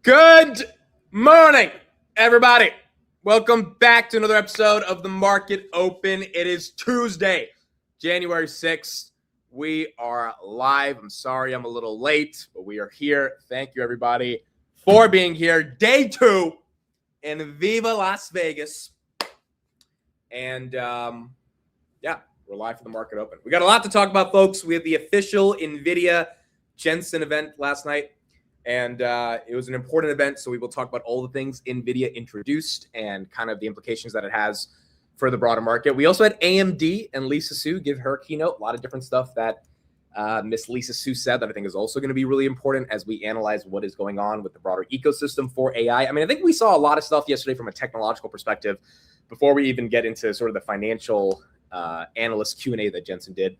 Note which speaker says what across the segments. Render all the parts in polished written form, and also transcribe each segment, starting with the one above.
Speaker 1: Good morning, everybody. Welcome back to another episode of The Market Open. It is Tuesday, January 6th. We are live. I'm sorry I'm a little late, but we are here. Thank you, everybody, for being here. Day 2 in Viva Las Vegas. And, yeah, we're live for The Market Open. We got a lot to talk about, folks. We had the official Nvidia Jensen event last night. And it was an important event, so we will talk about all the things NVIDIA introduced and kind of the implications that it has for the broader market. We also had AMD and Lisa Su give her keynote. A lot of different stuff that Miss Lisa Su said that I think is also going to be really important as we analyze what is going on with the broader ecosystem for AI. I mean, I think we saw a lot of stuff yesterday from a technological perspective before we even get into sort of the financial analyst Q&A that Jensen did.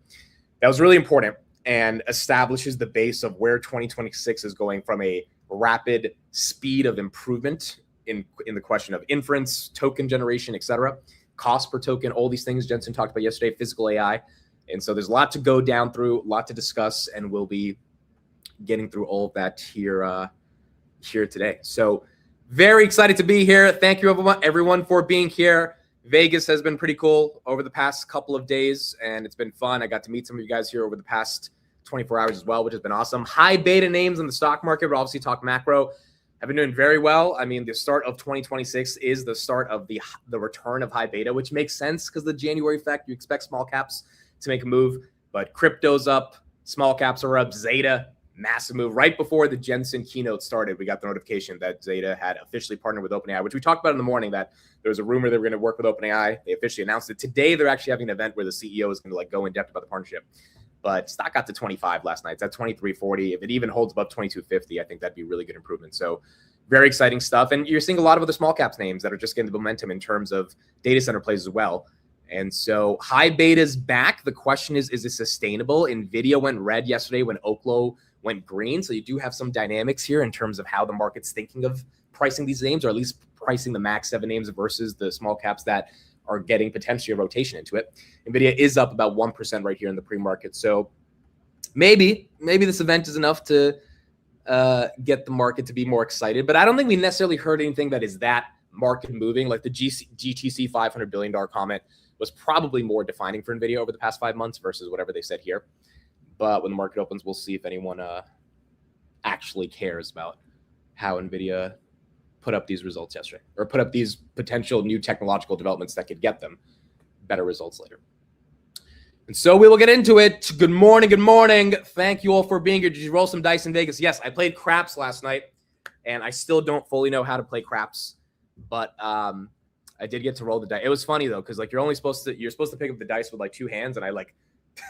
Speaker 1: That was really important and establishes the base of where 2026 is going from a rapid speed of improvement in the question of inference, token generation, et cetera, cost per token, all these things Jensen talked about yesterday, physical AI. And so there's a lot to go down through, a lot to discuss, and we'll be getting through all of that here today. So very excited to be here. Thank you, everyone, for being here. Vegas has been pretty cool over the past couple of days, and it's been fun. I got to meet some of you guys here over the past 24 hours as well, which has been awesome. High beta names in the stock market, but obviously talk macro, have been doing very well. I mean, the start of 2026 is the start of the return of high beta, which makes sense because the January effect, you expect small caps to make a move, but crypto's up, small caps are up, Zeta, massive move. Right before the Jensen keynote started, we got the notification that Zeta had officially partnered with OpenAI, which we talked about in the morning, that there was a rumor they were going to work with OpenAI. They officially announced it. Today, they're actually having an event where the CEO is going to go in depth about the partnership. But stock got to 25 last night. It's at 23.40. If it even holds above 22.50, I think that'd be really good improvement. So very exciting stuff. And you're seeing a lot of other small caps names that are just getting the momentum in terms of data center plays as well. And so high beta's back. The question is it sustainable? Nvidia went red yesterday when Oklo went green. So you do have some dynamics here in terms of how the market's thinking of pricing these names, or at least pricing the Max 7 names versus the small caps that are getting potentially a rotation into it. Nvidia is up about 1% right here in the pre-market. So maybe this event is enough to get the market to be more excited. But I don't think we necessarily heard anything that is that market moving. Like the GTC $500 billion comment was probably more defining for Nvidia over the past 5 months versus whatever they said here. But when the market opens, we'll see if anyone actually cares about how Nvidia put up these results yesterday, or put up these potential new technological developments that could get them better results later. And so we will get into it. Good morning. Good morning. Thank you all for being here. Did you roll some dice in Vegas? Yes, I played craps last night, and I still don't fully know how to play craps, but I did get to roll the dice. It was funny though, because like you're supposed to pick up the dice with like 2 hands, and I like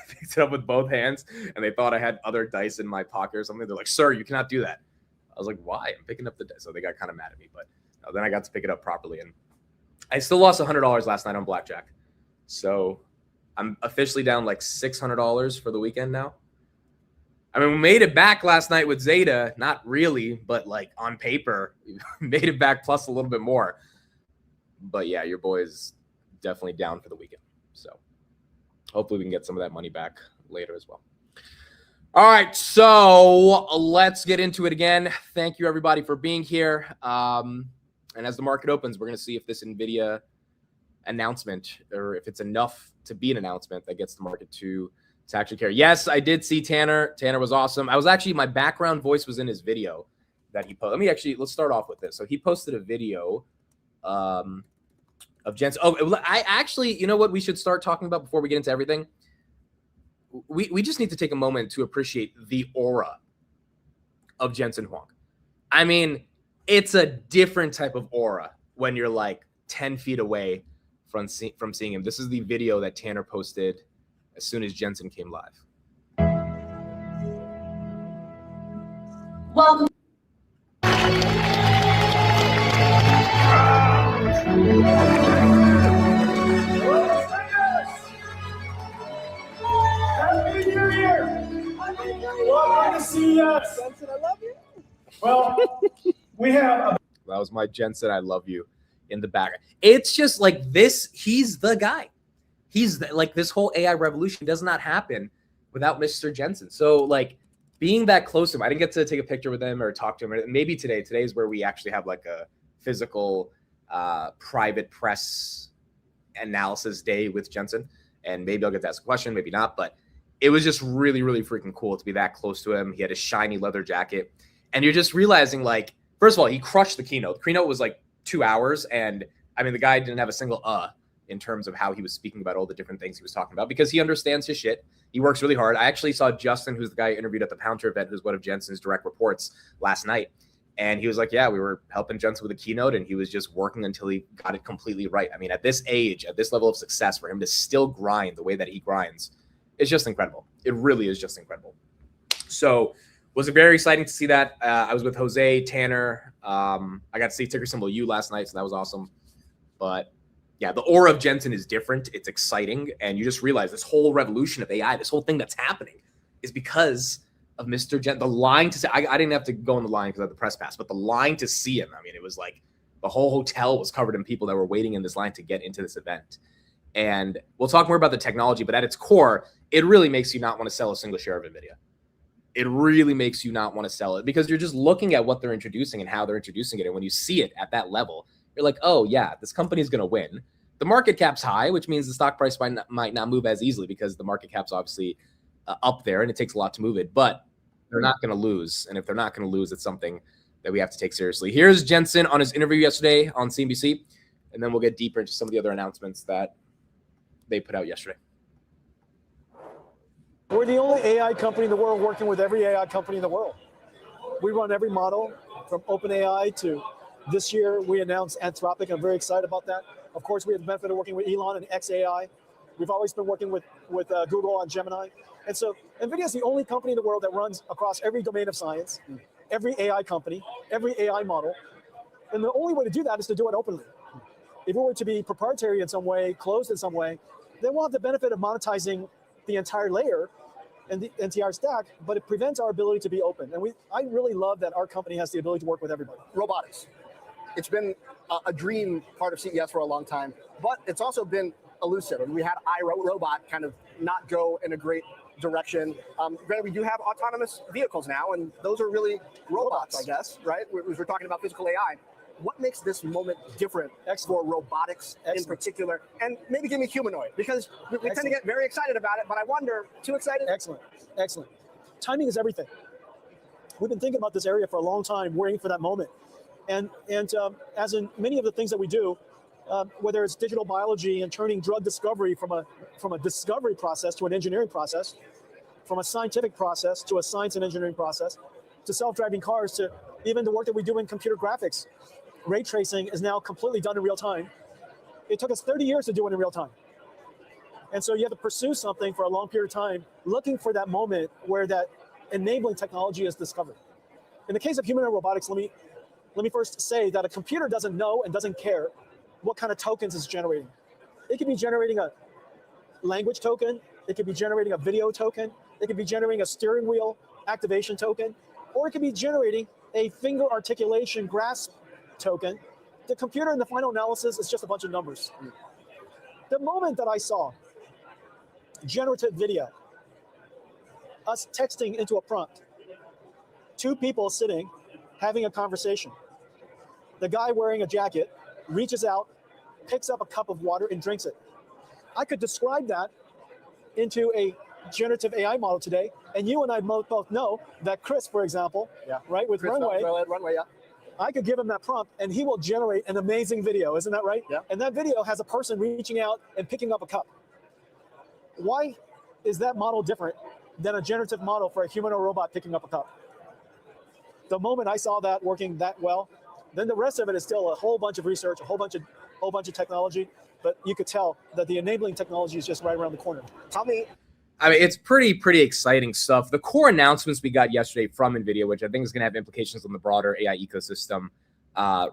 Speaker 1: picked it up with both hands, and they thought I had other dice in my pocket or something. They're like, "Sir, you cannot do that." I was like, why? I'm picking up the dice. So they got kind of mad at me, but then I got to pick it up properly. And I still lost $100 last night on blackjack. So I'm officially down like $600 for the weekend now. I mean, we made it back last night with Zeta. Not really, but like on paper, we made it back plus a little bit more. But yeah, your boy's definitely down for the weekend. So hopefully we can get some of that money back later as well. All right, so let's get into it again. Thank you, everybody, for being here. And as the market opens, we're going to see if this NVIDIA announcement, or if it's enough to be an announcement that gets the market to actually care. Yes, I did see Tanner. Tanner was awesome. my background voice was in his video that he posted. Let's start off with this. So he posted a video of Jensen. Oh, I actually, you know what we should start talking about before we get into everything? We just need to take a moment to appreciate the aura of Jensen Huang. I mean, it's a different type of aura when you're like 10 feet away from seeing him. This is the video that Tanner posted as soon as Jensen came live.
Speaker 2: Welcome. Welcome to CES.
Speaker 3: Jensen, I love you.
Speaker 2: Well, we have.
Speaker 1: That was my Jensen, I love you in the back. It's just like this. He's the guy. Like this whole AI revolution does not happen without Mr. Jensen. So like being that close to him, I didn't get to take a picture with him or talk to him. Maybe today is where we actually have like a physical private press analysis day with Jensen. And maybe I'll get to ask a question, maybe not. But it was just really, really freaking cool to be that close to him. He had a shiny leather jacket. And you're just realizing, like, first of all, he crushed the keynote. The keynote was like 2 hours. And I mean, the guy didn't have a single in terms of how he was speaking about all the different things he was talking about, because he understands his shit. He works really hard. I actually saw Justin, who's the guy I interviewed at the Pouncer event, who's one of Jensen's direct reports, last night. And he was like, yeah, we were helping Jensen with the keynote, and he was just working until he got it completely right. I mean, at this age, at this level of success, for him to still grind the way that he grinds, it's just incredible. It really is just incredible. So was it very exciting to see that. I was with Jose, Tanner. I got to see ticker symbol U last night, so that was awesome. But yeah, the aura of Jensen is different. It's exciting. And you just realize this whole revolution of AI, this whole thing that's happening is because of Mr. Jensen. The line to see, I didn't have to go in the line because I had the press pass, but the line to see him, I mean, it was like the whole hotel was covered in people that were waiting in this line to get into this event. And we'll talk more about the technology, but at its core, it really makes you not want to sell a single share of Nvidia. It really makes you not want to sell it, because you're just looking at what they're introducing and how they're introducing it. And when you see it at that level, you're like, oh yeah, this company is going to win. The market cap's high, which means the stock price might not move as easily, because the market cap's obviously up there and it takes a lot to move it, but they're not going to lose. And if they're not going to lose, it's something that we have to take seriously. Here's Jensen on his interview yesterday on CNBC, and then we'll get deeper into some of the other announcements that they put out yesterday.
Speaker 3: We're the only AI company in the world working with every AI company in the world. We run every model from OpenAI to this year we announced Anthropic. I'm very excited about that. Of course, we have the benefit of working with Elon and XAI. We've always been working with Google on Gemini. And so NVIDIA is the only company in the world that runs across every domain of science, every AI company, every AI model. And the only way to do that is to do it openly. If it were to be proprietary in some way, closed in some way, then we'll have the benefit of monetizing the entire layer and the entire stack, but it prevents our ability to be open. And I really love that our company has the ability to work with everybody.
Speaker 4: Robotics. It's been a dream part of CES for a long time, but it's also been elusive. And we had iRobot kind of not go in a great direction. Granted, we do have autonomous vehicles now, and those are really robots, I guess, right? We're talking about physical AI. What makes this moment different for robotics in particular? And maybe give me humanoid, because we tend to get very excited about it, but I wonder, too excited?
Speaker 3: Excellent. Timing is everything. We've been thinking about this area for a long time, waiting for that moment. And as in many of the things that we do, whether it's digital biology and turning drug discovery from a discovery process to an engineering process, from a scientific process to a science and engineering process, to self-driving cars, to even the work that we do in computer graphics. Ray tracing is now completely done in real time. It took us 30 years to do it in real time. And so you have to pursue something for a long period of time, looking for that moment where that enabling technology is discovered. In the case of humanoid robotics, let me first say that a computer doesn't know and doesn't care what kind of tokens it's generating. It could be generating a language token, it could be generating a video token, it could be generating a steering wheel activation token, or it could be generating a finger articulation grasp token. The computer in the final analysis is just a bunch of numbers. The moment that I saw generative video, us texting into a prompt, two people sitting, having a conversation, the guy wearing a jacket reaches out, picks up a cup of water and drinks it. I could describe that into a generative AI model today, and you and I both know that Chris, for example, right, with Runway, I could give him that prompt and he will generate an amazing video, isn't that right?
Speaker 4: Yeah.
Speaker 3: And that video has a person reaching out and picking up a cup. Why is that model different than a generative model for a human or robot picking up a cup? The moment I saw that working that well, then the rest of it is still a whole bunch of research, a whole bunch of technology, but you could tell that the enabling technology is just right around the corner.
Speaker 1: I mean, it's pretty exciting stuff. The core announcements we got yesterday from NVIDIA, which I think is going to have implications on the broader AI ecosystem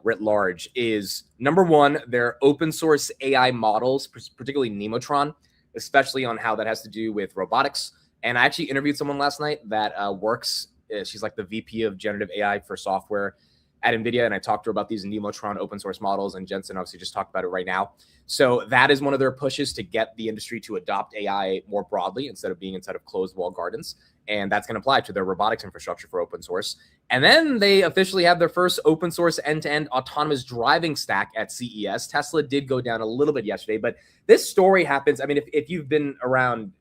Speaker 1: writ large, is number one, their open source AI models, particularly Nemotron, especially on how that has to do with robotics. And I actually interviewed someone last night that works, she's like the VP of generative AI for software at Nvidia, and I talked to her about these Nemotron open source models, and Jensen obviously just talked about it right now. So that is one of their pushes to get the industry to adopt AI more broadly instead of being inside of closed wall gardens. And that's going to apply to their robotics infrastructure for open source. And then they officially have their first open source end-to-end autonomous driving stack at CES. Tesla did go down a little bit yesterday, but this story happens. I mean, if you've been around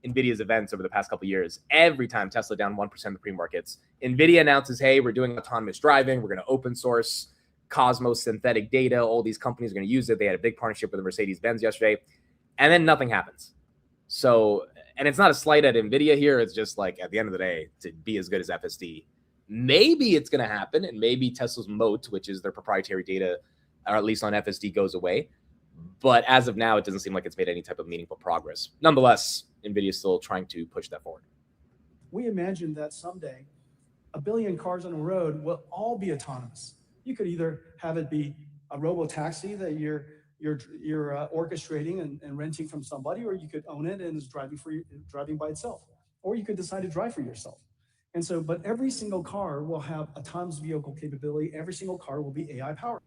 Speaker 1: Nvidia's events over the past couple of years, every time Tesla down 1% in the pre-markets, Nvidia announces, hey, we're doing autonomous driving. We're going to open source Cosmos synthetic data. All these companies are going to use it. They had a big partnership with Mercedes-Benz yesterday, and then nothing happens. So, and it's not a slight at Nvidia here. It's just like, at the end of the day, to be as good as FSD, maybe it's going to happen, and maybe Tesla's moat, which is their proprietary data, or at least on FSD, goes away. But as of now, it doesn't seem like it's made any type of meaningful progress. Nonetheless, Nvidia is still trying to push that forward.
Speaker 2: We imagine that someday 1 billion cars on the road will all be autonomous. You could either have it be a robo-taxi that you're orchestrating and renting from somebody, or you could own it and it's driving by itself, or you could decide to drive for yourself. And so, but every single car will have autonomous vehicle capability. Every single car will be AI powered.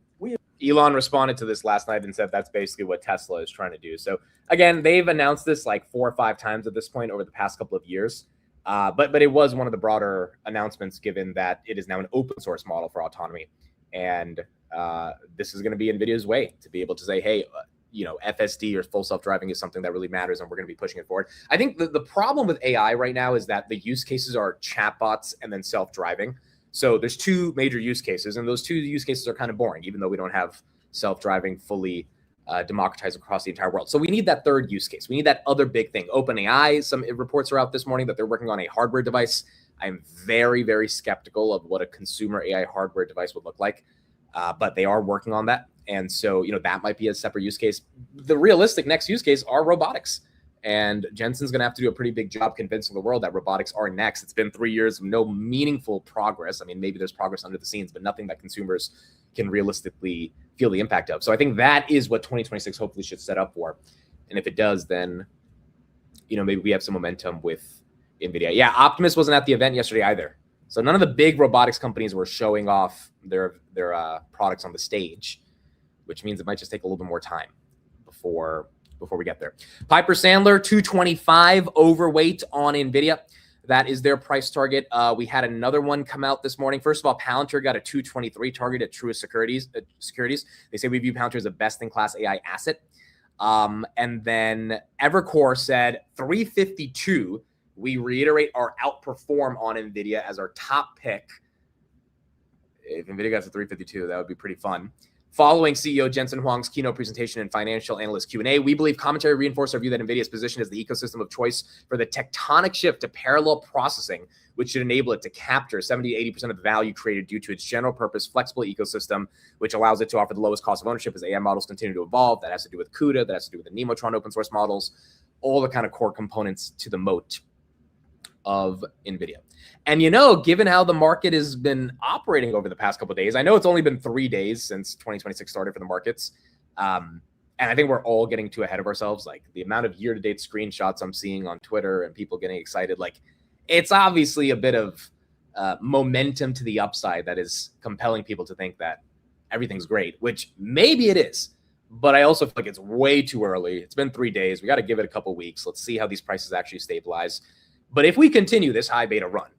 Speaker 1: Elon responded to this last night and said that's basically what Tesla is trying to do. So again, they've announced this like 4 or 5 times at this point over the past couple of years. But it was one of the broader announcements, given that it is now an open source model for autonomy. And this is going to be NVIDIA's way to be able to say, hey, FSD or full self-driving is something that really matters, and we're going to be pushing it forward. I think the problem with AI right now is that the use cases are chatbots and then self-driving. So there's 2 major use cases, and those 2 use cases are kind of boring, even though we don't have self-driving fully democratized across the entire world. So we need that third use case. We need that other big thing. OpenAI, some reports are out this morning that they're working on a hardware device. I'm very, very skeptical of what a consumer AI hardware device would look like, but they are working on that. And so, that might be a separate use case. The realistic next use case are robotics. And Jensen's going to have to do a pretty big job convincing the world that robotics are next. It's been 3 years of no meaningful progress. I mean, maybe there's progress under the scenes, but nothing that consumers can realistically feel the impact of. So I think that is what 2026 hopefully should set up for. And if it does, then, maybe we have some momentum with NVIDIA. Yeah, Optimus wasn't at the event yesterday either. So none of the big robotics companies were showing off their products on the stage, which means it might just take a little bit more time before we get there. Piper Sandler, 225 overweight on NVIDIA. That is their price target. We had another one come out this morning. First of all, Palantir got a 223 target at Truist Securities. They say we view Palantir as a best-in-class AI asset. And then Evercore said 352. We reiterate our outperform on NVIDIA as our top pick. If NVIDIA got to 352, that would be pretty fun. Following CEO Jensen Huang's keynote presentation and financial analyst Q&A, we believe commentary reinforced our view that NVIDIA's position as the ecosystem of choice for the tectonic shift to parallel processing, which should enable it to capture 70 to 80% of the value created due to its general purpose flexible ecosystem, which allows it to offer the lowest cost of ownership as AI models continue to evolve. That has to do with CUDA, that has to do with the Nemotron open source models, all the kind of core components to the moat of NVIDIA. And given how the market has been operating over the past couple of days, I know it's only been 3 days since 2026 started for the markets. And I think we're all getting too ahead of ourselves. Like the amount of year-to-date screenshots I'm seeing on Twitter and people getting excited, like it's obviously a bit of momentum to the upside that is compelling people to think that everything's great, which maybe it is. But I also feel like it's way too early. It's been 3 days. We got to give it a couple weeks. Let's see how these prices actually stabilize. But if we continue this high beta run,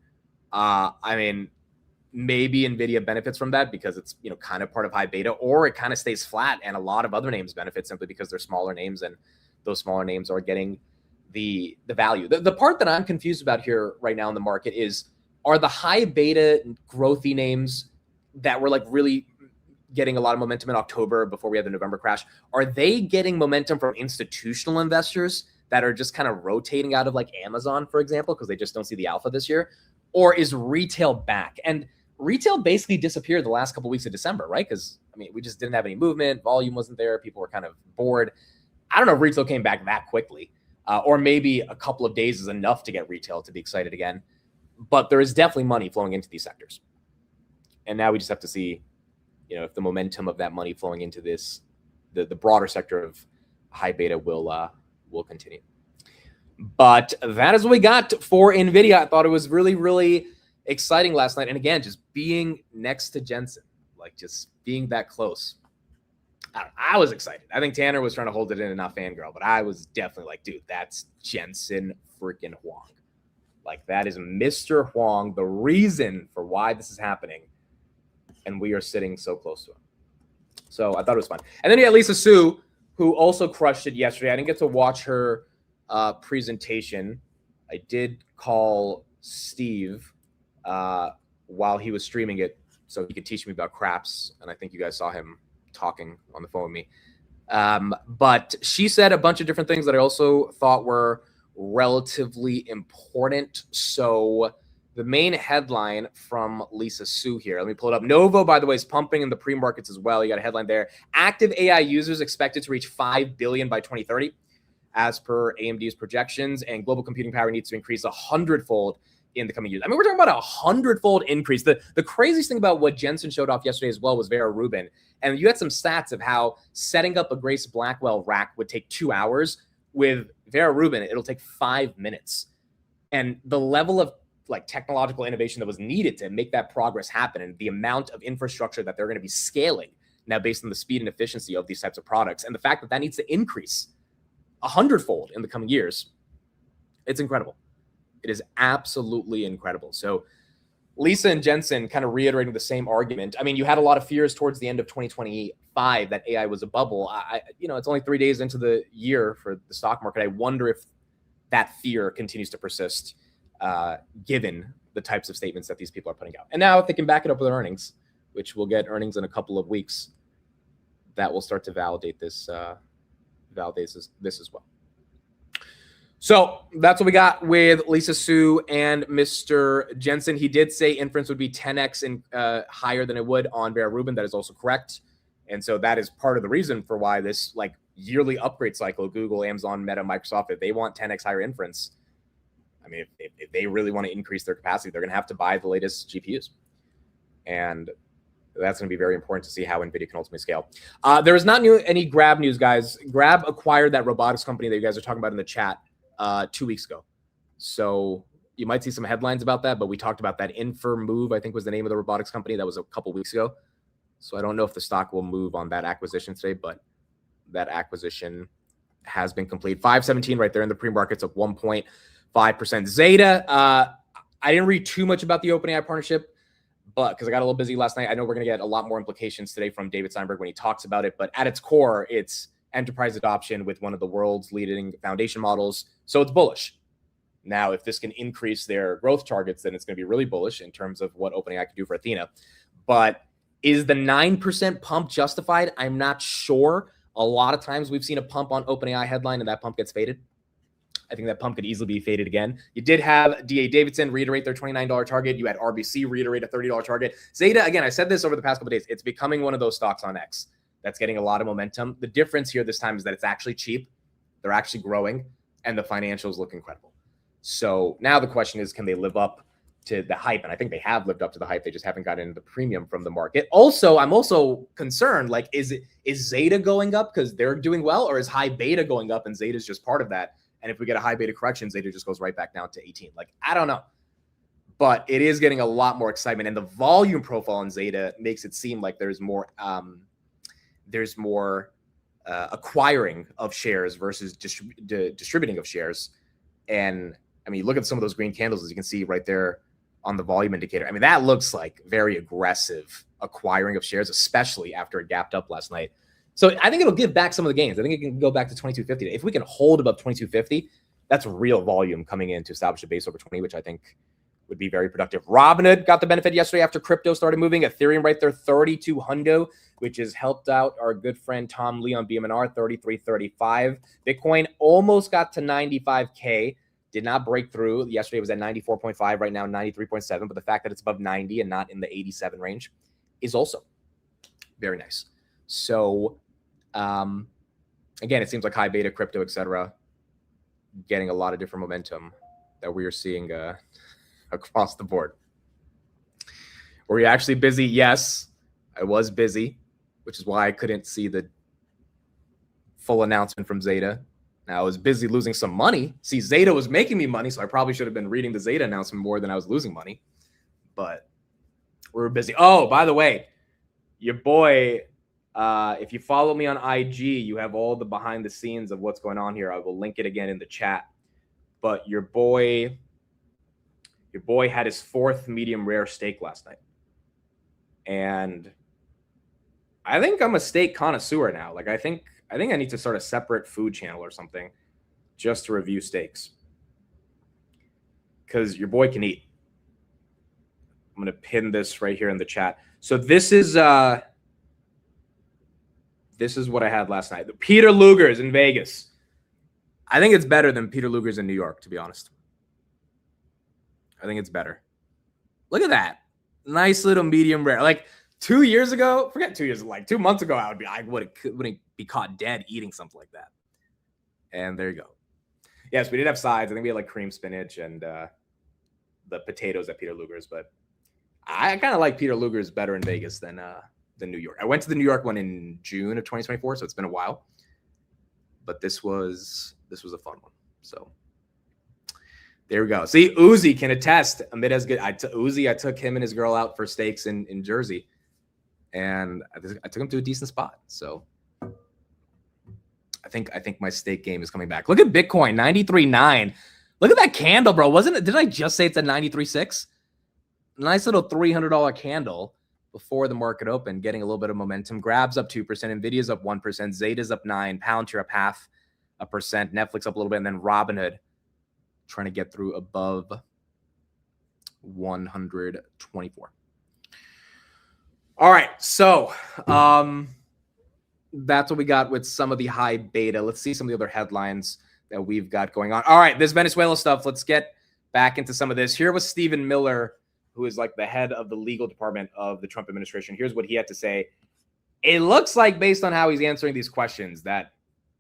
Speaker 1: maybe NVIDIA benefits from that because it's, kind of part of high beta, or it kind of stays flat and a lot of other names benefit simply because they're smaller names and those smaller names are getting the value. The part that I'm confused about here right now in the market is, are the high beta growthy names that were like really getting a lot of momentum in October before we had the November crash, are they getting momentum from institutional investors that are just kind of rotating out of like Amazon, for example, because they just don't see the alpha this year? Or is retail back? And retail basically disappeared the last couple of weeks of December, right? Because, we just didn't have any movement. Volume wasn't there. People were kind of bored. I don't know if retail came back that quickly. Or maybe a couple of days is enough to get retail to be excited again. But there is definitely money flowing into these sectors. And now we just have to see, if the momentum of that money flowing into this, the broader sector of high beta will continue. But that is what we got for NVIDIA. I thought it was really, really exciting last night. And again, just being next to Jensen, Like just being that close. I was excited. I think Tanner was trying to hold it in and not fangirl, but I was definitely like, dude, that's Jensen freaking Huang. Like that is Mr. Huang, the reason for why this is happening. And we are sitting so close to him. So I thought it was fun. And then you had Lisa Su, who also crushed it yesterday. I didn't get to watch her presentation. I did call Steve while he was streaming it so he could teach me about craps. And I think you guys saw him talking on the phone with me. But she said a bunch of different things that I also thought were relatively important. So the main headline from Lisa Su here, let me pull it up. Novo, by the way, is pumping in the pre-markets as well. You got a headline there. Active AI users expected to reach 5 billion by 2030, as per AMD's projections, and global computing power needs to increase 100-fold in the coming years. I mean, we're talking about a 100-fold increase. The craziest thing about what Jensen showed off yesterday as well was Vera Rubin. And you had some stats of how setting up a Grace Blackwell rack would take 2 hours. With Vera Rubin, it'll take 5 minutes. And the level of like technological innovation that was needed to make that progress happen, and the amount of infrastructure that they're going to be scaling now based on the speed and efficiency of these types of products, and the fact that that needs to increase 100-fold in the coming years, it's incredible. It is absolutely incredible. So Lisa and Jensen kind of reiterating the same argument. I mean, you had a lot of fears towards the end of 2025 that AI was a bubble. It's only 3 days into the year for the stock market. I wonder if that fear continues to persist, given the types of statements that these people are putting out. And now if they can back it up with earnings, which we'll get earnings in a couple of weeks, that will start to validate this as well. So that's what we got with Lisa Su and Mr. Jensen. He did say inference would be 10x and higher than it would on Vera Rubin. That is also correct. And so that is part of the reason for why this like yearly upgrade cycle, Google, Amazon, Meta, Microsoft, if they want 10x higher inference, I mean, if they really want to increase their capacity, they're going to have to buy the latest GPUs. And that's going to be very important to see how NVIDIA can ultimately scale. There is not any Grab news, guys. Grab acquired that robotics company that you guys are talking about in the chat 2 weeks ago. So you might see some headlines about that, but we talked about that. Move, I think, was the name of the robotics company. That was a couple weeks ago. So I don't know if the stock will move on that acquisition today, but that acquisition has been complete. 517 right there in the pre-markets of 1.5%. Zeta, I didn't read too much about the OpenAI partnership, but because I got a little busy last night. I know we're going to get a lot more implications today from David Steinberg when he talks about it, but at its core, it's enterprise adoption with one of the world's leading foundation models. So it's bullish. Now, if this can increase their growth targets, then it's going to be really bullish in terms of what OpenAI can do for Athena. But is the 9% pump justified? I'm not sure. A lot of times we've seen a pump on OpenAI headline and that pump gets faded. I think that pump could easily be faded again. You did have DA Davidson reiterate their $29 target. You had RBC reiterate a $30 target. Zeta, again, I said this over the past couple of days, it's becoming one of those stocks on X that's getting a lot of momentum. The difference here this time is that it's actually cheap. They're actually growing, and the financials look incredible. So now the question is, can they live up to the hype? And I think they have lived up to the hype. They just haven't gotten into the premium from the market. Also, I'm also concerned, like, is Zeta going up because they're doing well, or is high beta going up and Zeta is just part of that? And if we get a high beta correction, Zeta just goes right back down to 18. Like, I don't know. But it is getting a lot more excitement. And the volume profile on Zeta makes it seem like there's more acquiring of shares versus distributing of shares. And I mean, look at some of those green candles, as you can see right there on the volume indicator. I mean, that looks like very aggressive acquiring of shares, especially after it gapped up last night. So I think it'll give back some of the gains. I think it can go back to 2250. If we can hold above 2250, that's real volume coming in to establish a base over 20, which I think would be very productive. Robinhood got the benefit yesterday after crypto started moving. Ethereum right there, 32 hundo, which has helped out our good friend Tom Lee on BMNR, 33.35. Bitcoin almost got to 95K. Did not break through. Yesterday it was at 94.5, right now 93.7. But the fact that it's above 90 and not in the 87 range is also very nice. So, again, it seems like high beta crypto, etc., getting a lot of different momentum that we are seeing across the board. Were you actually busy? Yes, I was busy, which is why I couldn't see the full announcement from Zeta. Now, I was busy losing some money. See, Zeta was making me money, so I probably should have been reading the Zeta announcement more than I was losing money. But we were busy. Oh, by the way, your boy, if you follow me on IG, you have all the behind the scenes of what's going on here. I will link it again in the chat. But your boy had his 4th medium rare steak last night. And I think I'm a steak connoisseur now. Like I think I need to start a separate food channel or something just to review steaks. Because your boy can eat. I'm going to pin this right here in the chat. So this is what I had last night. The Peter Luger's in Vegas. I think it's better than Peter Luger's in New York, to be honest. I think it's better. Look at that. Nice little medium rare. Like 2 years ago, forget 2 years, like 2 months ago, I wouldn't be caught dead eating something like that. And there you go. Yes, we did have sides. I think we had like cream spinach and the potatoes at Peter Luger's, but I kind of like Peter Luger's better in Vegas than New York. I went to the New York one in June of 2024, so it's been a while. But this was a fun one. So there we go. See, Uzi can attest. Amid as good. I took him and his girl out for steaks in Jersey, and I took him to a decent spot. So I think my steak game is coming back. Look at Bitcoin, 93.9. Look at that candle, bro. Wasn't it? Did I just say it's at 93.6? Nice little $300 candle before the market opened, getting a little bit of momentum. Grab's up 2%, Nvidia's up 1%, Zeta's up 9%, Palantir up 0.5%, Netflix up a little bit, and then Robinhood trying to get through above 124. All right, so that's what we got with some of the high beta. Let's see some of the other headlines that we've got going on. All right, this Venezuela stuff. Let's get back into some of this. Here was Stephen Miller, who is like the head of the legal department of the Trump administration. Here's what he had to say. It looks like, based on how he's answering these questions, that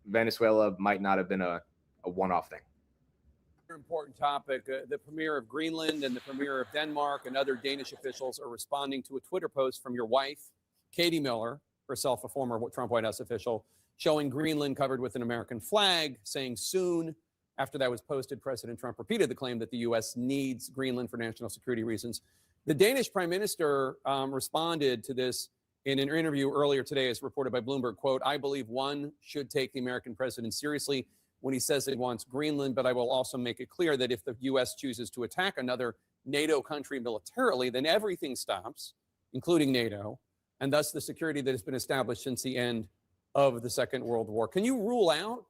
Speaker 1: Venezuela might not have been a one-off thing.
Speaker 5: Important topic. The premier of Greenland and the premier of Denmark and other Danish officials are responding to a Twitter post from your wife, Katie Miller, herself a former Trump White House official, showing Greenland covered with an American flag, saying soon. After that was posted, President Trump repeated the claim that the U.S. needs Greenland for national security reasons. The Danish prime minister responded to this in an interview earlier today, as reported by Bloomberg, quote, "I believe one should take the American president seriously when he says he wants Greenland, but I will also make it clear that if the U.S. chooses to attack another NATO country militarily, then everything stops, including NATO, and thus the security that has been established since the end of the Second World War." Can you rule out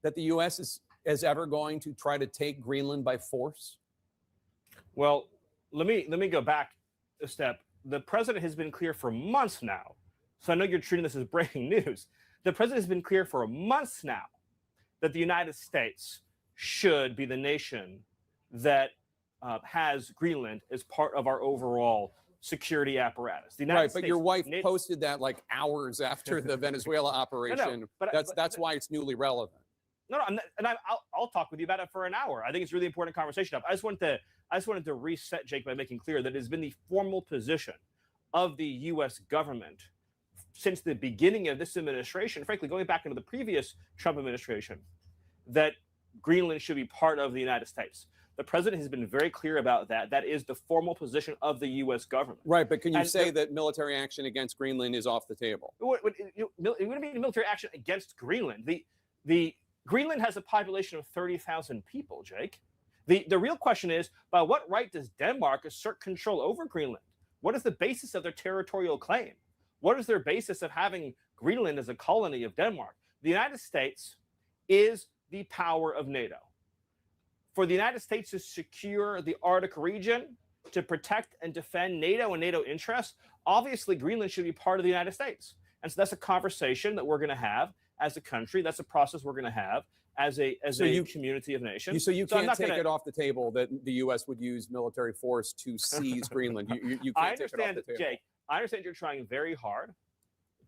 Speaker 5: that the U.S. is ever going to try to take Greenland by force?
Speaker 6: Well, let me go back a step. The president has been clear for months now. So I know you're treating this as breaking news. The president has been clear for months now that the United States should be the nation that has Greenland as part of our overall security apparatus. The United States,
Speaker 5: but your wife posted that like hours after the Venezuela operation.
Speaker 6: No, but
Speaker 5: that's why it's newly relevant.
Speaker 6: No, I'm not, and I'll talk with you about it for an hour. I think it's a really important conversation. I just wanted to reset, Jake, by making clear that it has been the formal position of the U.S. government since the beginning of this administration, frankly, going back into the previous Trump administration, that Greenland should be part of the United States. The president has been very clear about that. That is the formal position of the U.S. government.
Speaker 5: Right, but can you say that military action against Greenland is off the table?
Speaker 6: It wouldn't be military action against Greenland. The Greenland has a population of 30,000 people, Jake. The real question is, by what right does Denmark assert control over Greenland? What is the basis of their territorial claim? What is their basis of having Greenland as a colony of Denmark? The United States is the power of NATO. For the United States to secure the Arctic region, to protect and defend NATO and NATO interests, obviously Greenland should be part of the United States. And so that's a conversation that we're going to have as a country. That's a process we're going to have as a community of nations.
Speaker 5: So you can't take it off the table that the U.S. would use military force to seize Greenland. You can't take it off the table.
Speaker 6: Jake, I understand you're trying very hard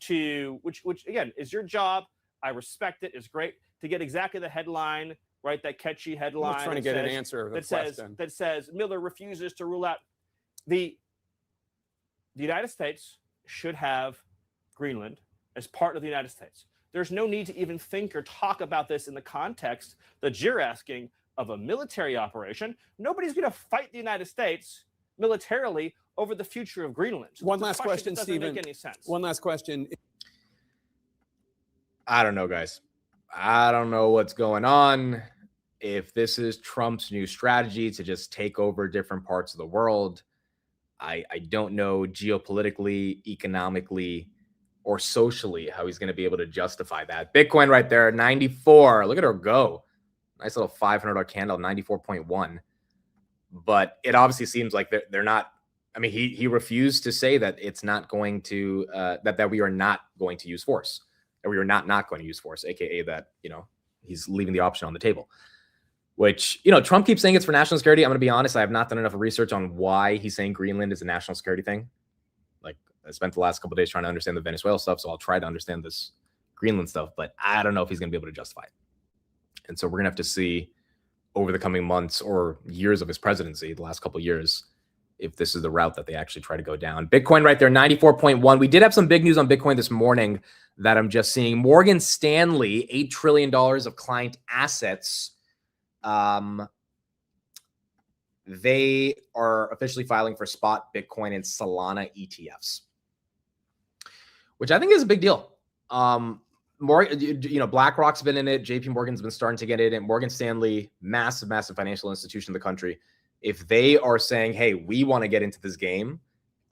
Speaker 6: to, which again is your job. I respect it. It's great to get exactly the headline, right? That catchy headline.
Speaker 5: I'm trying to get an answer
Speaker 6: that says Miller refuses to rule out the United States should have Greenland as part of the United States. There's no need to even think or talk about this in the context that you're asking of a military operation. Nobody's going to fight the United States militarily over the future of Greenland. So
Speaker 5: One
Speaker 6: the
Speaker 5: last question,
Speaker 6: doesn't
Speaker 5: Stephen.
Speaker 6: make any sense.
Speaker 5: One last question.
Speaker 1: I don't know, guys. I don't know what's going on. If this is Trump's new strategy to just take over different parts of the world, I don't know geopolitically, economically, or socially how he's going to be able to justify that. Bitcoin right there, 94. Look at her go. Nice little $500 candle, 94.1. But it obviously seems like they're not. I mean, he refused to say that it's not going to that we are not going to use force, that we are not going to use force, aka that he's leaving the option on the table. Which Trump keeps saying it's for national security. I'm going to be honest, I have not done enough research on why he's saying Greenland is a national security thing. Like, I spent the last couple of days trying to understand the Venezuela stuff, so I'll try to understand this Greenland stuff, but I don't know if he's going to be able to justify it. And so we're going to have to see over the coming months or years of his presidency, the last couple of years, if this is the route that they actually try to go down. Bitcoin right there, 94.1. We did have some big news on Bitcoin this morning that I'm just seeing. Morgan Stanley, $8 trillion of client assets. They are officially filing for spot Bitcoin and Solana ETFs, which I think is a big deal. BlackRock's been in it. JP Morgan's been starting to get in it. Morgan Stanley, massive financial institution in the country. If they are saying, hey, we want to get into this game,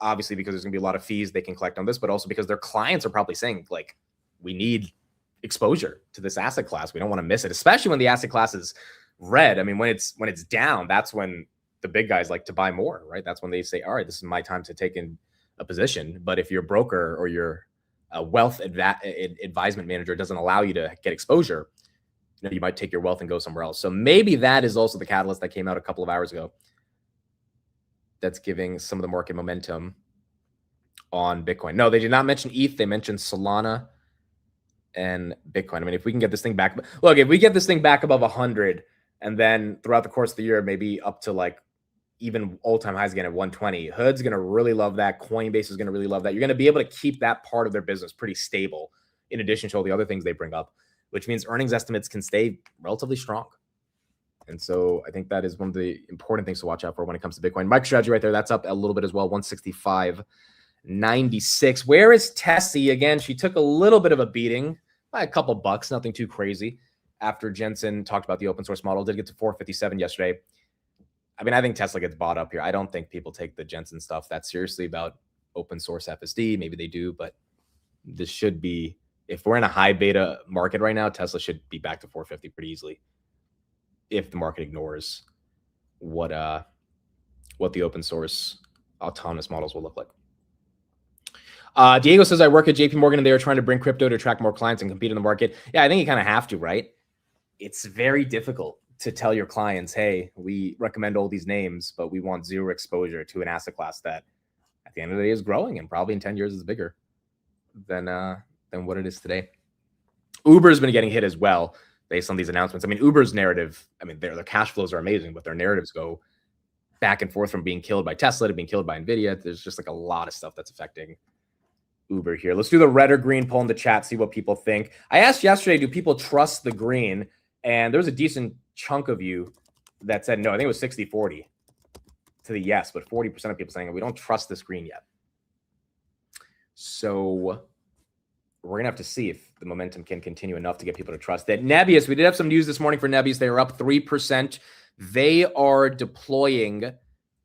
Speaker 1: obviously because there's going to be a lot of fees they can collect on this, but also because their clients are probably saying, like, we need exposure to this asset class. We don't want to miss it, especially when the asset class is red. I mean, when it's down, that's when the big guys like to buy more, right? That's when they say, all right, this is my time to take in a position. But if your broker or your wealth advisement manager doesn't allow you to get exposure, you might take your wealth and go somewhere else. So maybe that is also the catalyst that came out a couple of hours ago that's giving some of the market momentum on Bitcoin. No, they did not mention ETH. They mentioned Solana and Bitcoin. I mean, if we can get this thing back, look, if we get this thing back above 100 and then throughout the course of the year, maybe up to like even all-time highs again at 120, Hood's going to really love that. Coinbase is going to really love that. You're going to be able to keep that part of their business pretty stable in addition to all the other things they bring up, which means earnings estimates can stay relatively strong. And so I think that is one of the important things to watch out for when it comes to Bitcoin. MicroStrategy right there, that's up a little bit as well, 165.96. Where is Tessie? Again, she took a little bit of a beating by a couple bucks, nothing too crazy. After Jensen talked about the open source model, did get to 457 yesterday. I mean, I think Tesla gets bought up here. I don't think people take the Jensen stuff that seriously about open source FSD. Maybe they do, but this should be, if we're in a high beta market right now, Tesla should be back to 450 pretty easily if the market ignores what the open source autonomous models will look like. Diego says, I work at JP Morgan and they are trying to bring crypto to attract more clients and compete in the market. Yeah, I think you kind of have to, right? It's very difficult to tell your clients, hey, we recommend all these names, but we want zero exposure to an asset class that at the end of the day is growing and probably in 10 years is bigger than what it is today. Uber's been getting hit as well based on these announcements. I mean, Uber's narrative, I mean, their cash flows are amazing, but their narratives go back and forth from being killed by Tesla to being killed by Nvidia. There's just like a lot of stuff that's affecting Uber here. Let's do the red or green poll in the chat, see what people think. I asked yesterday, do people trust the green? And there was a decent chunk of you that said no. I think it was 60-40 to the yes, but 40% of people saying we don't trust this green yet. So we're going to have to see if the momentum can continue enough to get people to trust that. Nebius, we did have some news this morning for Nebius. They are up 3%. They are deploying,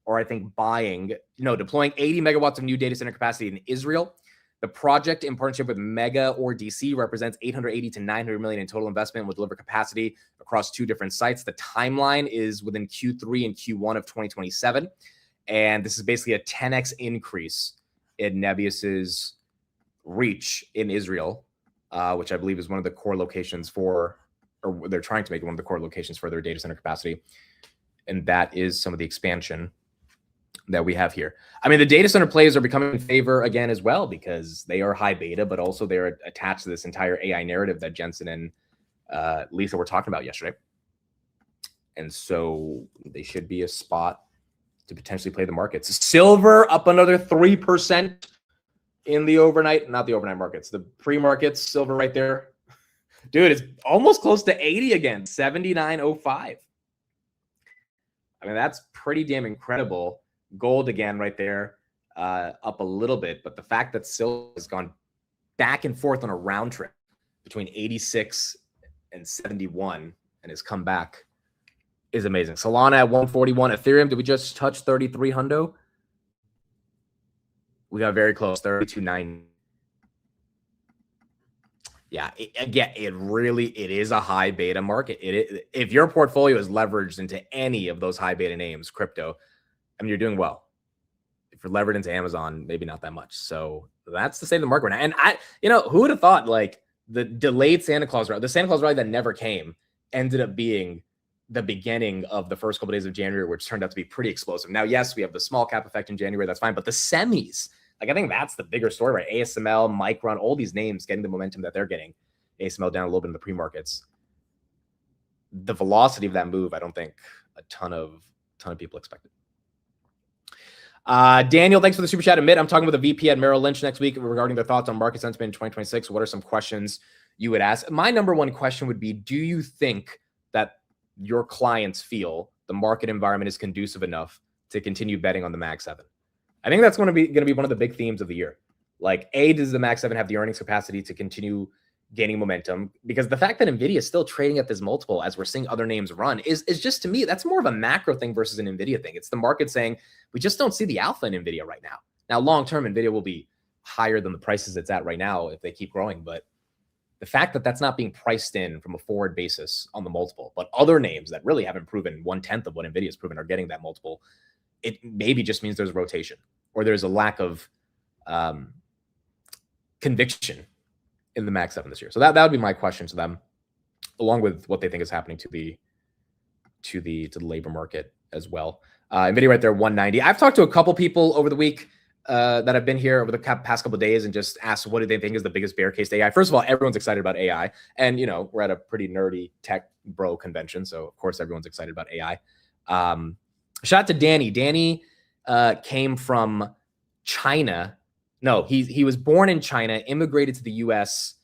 Speaker 1: or I think deploying 80 megawatts of new data center capacity in Israel. The project, in partnership with Mega or DC, represents 880 to 900 million in total investment and will deliver capacity across 2 different sites. The timeline is within Q3 and Q1 of 2027. And this is basically a 10x increase in Nebius's reach in Israel, which I believe is one of the core locations or they're trying to make it one of the core locations for their data center capacity. And that is some of the expansion that we have here. I mean, the data center plays are becoming in favor again as well because they are high beta, but also they're attached to this entire AI narrative that Jensen and Lisa were talking about yesterday. And so they should be a spot to potentially play the markets. Silver up another 3% in the overnight, not the overnight markets, the pre-markets, silver right there. Dude, it's almost close to 80 again, 79.05. I mean, that's pretty damn incredible. Gold again right there. up a little bit, but the fact that silver has gone back and forth on a round trip between 86 and 71 and has come back is amazing. Solana at 141. Ethereum, did we just touch 33 hundo? We got very close, 32.9. Yeah, it is a high beta market. If your portfolio is leveraged into any of those high beta names, crypto, I mean, you're doing well. If you're levered into Amazon, maybe not that much. So that's the state of the market right now. And who would have thought like the delayed Santa Claus rally, the Santa Claus rally that never came, ended up being the beginning of the first couple of days of January, which turned out to be pretty explosive. Now, yes, we have the small cap effect in January. That's fine. But the semis, like I think that's the bigger story, right? ASML, Micron, all these names getting the momentum that they're getting. ASML down a little bit in the pre-markets. The velocity of that move, I don't think a ton of people expected. Daniel, thanks for the super chat. Admit, I'm talking with a VP at Merrill Lynch next week regarding their thoughts on market sentiment in 2026. What are some questions you would ask? My number one question would be, do you think that your clients feel the market environment is conducive enough to continue betting on the Mag 7? I think that's going to be one of the big themes of the year. Like, does the Mag 7 have the earnings capacity to continue gaining momentum? Because the fact that Nvidia is still trading at this multiple as we're seeing other names run is just, to me, that's more of a macro thing versus an Nvidia thing. It's the market saying we just don't see the alpha in Nvidia right now. Now, long term, Nvidia will be higher than the prices it's at right now if they keep growing. But the fact that that's not being priced in from a forward basis on the multiple, but other names that really haven't proven 1/10 of what Nvidia has proven are getting that multiple, it maybe just means there's rotation or there's a lack of conviction in the Mag 7 this year. So that would be my question to them, along with what they think is happening to the labor market as well. Nvidia right there, 190. I've talked to a couple people over the week that have been here over the past couple of days and just asked what do they think is the biggest bear case to AI. First of all, everyone's excited about AI, and we're at a pretty nerdy tech bro convention, so of course everyone's excited about AI. Shout out to Danny. Danny came from China. No, he was born in China, immigrated to the U.S.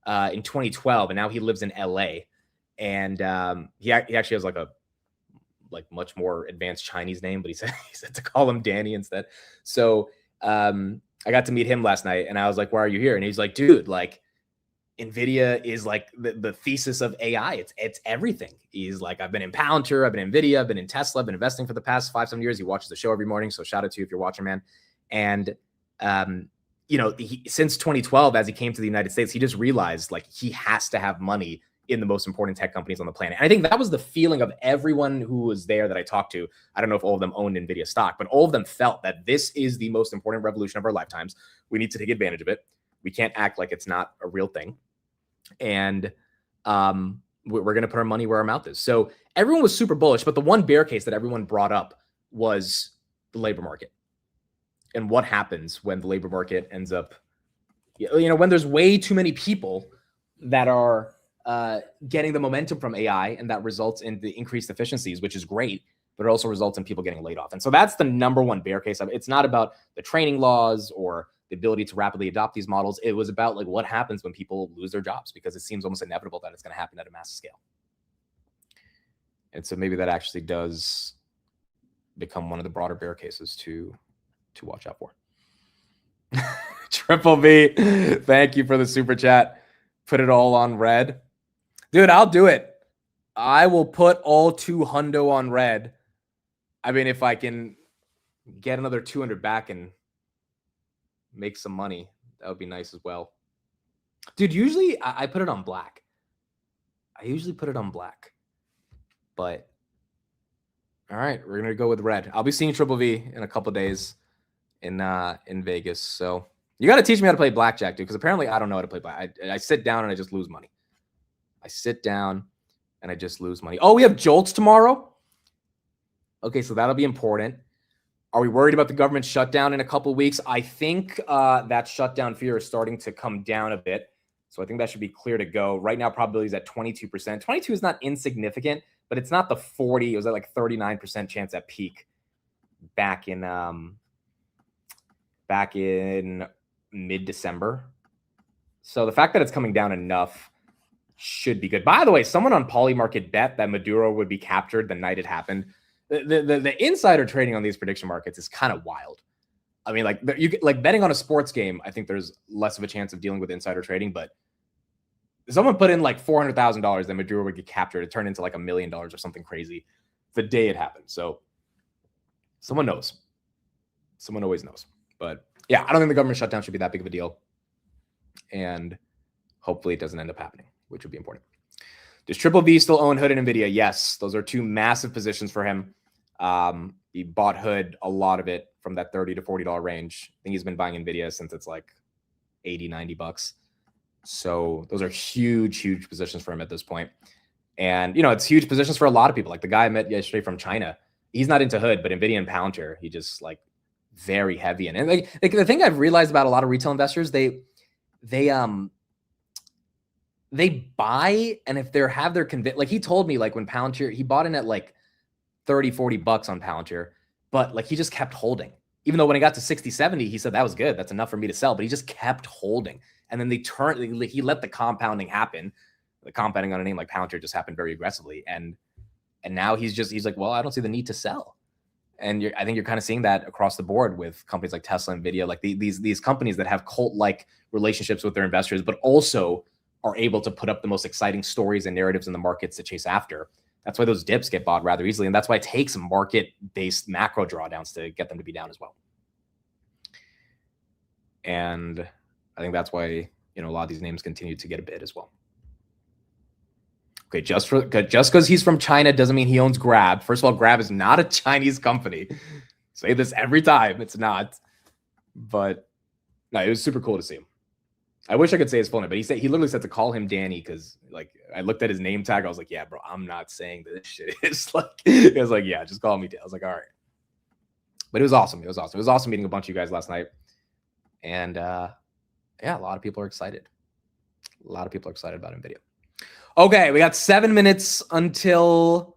Speaker 1: In 2012, and now he lives in L.A. And he actually has like much more advanced Chinese name, but he said to call him Danny instead. So I got to meet him last night, and I was like, "Why are you here?" And he's like, "Dude, like Nvidia is like the thesis of AI. It's everything." He's like, "I've been in Palantir, I've been in Nvidia, I've been in Tesla, I've been investing for the past 5-7 years." He watches the show every morning, so shout out to you if you're watching, man. And since 2012, as he came to the United States, he just realized like he has to have money in the most important tech companies on the planet. And I think that was the feeling of everyone who was there that I talked to. I don't know if all of them owned Nvidia stock, but all of them felt that this is the most important revolution of our lifetimes. We need to take advantage of it. We can't act like it's not a real thing. And we're going to put our money where our mouth is. So everyone was super bullish, but the one bear case that everyone brought up was the labor market. And what happens when the labor market ends up, when there's way too many people that are getting the momentum from AI, and that results in the increased efficiencies, which is great, but it also results in people getting laid off. And so that's the number one bear case. It's not about the training laws or the ability to rapidly adopt these models. It was about like what happens when people lose their jobs, because it seems almost inevitable that it's going to happen at a massive scale. And so maybe that actually does become one of the broader bear cases to watch out for. Triple B, thank you for the super chat. Put it all on red. Dude, I'll do it. I will put all 200 on red. I mean, if I can get another 200 back and make some money, that would be nice as well. Dude, usually I put it on black. But all right, we're gonna go with red. I'll be seeing Triple V in a couple of days in Vegas. So you got to teach me how to play blackjack, dude, because apparently I don't know how to play black. I sit down and I just lose money. Oh, we have Jolts tomorrow. Okay, so that'll be important. Are we worried about the government shutdown in a couple of weeks? I think that shutdown fear is starting to come down a bit. So I think that should be clear to go. Right now, probability is at 22%. 22 is not insignificant, but it's not the 40. It was at like 39% chance at peak back in mid-December. So the fact that it's coming down enough should be good. By the way, someone on Polymarket bet that Maduro would be captured the night it happened. The insider trading on these prediction markets is kind of wild. I mean, like you like betting on a sports game. I think there's less of a chance of dealing with insider trading, but if someone put in like $400,000, then Maduro would get captured. It turned into like $1 million or something crazy the day it happened. So someone knows. Someone always knows. But yeah, I don't think the government shutdown should be that big of a deal. And hopefully it doesn't end up happening, which would be important. Does Triple V still own Hood and Nvidia? Yes. Those are two massive positions for him. He bought Hood, a lot of it, from that $30 to $40 range. I think he's been buying Nvidia since it's like 80, 90 bucks. So those are huge, huge positions for him at this point. And, you know, it's huge positions for a lot of people. Like the guy I met yesterday from China, he's not into Hood, but Nvidia and Palantir, he just like very heavy in. And like the thing I've realized about a lot of retail investors, they buy, and if they have their like he told me, like when Palantir, he bought in at like 30, 40 bucks on Palantir, but like he just kept holding. Even though when it got to 60, 70, he said that was good. That's enough for me to sell, but he just kept holding. And then he let the compounding happen. The compounding on a name like Palantir just happened very aggressively. And now he's like, well, I don't see the need to sell. And I think you're kind of seeing that across the board with companies like Tesla, Nvidia, like these companies that have cult-like relationships with their investors, but also are able to put up the most exciting stories and narratives in the markets to chase after. That's why those dips get bought rather easily. And that's why it takes market-based macro drawdowns to get them to be down as well. And I think that's why, you know, a lot of these names continue to get a bid as well. Okay, just because he's from China doesn't mean he owns Grab. First of all, Grab is not a Chinese company. Say this every time. It's not. But no, it was super cool to see him. I wish I could say his full name, but he literally said to call him Danny because like I looked at his name tag. I was like, yeah, bro, I'm not saying that this shit is like. He was like, yeah, just call me Dan. I was like, all right. But it was awesome. It was awesome. It was awesome meeting a bunch of you guys last night. And yeah, a lot of people are excited. A lot of people are excited about Nvidia. Okay, we got 7 minutes until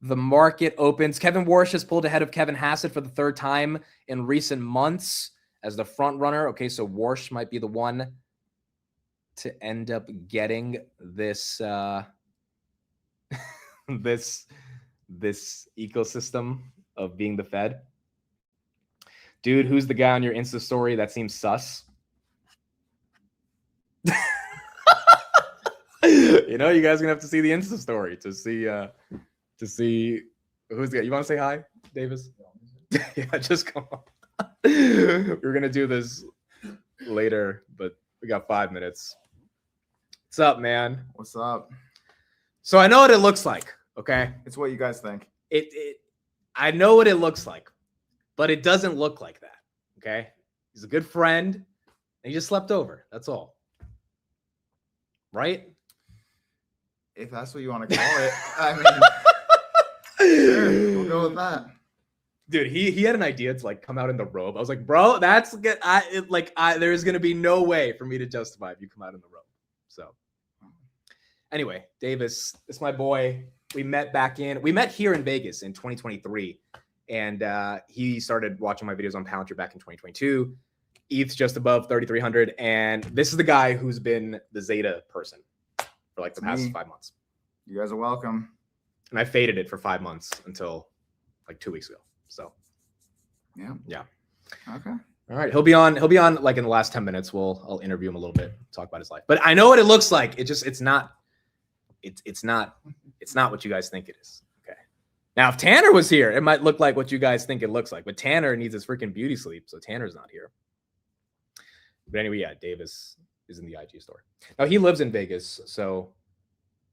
Speaker 1: the market opens. Kevin Warsh has pulled ahead of Kevin Hassett for the third time in recent months as the front runner. Okay, so Warsh might be the one to end up getting this this ecosystem of being the Fed. Dude, who's the guy on your Insta story that seems sus? You know, you guys are gonna have to see the Insta story to see who's the guy. You want to say hi, Davis? Yeah, just come on. We're gonna do this later, but we got 5 minutes. What's up, man?
Speaker 7: What's up?
Speaker 1: So I know what it looks like. Okay,
Speaker 7: It's what you guys think.
Speaker 1: I know what it looks like, but it doesn't look like that. Okay, he's a good friend, and he just slept over. That's all. Right?
Speaker 7: If that's what you want to call it. I mean, sure, we'll go with that.
Speaker 1: Dude, he had an idea to like come out in the robe. I was like, bro, that's good. There's gonna be no way for me to justify if you come out in the robe. So anyway, Davis, it's my boy. We met here in Vegas in 2023. And he started watching my videos on Palantir back in 2022. ETH's just above 3,300. And this is the guy who's been the Zeta person for like the past 5 months.
Speaker 7: You guys are welcome.
Speaker 1: And I faded it for 5 months until like 2 weeks ago. So yeah.
Speaker 7: Okay.
Speaker 1: All right. He'll be on like in the last 10 minutes. I'll interview him a little bit, talk about his life. But I know what it looks like. It's not what you guys think it is. Okay. Now, if Tanner was here, it might look like what you guys think it looks like. But Tanner needs his freaking beauty sleep, so Tanner's not here. But anyway, yeah, Davis is in the IG store. Now he lives in Vegas, so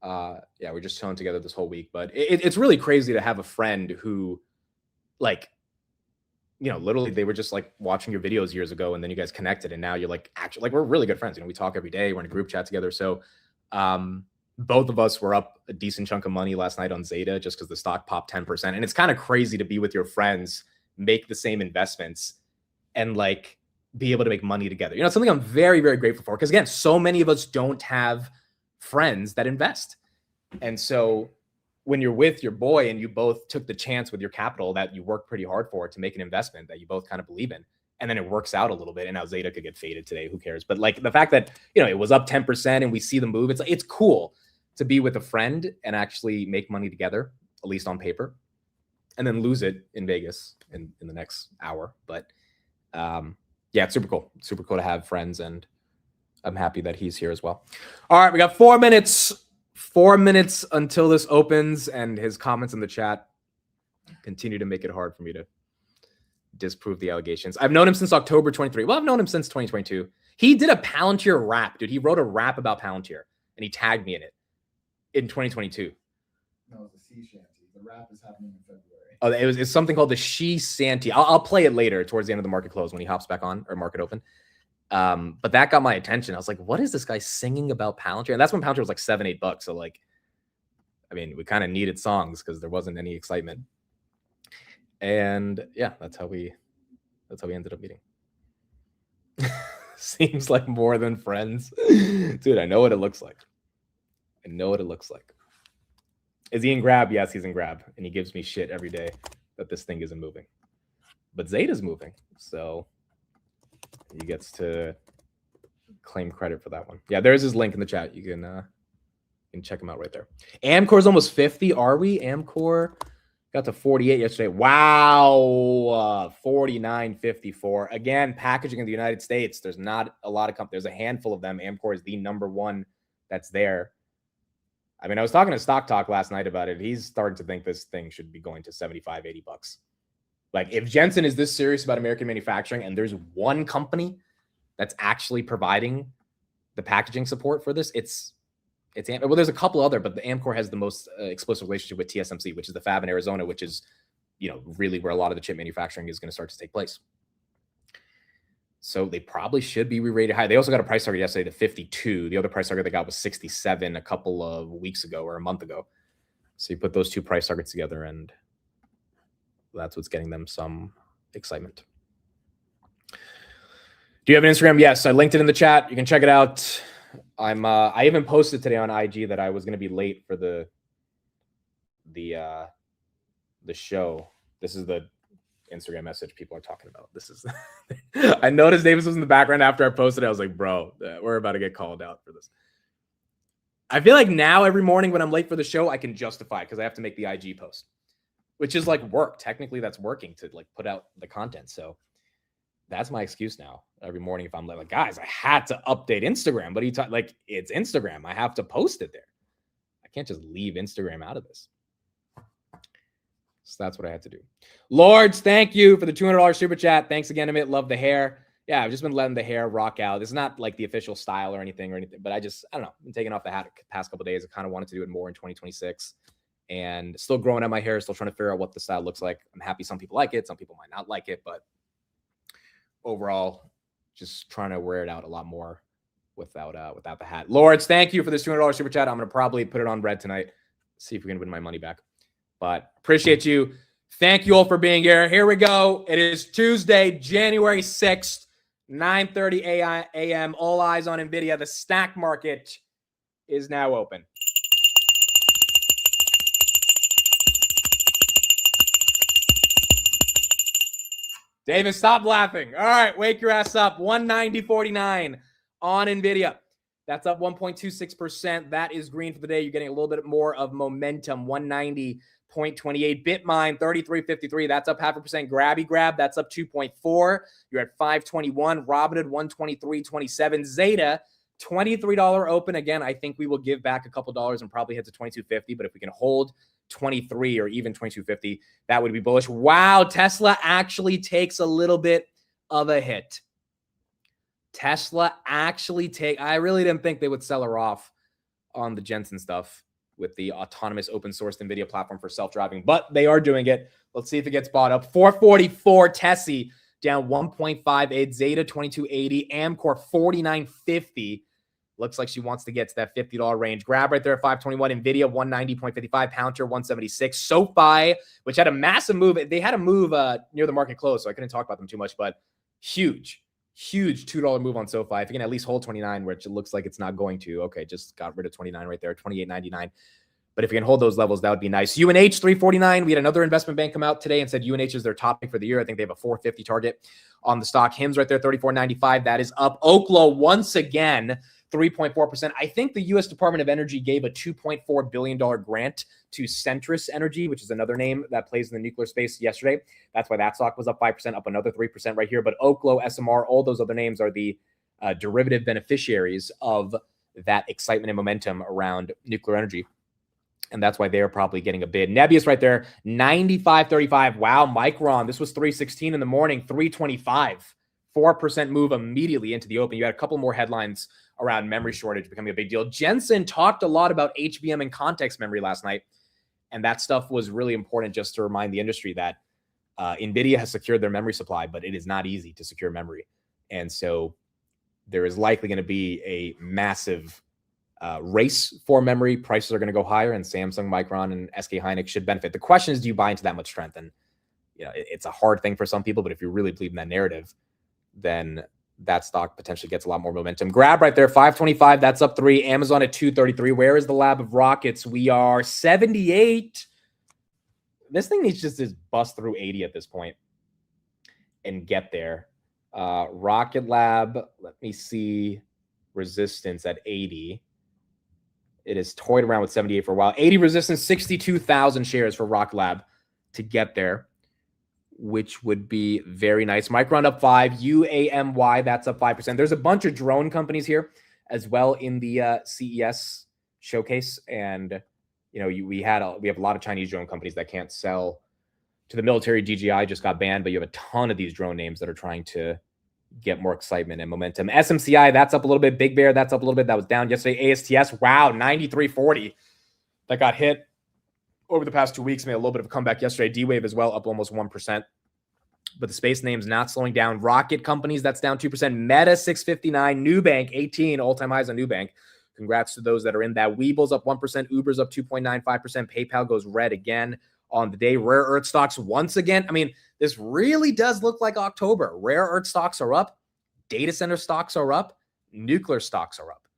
Speaker 1: yeah, we're just chilling together this whole week. But it's really crazy to have a friend who, like, you know, literally they were just like watching your videos years ago, and then you guys connected, and now you're like actually like we're really good friends. You know, we talk every day. We're in a group chat together. So both of us were up a decent chunk of money last night on Zeta just because the stock popped 10%. And it's kind of crazy to be with your friends, make the same investments, and like be able to make money together. You know, it's something I'm very, very grateful for. Because again, so many of us don't have friends that invest. And so when you're with your boy and you both took the chance with your capital that you worked pretty hard for to make an investment that you both kind of believe in, and then it works out a little bit, and now Zeta could get faded today, who cares? But like the fact that, you know, it was up 10% and we see the move, it's cool to be with a friend and actually make money together, at least on paper, and then lose it in Vegas in the next hour. But Yeah, it's super cool. Super cool to have friends, and I'm happy that he's here as well. All right, we got 4 minutes. 4 minutes until this opens, and his comments in the chat continue to make it hard for me to disprove the allegations. I've known him since October 23. Well, I've known him since 2022. He did a Palantir rap, dude. He wrote a rap about Palantir, and he tagged me in it in 2022.
Speaker 7: No, it's a sea shanty. The rap is happening in February.
Speaker 1: Oh, it's something called the She Shanty. I'll play it later towards the end of the market close when he hops back on, or market open. But that got my attention. I was like, what is this guy singing about Palantir? And that's when Palantir was like $7-8. So like, I mean, we kind of needed songs because there wasn't any excitement. And yeah, that's how we ended up meeting. Seems like more than friends. Dude, I know what it looks like. I know what it looks like. Is he in grab? Yes, he's in grab. And he gives me shit every day that this thing isn't moving. But Zeta's moving. So he gets to claim credit for that one. Yeah, there's his link in the chat. You can check him out right there. Amcor's almost 50. Are we? Amcor got to 48 yesterday. Wow. 49.54. Again, packaging in the United States. There's not a lot of companies. There's a handful of them. Amcor is the number one that's there. I mean, I was talking to Stock Talk last night about it. He's starting to think this thing should be going to $75-80. Like, if Jensen is this serious about American manufacturing and there's one company that's actually providing the packaging support for this, it's well, there's a couple other, but the Amcor has the most explosive relationship with TSMC, which is the fab in Arizona, which is, you know, really where a lot of the chip manufacturing is going to start to take place. So they probably should be re-rated high. They also got a price target yesterday to 52. The other price target they got was 67 a couple of weeks ago or a month ago. So you put those two price targets together, and that's what's getting them some excitement. Do you have an Instagram? Yes, I linked it in the chat. You can check it out. I even posted today on IG that I was going to be late for the show. This is the Instagram message people are talking about. This is I noticed Davis was in the background after I posted it. I was like, bro, we're about to get called out for this. I feel like now every morning when I'm late for the show, I can justify because I have to make the IG post, which is like work. Technically, that's working to like put out the content. So that's my excuse now. Every morning, if I'm like, guys, I had to update Instagram. But like, it's Instagram. I have to post it there. I can't just leave Instagram out of this. So that's what I had to do. Lords, thank you for the $200 super chat. Thanks again, Amit. Love the hair. Yeah, I've just been letting the hair rock out. This is not like the official style or anything, but I don't know. I've been taking off the hat the past couple of days. I kind of wanted to do it more in 2026. And still growing out my hair, still trying to figure out what the style looks like. I'm happy some people like it. Some people might not like it. But overall, just trying to wear it out a lot more without the hat. Lords, thank you for this $200 super chat. I'm going to probably put it on red tonight. See if we can win my money back. But appreciate you. Thank you all for being here. Here we go. It is Tuesday, January 6th, 9:30 a.m. All eyes on Nvidia. The stock market is now open. David, stop laughing. All right, wake your ass up. 190.49 on Nvidia. That's up 1.26%. That is green for the day. You're getting a little bit more of momentum. 190.28. Bitmine 33.53. That's up 0.5%. Grabby Grab. That's up 2.4. You're at 521. Robinhood 123.27. Zeta $23 open. Again, I think we will give back a couple dollars and probably hit to 22.50. But if we can hold 23 or even 22.50, that would be bullish. Wow, Tesla actually takes a little bit of a hit. Tesla actually I really didn't think they would sell her off on the Jensen stuff with the autonomous open source NVIDIA platform for self-driving, but they are doing it. Let's see if it gets bought up. 444 Tessie down 1.58, Zeta 22.80, Amcor 49.50. Looks like she wants to get to that $50 range. Grab right there at 521, Nvidia 190.55, Palantir 176, SoFi, which had a massive move. They had a move near the market close, so I couldn't talk about them too much, but huge $2 move on SoFi. If you can at least hold 29, which it looks like it's not going to. Okay, just got rid of 29 right there, 28.99. But if you can hold those levels, that would be nice. UNH 349. We had another investment bank come out today and said UNH is their top pick for the year. I think they have a 450 target on the stock. HIMS right there, 34.95. That is up. Oklo once again, 3.4%. I think the U.S. Department of Energy gave a $2.4 billion grant to Centrus Energy, which is another name that plays in the nuclear space yesterday. That's why that stock was up 5%, up another 3% right here. But Oklo, SMR, all those other names are the derivative beneficiaries of that excitement and momentum around nuclear energy. And that's why they're probably getting a bid. Nebius right there, 95.35. Wow, Micron. This was 316 in the morning, 325. 4% move immediately into the open. You had a couple more headlines around memory shortage becoming a big deal. Jensen talked a lot about HBM and context memory last night. And that stuff was really important just to remind the industry that Nvidia has secured their memory supply, but it is not easy to secure memory. And so there is likely going to be a massive race for memory. Prices are going to go higher, and Samsung, Micron, and SK Hynix should benefit. The question is, do you buy into that much strength? And it's a hard thing for some people, but if you really believe in that narrative, then that stock potentially gets a lot more momentum. Grab right there, 525. That's up 3. Amazon at 233. Where is the lab of rockets? We are 78. This thing needs just to bust through 80 at this point and get there. Rocket Lab, let me see resistance at 80. It has toyed around with 78 for a while. 80 resistance, 62,000 shares for Rocket Lab to get there, which would be very nice. Micron up 5. UAMY, that's up 5%. There's a bunch of drone companies here as well in the CES showcase. And, we have a lot of Chinese drone companies that can't sell to the military. DJI just got banned, but you have a ton of these drone names that are trying to get more excitement and momentum. SMCI, that's up a little bit. Big Bear, that's up a little bit. That was down yesterday. ASTS, wow, 93.40. That got hit over the past 2 weeks. Made a little bit of a comeback yesterday. D-Wave as well, up almost 1%. But the space names not slowing down. Rocket companies, that's down 2%. Meta, 659. Nubank, 18. All-time highs on Nubank. Congrats to those that are in that. Weeble's up 1%. Uber's up 2.95%. PayPal goes red again on the day. Rare earth stocks once again. I mean, this really does look like October. Rare earth stocks are up. Data center stocks are up. Nuclear stocks are up.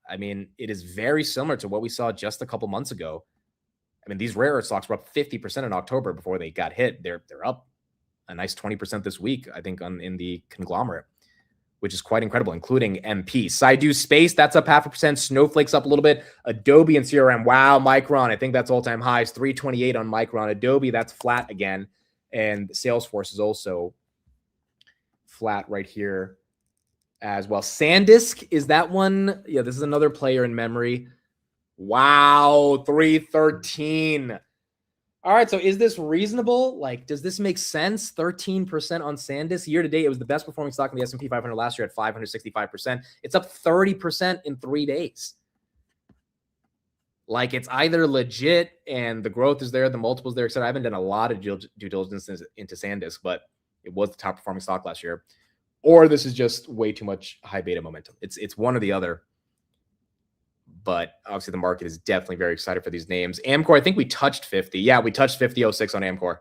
Speaker 1: I mean, it is very similar to what we saw just a couple months ago. I mean, these rare earth stocks were up 50% in October before they got hit. They're up a nice 20% this week, I think, in the conglomerate, which is quite incredible, including MP. Saidu Space, that's up 0.5%. Snowflake's up a little bit. Adobe and CRM, wow. Micron, I think that's all-time highs. 328 on Micron. Adobe, that's flat again. And Salesforce is also flat right here as well. SanDisk, is that one? Yeah, this is another player in memory. Wow, 313. All right, so is this reasonable? Like, does this make sense? 13% on SanDisk. Year to date, it was the best performing stock in the S&P 500 last year at 565%. It's up 30% in 3 days. Like, it's either legit and the growth is there, the multiples there, etc. I haven't done a lot of due diligence into SanDisk, but it was the top performing stock last year. Or this is just way too much high beta momentum. It's one or the other. But obviously the market is definitely very excited for these names. Amcor, I think we touched 50. Yeah, we touched 50.06 on Amcor.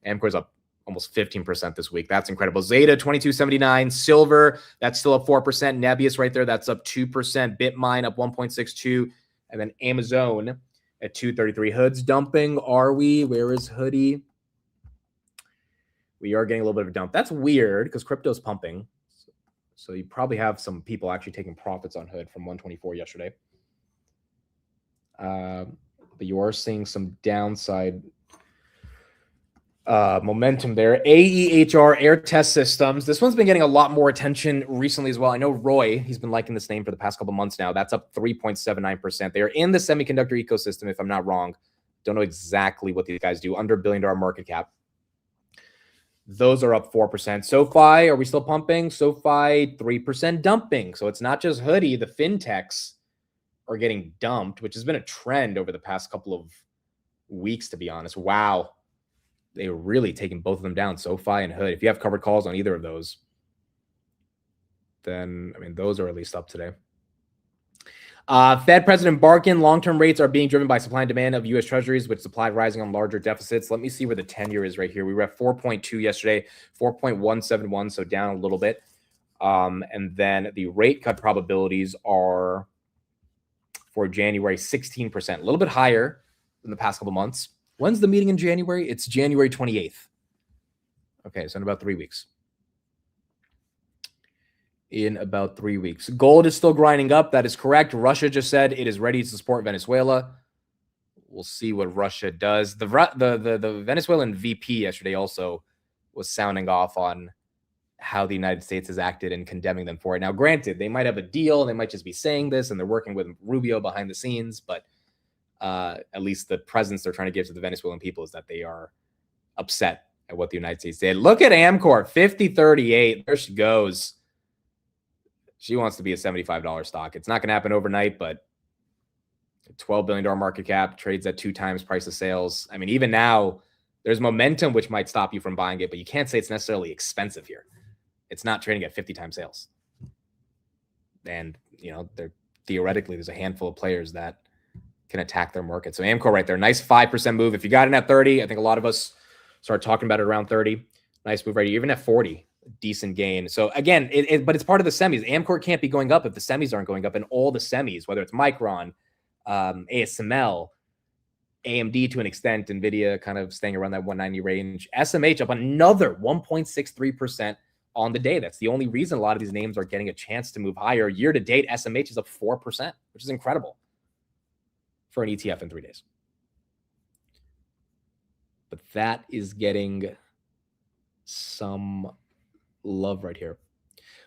Speaker 1: Amcor's up almost 15% this week. That's incredible. Zeta, 22.79. Silver, that's still up 4%. Nebius right there, that's up 2%. Bitmine up 1.62. And then Amazon at 233. Hood's dumping. Are we? Where is Hoodie? We are getting a little bit of a dump. That's weird because crypto's pumping. So you probably have some people actually taking profits on Hood from 124 yesterday. But you are seeing some downside momentum there. AEHR, Air Test Systems. This one's been getting a lot more attention recently as well. I know Roy, he's been liking this name for the past couple months now. That's up 3.79%. They are in the semiconductor ecosystem, if I'm not wrong. Don't know exactly what these guys do. Under $1 billion market cap. Those are up 4%. SoFi, are we still pumping? SoFi, 3% dumping. So it's not just Hoodie. The fintechs are getting dumped, which has been a trend over the past couple of weeks, to be honest. Wow. They were really taking both of them down, SoFi and Hood. If you have covered calls on either of those, then, I mean, those are at least up today. Fed President Barkin, long-term rates are being driven by supply and demand of U.S. Treasuries, with supply rising on larger deficits. Let me see where the 10-year is right here. We were at 4.2 yesterday, 4.171, so down a little bit. And then the rate cut probabilities are for January 16%, a little bit higher than the past couple months. When's the meeting in January? It's January 28th. Okay, so in about 3 weeks. in about 3 weeks. Gold is still grinding up. That is correct. Russia just said it is ready to support Venezuela. We'll see what Russia does. The Venezuelan VP yesterday also was sounding off on how the United States has acted and condemning them for it. Now, granted, they might have a deal. They might just be saying this, and they're working with Rubio behind the scenes. But at least the presence they're trying to give to the Venezuelan people is that they are upset at what the United States did. Look at Amcor, 50.38. There she goes. She wants to be a $75 stock. It's not going to happen overnight, but $12 billion market cap, trades at 2 times price of sales. I mean, even now, there's momentum which might stop you from buying it, but you can't say it's necessarily expensive here. It's not trading at 50 times sales. And, you know, theoretically, there's a handful of players that can attack their market. So Amcor right there, nice 5% move. If you got in at 30, I think a lot of us started talking about it around 30. Nice move right here. Even at 40, decent gain. So again, but it's part of the semis. Amcor can't be going up if the semis aren't going up. And all the semis, whether it's Micron, ASML, AMD to an extent, Nvidia kind of staying around that 190 range. SMH up another 1.63% on the day. That's the only reason a lot of these names are getting a chance to move higher. Year to date, SMH is up 4%, which is incredible for an ETF in 3 days. But that is getting some love right here.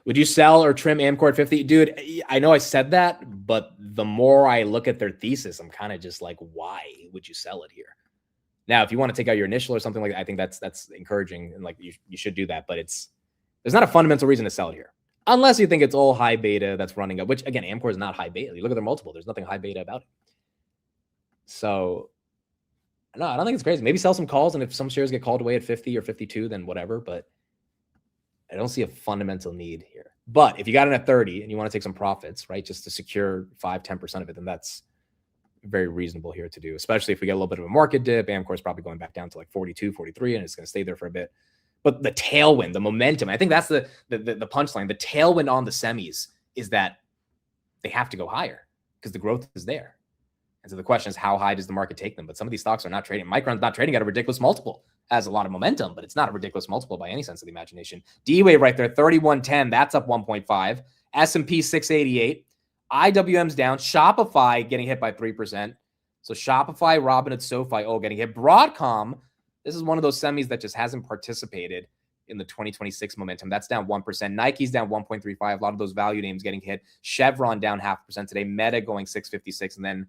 Speaker 1: Would you sell or trim Amcor at 50? Dude, I know I said that, but the more I look at their thesis, I'm kind of just like, why would you sell it here? Now, if you want to take out your initial or something like that, I think that's encouraging, and like you should do that, but there's not a fundamental reason to sell it here. Unless you think it's all high beta that's running up, which again, Amcor is not high beta. You look at their multiple, there's nothing high beta about it. So no, I don't think it's crazy. Maybe sell some calls, and if some shares get called away at 50 or 52, then whatever, but I don't see a fundamental need here. But if you got in at 30 and you want to take some profits, right, just to secure 5-10% of it, then that's very reasonable here to do, especially if we get a little bit of a market dip. Amcor is probably going back down to like 42, 43, and it's going to stay there for a bit. But the tailwind, the momentum, I think that's the punchline. The tailwind on the semis is that they have to go higher because the growth is there. And so the question is, how high does the market take them? But some of these stocks are not trading. Micron's not trading at a ridiculous multiple. Has a lot of momentum, but it's not a ridiculous multiple by any sense of the imagination. D-Wave right there, 3110. That's up 1.5. S&P 688. IWM's down. Shopify getting hit by 3%. So Shopify, Robinhood, SoFi all getting hit. Broadcom, this is one of those semis that just hasn't participated in the 2026 momentum. That's down 1%. Nike's down 1.35. A lot of those value names getting hit. Chevron down 0.5% today. Meta going 656, and then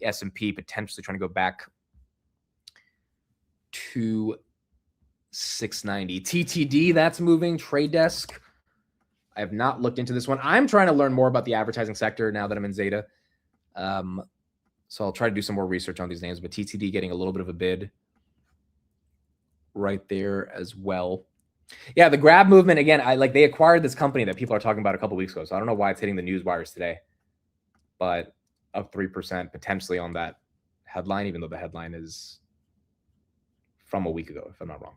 Speaker 1: S&P potentially trying to go back to 690. TTD, that's moving. Trade Desk, I have not looked into this one. I'm trying to learn more about the advertising sector now that I'm in Zeta. So I'll try to do some more research on these names, but TTD getting a little bit of a bid right there as well. Yeah, the Grab movement, again, they acquired this company that people are talking about a couple weeks ago, so I don't know why it's hitting the news wires today, but up 3% potentially on that headline, even though the headline is from a week ago, if I'm not wrong.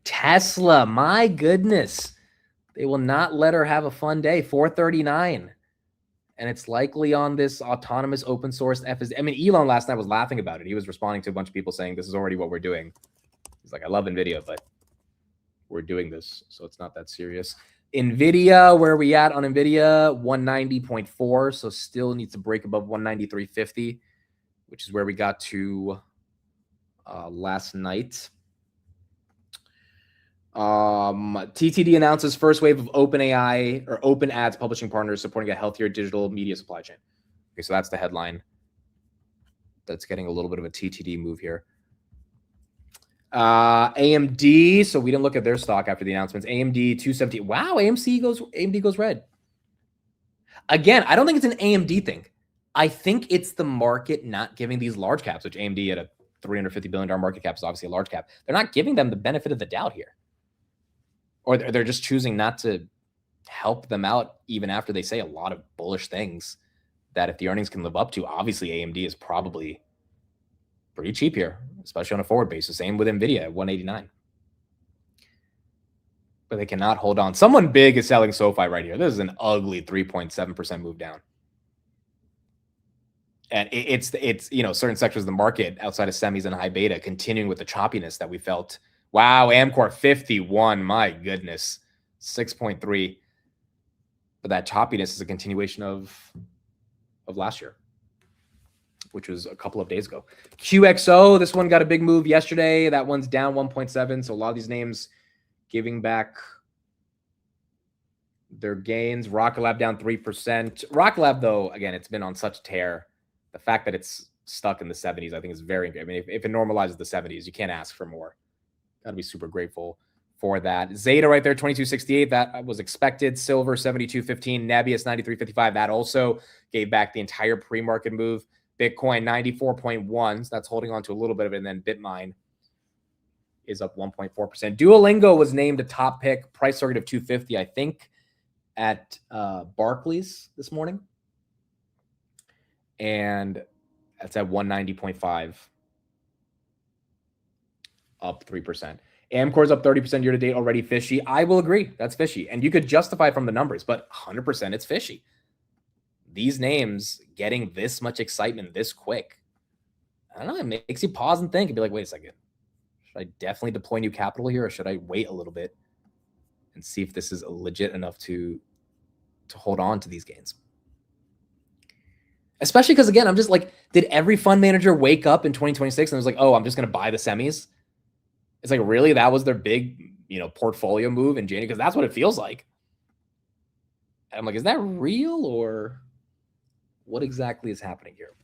Speaker 1: Tesla, my goodness. They will not let her have a fun day. 439. And it's likely on this autonomous open source FSD. I mean, Elon last night was laughing about it. He was responding to a bunch of people saying, this is already what we're doing. He's like, I love NVIDIA, but we're doing this, so it's not that serious. NVIDIA, where are we at on NVIDIA? 190.4, so still needs to break above 193.50, which is where we got to last night. TTD announces first wave of OpenAI or Open Ads publishing partners supporting a healthier digital media supply chain. Okay, so that's the headline. That's getting a little bit of a TTD move here. AMD, so we didn't look at their stock after the announcements. AMD 270. Wow, AMD goes red. Again, I don't think it's an AMD thing. I think it's the market not giving these large caps, which AMD at a $350 billion market cap is obviously a large cap. They're not giving them the benefit of the doubt here. Or they're just choosing not to help them out even after they say a lot of bullish things that if the earnings can live up to, obviously AMD is probably pretty cheap here, especially on a forward basis. Same with Nvidia at 189. But they cannot hold on. Someone big is selling SoFi right here. This is an ugly 3.7% move down. And it's certain sectors of the market outside of semis and high beta continuing with the choppiness that we felt. Wow, Amcor 51. My goodness. 6.3. But that choppiness is a continuation of last year, which was a couple of days ago. QXO, this one got a big move yesterday. That one's down 1.7. So a lot of these names giving back their gains. Rocket Lab down 3%. Rocket Lab, though, again, it's been on such a tear. The fact that it's stuck in the 70s, I think is very good. I mean, if it normalizes the 70s, you can't ask for more. Got to be super grateful for that. Zeta right there, 22.68. That was expected. Silver, 72.15. Nebius, 93.55. That also gave back the entire pre-market move. Bitcoin, 94.1. So that's holding on to a little bit of it. And then Bitmine is up 1.4%. Duolingo was named a top pick. Price target of 250, I think, at Barclays this morning. And that's at 190.5. Up 3%. Amcor's up 30% year to date, already fishy. I will agree. That's fishy. And you could justify it from the numbers, but 100% it's fishy. These names getting this much excitement this quick, I don't know, it makes you pause and think and be like, wait a second. Should I definitely deploy new capital here, or should I wait a little bit and see if this is legit enough to hold on to these gains? Especially because, again, I'm just like, did every fund manager wake up in 2026 and was like, oh, I'm just going to buy the semis? It's like, really? That was their big, portfolio move in January? Because that's what it feels like. And I'm like, is that real, or what exactly is happening here?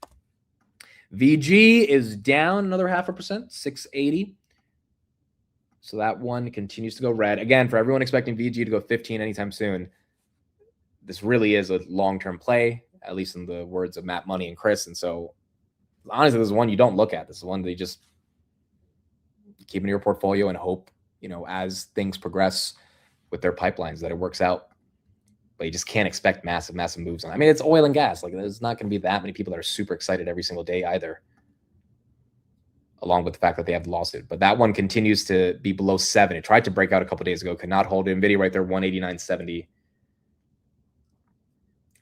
Speaker 1: VG is down another 0.5%, 680. So that one continues to go red. Again, for everyone expecting VG to go 15 anytime soon, this really is a long-term play, at least in the words of Matt Money and Chris. And so, honestly, this is one you don't look at. This is one that you just keep in your portfolio and hope, as things progress with their pipelines, that it works out. But you just can't expect massive moves on. I mean, it's oil and gas. Like, there's not going to be that many people that are super excited every single day either, along with the fact that they have the lawsuit. But that one continues to be below 7. It tried to break out a couple days ago, could not hold. Nvidia right there, 189.70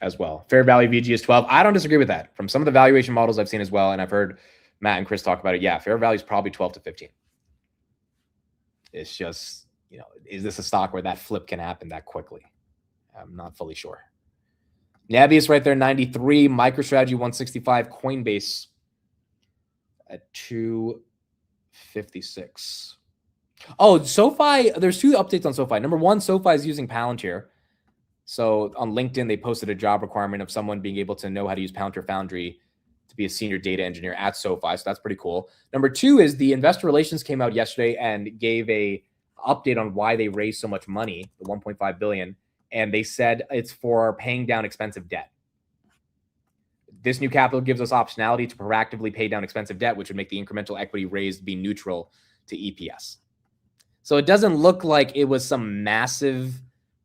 Speaker 1: as well. Fair value VG is 12. I don't disagree with that. From some of the valuation models I've seen as well, and I've heard Matt and Chris talk about it, yeah, fair value is probably 12 to 15. It's just, is this a stock where that flip can happen that quickly? I'm not fully sure. Nebius right there, 93. MicroStrategy, 165. Coinbase at 256. Oh, SoFi, there's 2 updates on SoFi. Number one, SoFi is using Palantir. So on LinkedIn, they posted a job requirement of someone being able to know how to use Palantir Foundry to be a senior data engineer at SoFi. So that's pretty cool. Number 2 is the investor relations came out yesterday and gave a update on why they raised so much money, the 1.5 billion. And they said it's for paying down expensive debt. This new capital gives us optionality to proactively pay down expensive debt, which would make the incremental equity raised be neutral to EPS. So it doesn't look like it was some massive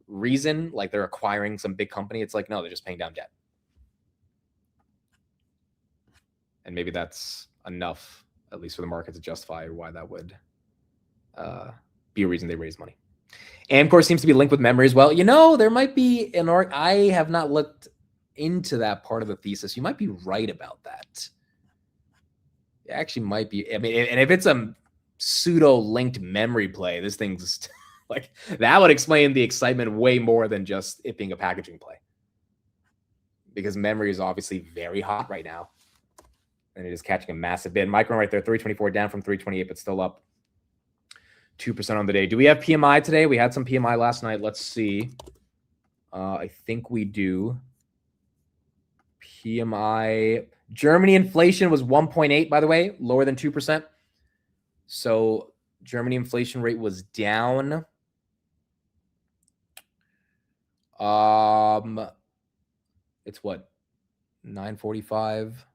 Speaker 1: reason, like they're acquiring some big company. It's like, no, they're just paying down debt. And maybe that's enough, at least for the market, to justify why that would be a reason they raise money. Amcor seems to be linked with memory as well. There might be an arc. I have not looked into that part of the thesis. You might be right about that. It actually might be. I mean, and if it's a pseudo-linked memory play, this thing's like, that would explain the excitement way more than just it being a packaging play. Because memory is obviously very hot right now. And it is catching a massive bid. Micron right there, 324, down from 328, but still up 2% on the day. Do we have PMI today? We had some PMI last night. Let's see. I think we do. PMI. Germany inflation was 1.8, by the way, lower than 2%. So Germany inflation rate was down. It's what? 945.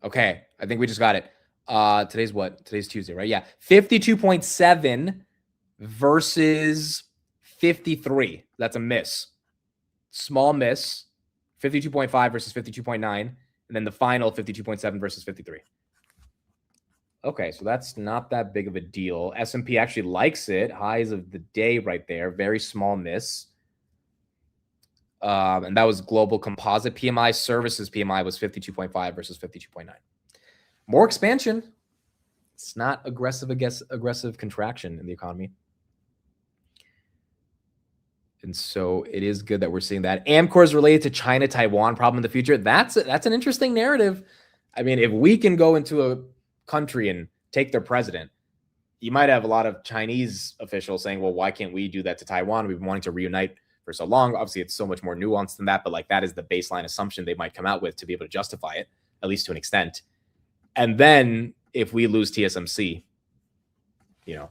Speaker 1: Okay, I think we just got it. Today's what? Today's Tuesday, right? Yeah. 52.7 versus 53. That's a miss. Small miss. 52.5 versus 52.9. And then the final 52.7 versus 53. Okay, so that's not that big of a deal. S&P actually likes it. Highs of the day right there. Very small miss. And that was global composite PMI. Services PMI was 52.5 versus 52.9. More expansion. It's not aggressive contraction in the economy. And so it is good that we're seeing that. Amcor is related to China-Taiwan problem in the future. That's an interesting narrative. I mean, if we can go into a country and take their president, you might have a lot of Chinese officials saying, well, why can't we do that to Taiwan? We've been wanting to reunite for so long. Obviously, it's so much more nuanced than that, but like that is the baseline assumption they might come out with to be able to justify it, at least to an extent. And then if we lose TSMC, you know,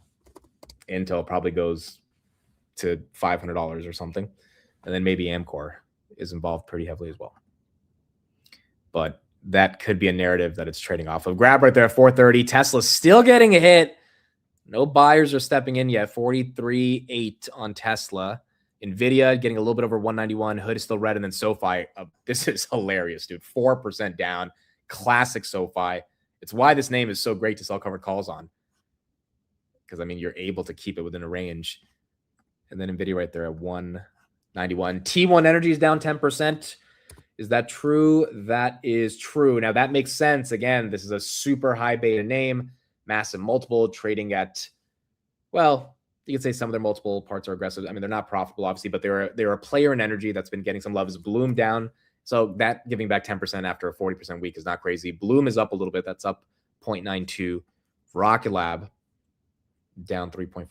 Speaker 1: Intel probably goes to $500 or something. And then maybe Amcor is involved pretty heavily as well. But that could be a narrative that it's trading off of. Grab right there at 430. Tesla's still getting a hit. No buyers are stepping in yet. 43.8 on Tesla. Nvidia getting a little bit over 191. Hood is still red. And then SoFi. This is hilarious, dude. 4% down. Classic SoFi. It's why this name is so great to sell covered calls on. Because, I mean, you're able to keep it within a range. And then Nvidia right there at 191. T1 Energy is down 10%. Is that true? That is true. Now, that makes sense. Again, this is a super high beta name. Massive multiple trading at, well, you could say some of their multiple parts are aggressive. I mean, they're not profitable, obviously, but they're a player in energy that's been getting some love. Is Bloom down? So that giving back 10% after a 40% week is not crazy. Bloom is up a little bit. That's up 0.92. Rocket Lab down 3.4.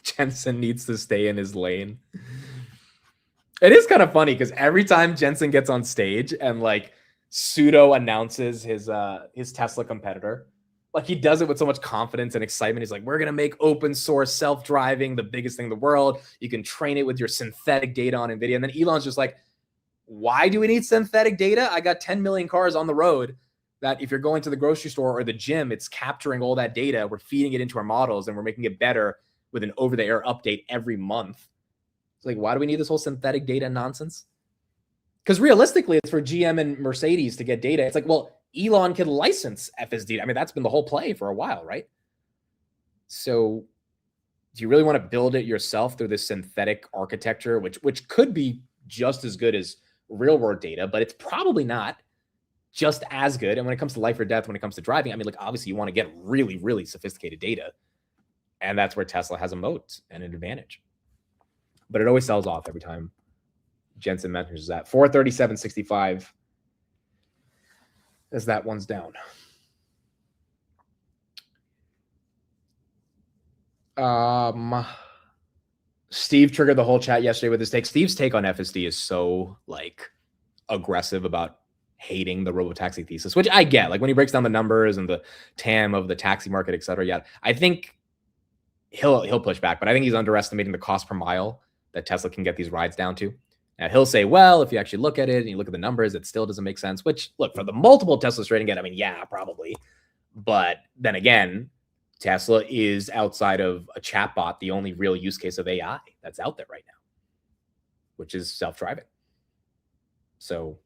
Speaker 1: Jensen needs to stay in his lane. It is kind of funny because every time Jensen gets on stage and like pseudo announces his Tesla competitor, like he does it with so much confidence and excitement. He's like, we're going to make open source self-driving the biggest thing in the world. You can train it with your synthetic data on Nvidia. And then Elon's just like, why do we need synthetic data? I got 10 million cars on the road that if you're going to the grocery store or the gym, it's capturing all that data. We're feeding it into our models and we're making it better with an over-the-air update every month. It's like, why do we need this whole synthetic data nonsense? Because realistically, it's for GM and Mercedes to get data. It's like, well, Elon could license FSD. I mean, that's been the whole play for a while, right? So do you really want to build it yourself through this synthetic architecture, which could be just as good as real-world data, but it's probably not just as good. And when it comes to life or death, when it comes to driving, I mean, like, obviously you want to get really, really sophisticated data. And that's where Tesla has a moat and an advantage. But it always sells off every time Jensen mentions that. 437.65 as that one's down. Steve triggered the whole chat yesterday with his take. Steve's take on FSD is so like aggressive about hating the robotaxi thesis, which I get. Like when he breaks down the numbers and the TAM of the taxi market, et cetera. Yeah, I think he'll push back, but I think he's underestimating the cost per mile that Tesla can get these rides down to. Now he'll say, well, if you actually look at it and you look at the numbers, it still doesn't make sense, which look, for the multiple Teslas trading at, I mean, yeah, probably. But then again, Tesla is outside of a chatbot, the only real use case of AI that's out there right now, which is self-driving. So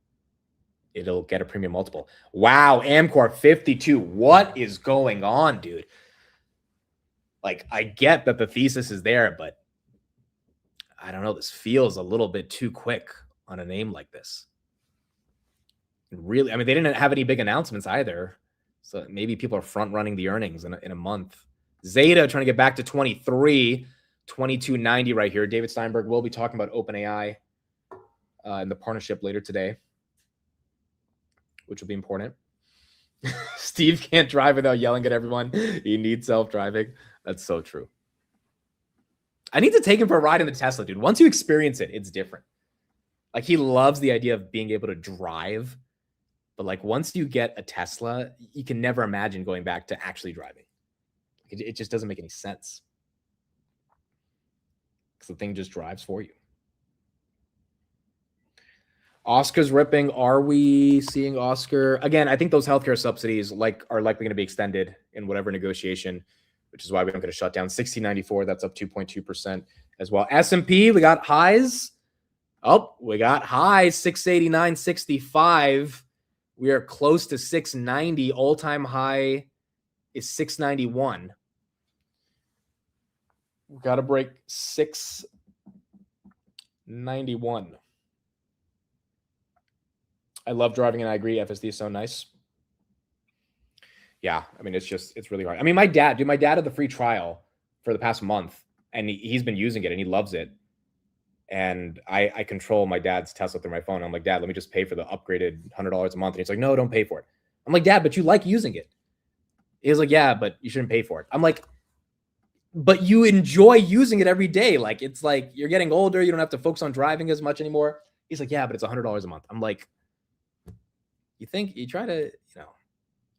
Speaker 1: it'll get a premium multiple. Wow, Amcor 52. What is going on, dude? Like, I get that the thesis is there, but I don't know. This feels a little bit too quick on a name like this. Really, I mean, they didn't have any big announcements either. So maybe people are front running the earnings in a month. Zeta trying to get back to 23, 22.90 right here. David Steinberg will be talking about OpenAI in the partnership later today, which will be important. Steve can't drive without yelling at everyone. He needs self-driving. That's so true. I need to take him for a ride in the Tesla, dude. Once you experience it, it's different. Like, he loves the idea of being able to drive. But, like, once you get a Tesla, you can never imagine going back to actually driving. It just doesn't make any sense. Because the thing just drives for you. Oscar's ripping. Are we seeing Oscar? Again, I think those healthcare subsidies are likely going to be extended in whatever negotiation, which is why we don't get a shutdown. 1694, that's up 2.2% as well. S&P, we got highs. Oh, we got highs, 689.65. We are close to 690. All-time high is 691. We've got to break 691. I love driving and I agree. FSD is so nice. Yeah, I mean, it's really hard. I mean, my dad had the free trial for the past month, and he's been using it and he loves it. And I control my dad's Tesla through my phone. I'm like, Dad, let me just pay for the upgraded $100 a month. And he's like, no, don't pay for it. I'm like, Dad, but you like using it. He's like, yeah, but you shouldn't pay for it. I'm like, but you enjoy using it every day. Like, it's like you're getting older. You don't have to focus on driving as much anymore. He's like, yeah, but it's $100 a month. I'm like, you try to,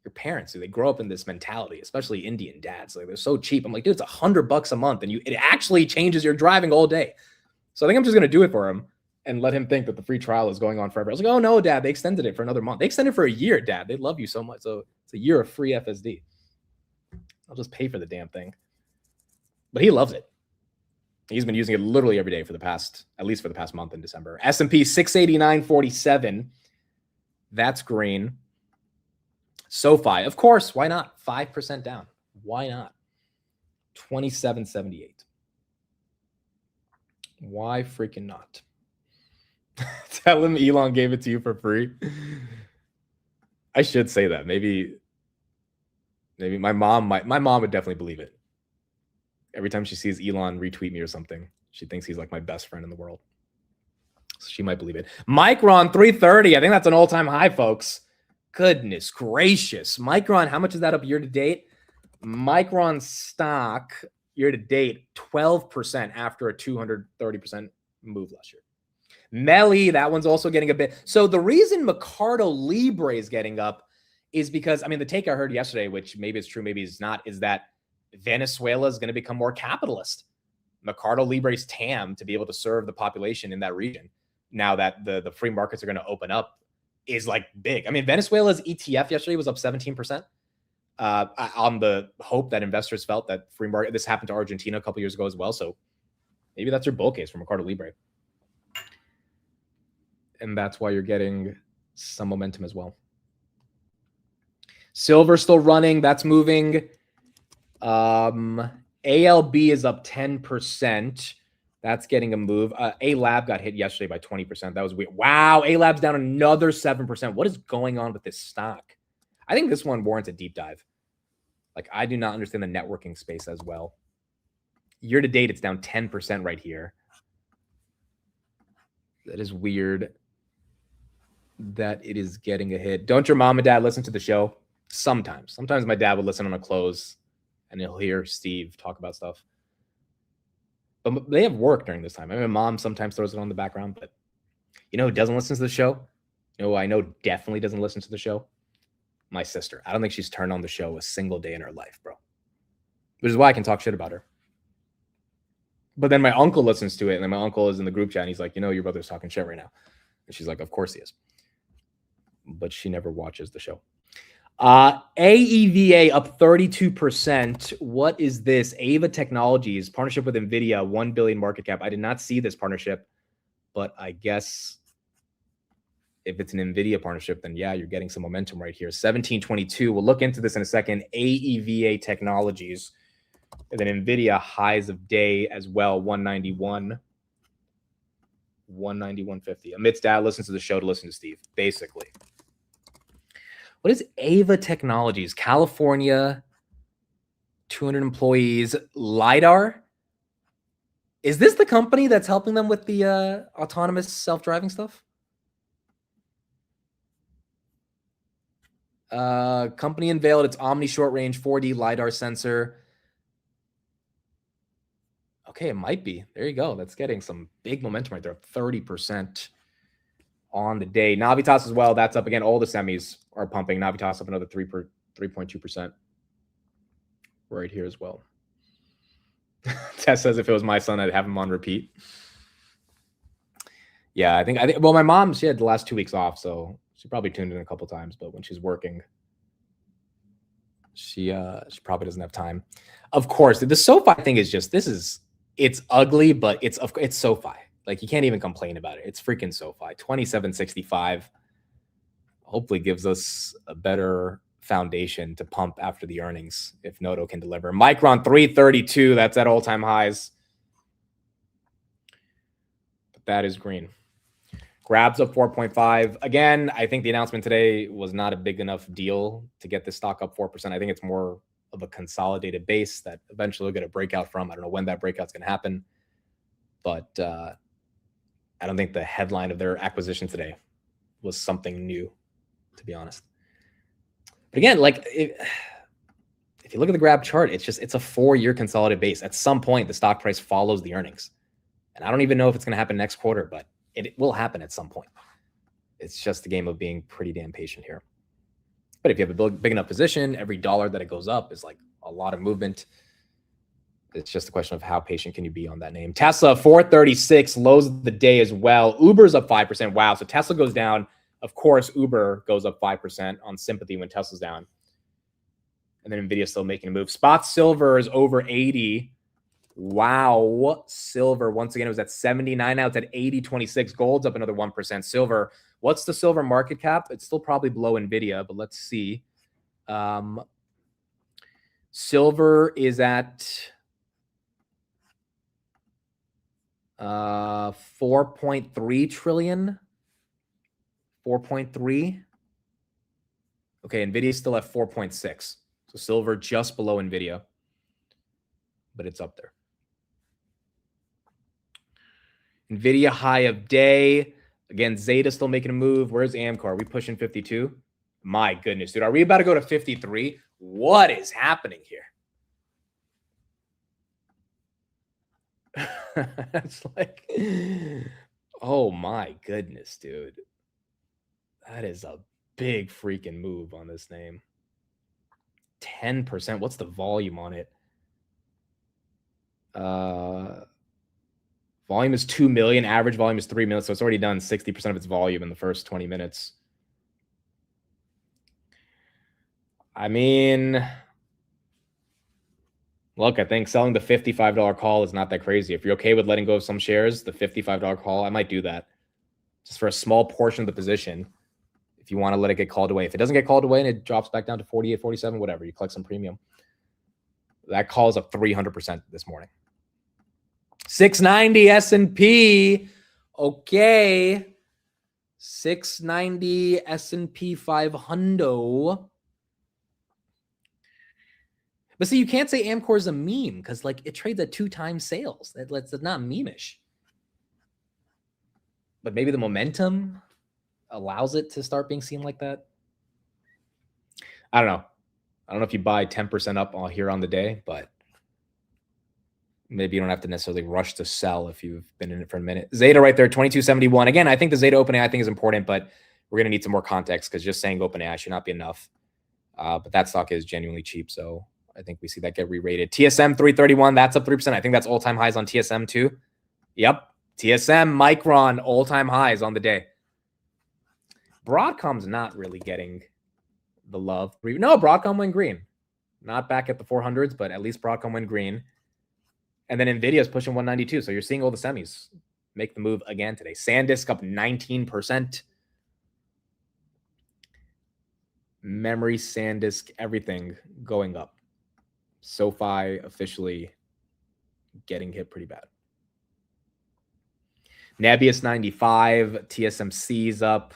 Speaker 1: your parents, they grow up in this mentality, especially Indian dads. Like, they're so cheap. I'm like, dude, it's $100 a month. And it actually changes your driving all day. So I think I'm just going to do it for him and let him think that the free trial is going on forever. I was like, oh no, Dad, they extended it for another month. They extended it for a year, Dad. They love you so much. So it's a year of free FSD. I'll just pay for the damn thing. But he loves it. He's been using it literally every day for at least for the past month in December. S&P 689.47. That's green. SoFi, of course, why not? 5% down. Why not? 27.78. Why freaking not? Tell him Elon gave it to you for free. I should say that. Maybe my mom would definitely believe it. Every time she sees Elon retweet me or something, she thinks he's like my best friend in the world. So she might believe it. Micron 330. I think that's an all-time high, folks. Goodness gracious. Micron, how much is that up year to date? Micron stock year to date, 12% after a 230% move last year. Melly, that one's also getting a bit. So the reason Mercado Libre is getting up is because, the take I heard yesterday, which maybe it's true, maybe it's not, is that Venezuela is going to become more capitalist. Mercado Libre's TAM to be able to serve the population in that region, now that the free markets are going to open up, is like big. Venezuela's ETF yesterday was up 17%. On the hope that investors felt that free market, this happened to Argentina a couple years ago as well. So maybe that's your bull case for Mercado Libre. And that's why you're getting some momentum as well. Silver still running. That's moving. ALB is up 10%. That's getting a move. A-Lab got hit yesterday by 20%. That was weird. Wow. A-Lab's down another 7%. What is going on with this stock? I think this one warrants a deep dive. Like, I do not understand the networking space as well. Year to date, it's down 10% right here. That is weird that it is getting a hit. Don't your mom and dad listen to the show? Sometimes. Sometimes my dad would listen on a close and he'll hear Steve talk about stuff. But they have work during this time. My mom sometimes throws it on the background, but who doesn't listen to the show? I know definitely doesn't listen to the show? My sister. I don't think she's turned on the show a single day in her life, bro. Which is why I can talk shit about her. But then my uncle listens to it, and then my uncle is in the group chat, and he's like, your brother's talking shit right now. And she's like, of course he is. But she never watches the show. AEVA up 32%. What is this? Ava Technologies, partnership with Nvidia, 1 billion market cap. I did not see this partnership, but I guess if it's an Nvidia partnership, then yeah, you're getting some momentum right here. 1722. We'll look into this in a second. AEVA Technologies. And then Nvidia highs of day as well. 191. 191.50. Amit's dad listens to the show to listen to Steve, basically. What is Ava Technologies? California, 200 employees. LiDAR? Is this the company that's helping them with the autonomous self-driving stuff? Company unveiled its Omni short-range 4D LiDAR sensor. Okay, it might be. There you go. That's getting some big momentum right there. 30% on the day. Navitas as well. That's up again. All the semis are pumping. Navitas up another 3.2% right here as well. Tess says if it was my son, I'd have him on repeat. Yeah, I think. Well, my mom, she had the last 2 weeks off, so she probably tuned in a couple times. But when she's working, she probably doesn't have time. Of course, the SoFi thing is just it's ugly, but it's SoFi. Like, you can't even complain about it. It's freaking SoFi. 27.65. Hopefully gives us a better foundation to pump after the earnings if Noto can deliver. Micron 332. That's at all-time highs. But that is green. Grabs up 4.5. Again, I think the announcement today was not a big enough deal to get this stock up 4%. I think it's more of a consolidated base that eventually we'll get a breakout from. I don't know when that breakout's going to happen, but I don't think the headline of their acquisition today was something new, to be honest. But again, like if you look at the grab chart, it's a 4-year consolidated base. At some point, the stock price follows the earnings. And I don't even know if it's going to happen next quarter, but it will happen at some point. It's just a game of being pretty damn patient here. But if you have a big enough position, every dollar that it goes up is like a lot of movement. It's just a question of how patient can you be on that name. Tesla, 436, lows of the day as well. Uber's up 5%. Wow. So Tesla goes down. Of course, Uber goes up 5% on sympathy when Tesla's down. And then Nvidia still making a move. Spot silver is over 80. Wow. Silver, once again, it was at 79. Now it's at 80.26. Gold's up another 1%. Silver, what's the silver market cap? It's still probably below Nvidia, but let's see. Silver is at 4.3 trillion. 4.3. Okay, Nvidia's still at 4.6. So silver just below Nvidia, but it's up there. Nvidia high of day. Again, Zeta still making a move. Where's Amcor? Are we pushing 52? My goodness, dude. Are we about to go to 53? What is happening here? It's like, oh my goodness, dude. That is a big freaking move on this name. 10%. What's the volume on it? Volume is 2 million. Average volume is 3 million. So it's already done 60% of its volume in the first 20 minutes. I mean, look, I think selling the $55 call is not that crazy. If you're okay with letting go of some shares, the $55 call, I might do that just for a small portion of the position. If you want to let it get called away. If it doesn't get called away and it drops back down to 48, 47, whatever, you collect some premium. That call is up 300% this morning. 690 S&P. Okay. 690 S&P 500. But see, you can't say Amcor is a meme because like it trades at 2 times sales. That's not meme-ish. But maybe the momentum allows it to start being seen like that. I don't know. I don't know if you buy 10% up here on the day, but maybe you don't have to necessarily rush to sell if you've been in it for a minute. Zeta right there, 2271. Again, I think the Zeta OpenAI I think is important, but we're going to need some more context because just saying OpenAI should not be enough. But that stock is genuinely cheap, so I think we see that get re-rated. TSM 331, that's up 3%. I think that's all-time highs on TSM too. Yep. TSM, Micron, all-time highs on the day. Broadcom's not really getting the love. No, Broadcom went green. Not back at the 400s, but at least Broadcom went green. And then Nvidia's pushing 192. So you're seeing all the semis make the move again today. SanDisk up 19%. Memory, SanDisk, everything going up. SoFi officially getting hit pretty bad. Nebius 95. TSMC's up.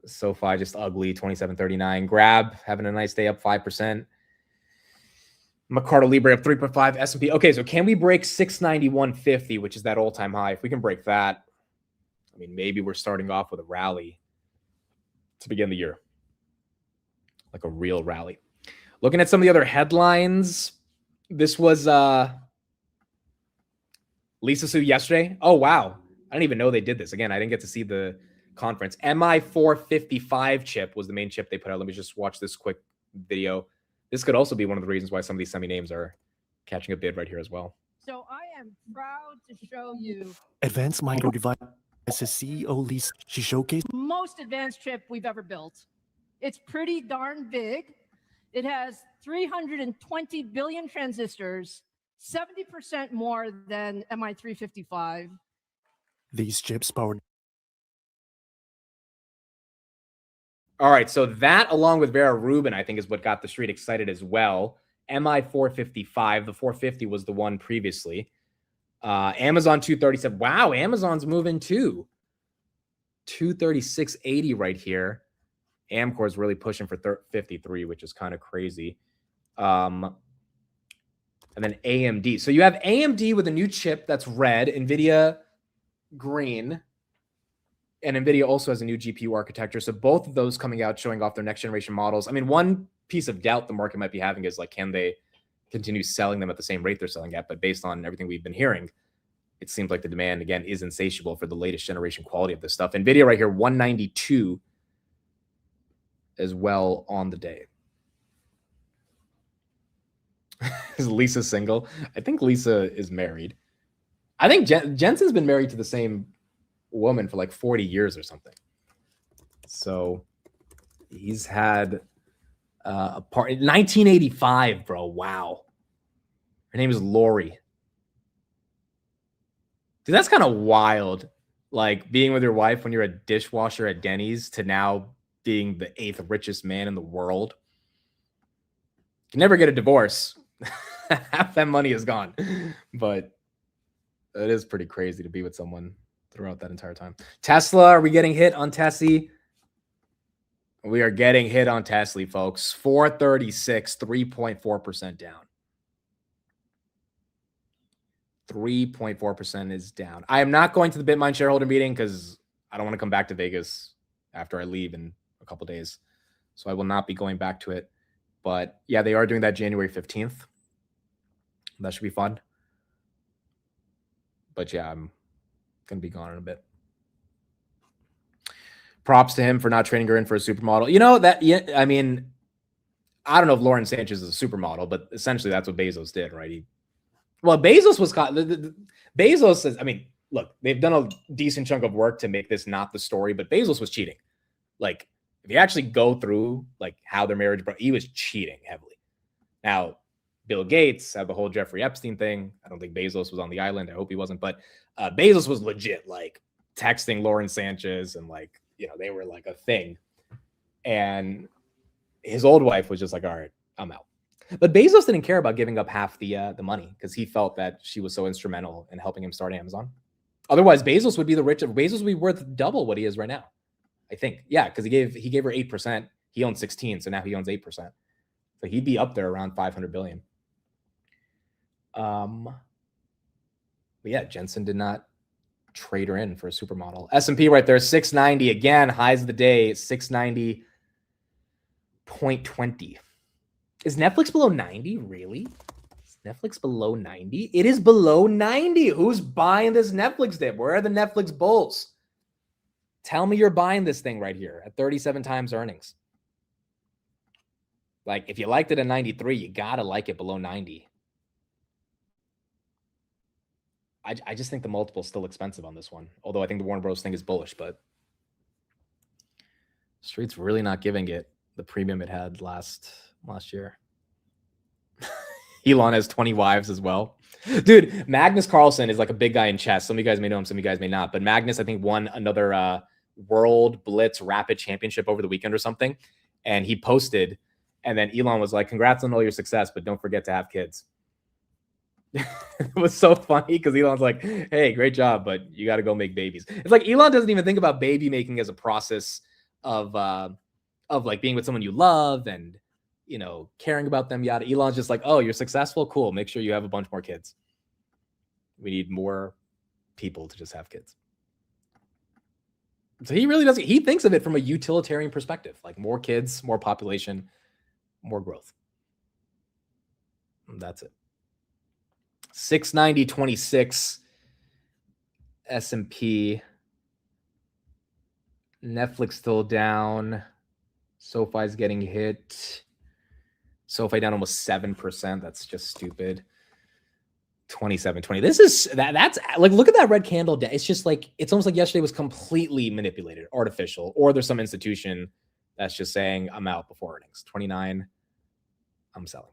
Speaker 1: SoFi just ugly, 27.39. Grab having a nice day, up 5%. Mercado Libre up 3.5. S&P. Okay, so can we break 691.50, which is that all-time high? If we can break that, I mean, maybe we're starting off with a rally to begin the year, like a real rally. Looking at some of the other headlines, this was Lisa Su yesterday. Oh wow, I didn't even know they did this. Again, I didn't get to see the conference. MI455 chip was the main chip they put out. Let me just watch this quick video. This could also be one of the reasons why some of these semi names are catching a bid right here as well.
Speaker 8: So I am proud to show you
Speaker 9: Advanced Micro Devices CEO Lisa. She showcased
Speaker 8: most advanced chip we've ever built. It's pretty darn big. It has 320 billion transistors, 70% more than MI355.
Speaker 9: these chips powered.
Speaker 1: All right, so that along with Vera Rubin, I think, is what got the street excited as well. MI455, the 450 was the one previously. Amazon 237. Wow, Amazon's moving too. 236.80 right here. Amcor's really pushing for 53, which is kind of crazy. And then AMD. So you have AMD with a new chip that's red, Nvidia green, and Nvidia also has a new GPU architecture. So both of those coming out, showing off their next generation models. I mean, one piece of doubt the market might be having is like, can they continue selling them at the same rate they're selling at? But based on everything we've been hearing, it seems like the demand, again, is insatiable for the latest generation quality of this stuff. Nvidia right here, 192 as well on the day. Is Lisa single? I think Lisa is married. I think Jensen's been married to the same woman for like 40 years or something. So he's had a part in 1985, bro. Wow. Her name is Lori. Dude, that's kind of wild. Like being with your wife when you're a dishwasher at Denny's to now being the 8th richest man in the world. You can never get a divorce. Half that money is gone. But it is pretty crazy to be with someone throughout that entire time. Tesla, are we getting hit on Tessie? We are getting hit on Tesla, folks. 436, 3.4% down. 3.4% is down. I am not going to the BitMine shareholder meeting because I don't want to come back to Vegas after I leave in a couple days. So I will not be going back to it. But yeah, they are doing that January 15th. That should be fun. But yeah, I'm going to be gone in a bit. Props to him for not trading her in for a supermodel. You know, that, yeah, I mean, I don't know if Lauren Sanchez is a supermodel, but essentially that's what Bezos did, right? Bezos was caught. Bezos says, I mean, look, they've done a decent chunk of work to make this not the story, but Bezos was cheating. Like, if you actually go through like how their marriage, he was cheating heavily. Now, Bill Gates had the whole Jeffrey Epstein thing. I don't think Bezos was on the island. I hope he wasn't, but Bezos was legit like texting Lauren Sanchez and like, you know, they were like a thing. And his old wife was just like, all right, I'm out. But Bezos didn't care about giving up half the money because he felt that she was so instrumental in helping him start Amazon. Otherwise, Bezos would be the richest. Bezos would be worth double what he is right now. I think. Yeah, because he gave her 8%. He owns 16, so now he owns 8%. So he'd be up there around 500 billion. But yeah, Jensen did not trade her in for a supermodel. S&P right there, 690 again, highs of the day, 690.20. Is Netflix below 90? Really? Is Netflix below 90? It is below 90. Who's buying this Netflix dip? Where are the Netflix bulls? Tell me you're buying this thing right here at 37 times earnings. Like, if you liked it at 93, you got to like it below 90. I just think the multiple is still expensive on this one. Although I think the Warner Bros. Thing is bullish, but Street's really not giving it the premium it had last year. Elon has 20 wives as well. Dude, Magnus Carlsen is like a big guy in chess. Some of you guys may know him, some of you guys may not. But Magnus, I think, won another World Blitz Rapid Championship over the weekend or something. And he posted, and then Elon was like, congrats on all your success, but don't forget to have kids. It was so funny because Elon's like, hey, great job, but you got to go make babies. It's like Elon doesn't even think about baby making as a process of like being with someone you love and, you know, caring about them, yada. Elon's just like, oh, you're successful? Cool. Make sure you have a bunch more kids. We need more people to just have kids. So he really doesn't, he thinks of it from a utilitarian perspective, like more kids, more population, more growth. And that's it. 690.26 S&P. Netflix still down. SoFi's getting hit. SoFi down almost 7%. That's just stupid. 27.20. This is that's like, look at that red candle. It's just like, it's almost like yesterday was completely manipulated, artificial, or there's some institution that's just saying I'm out before earnings. 29. I'm selling.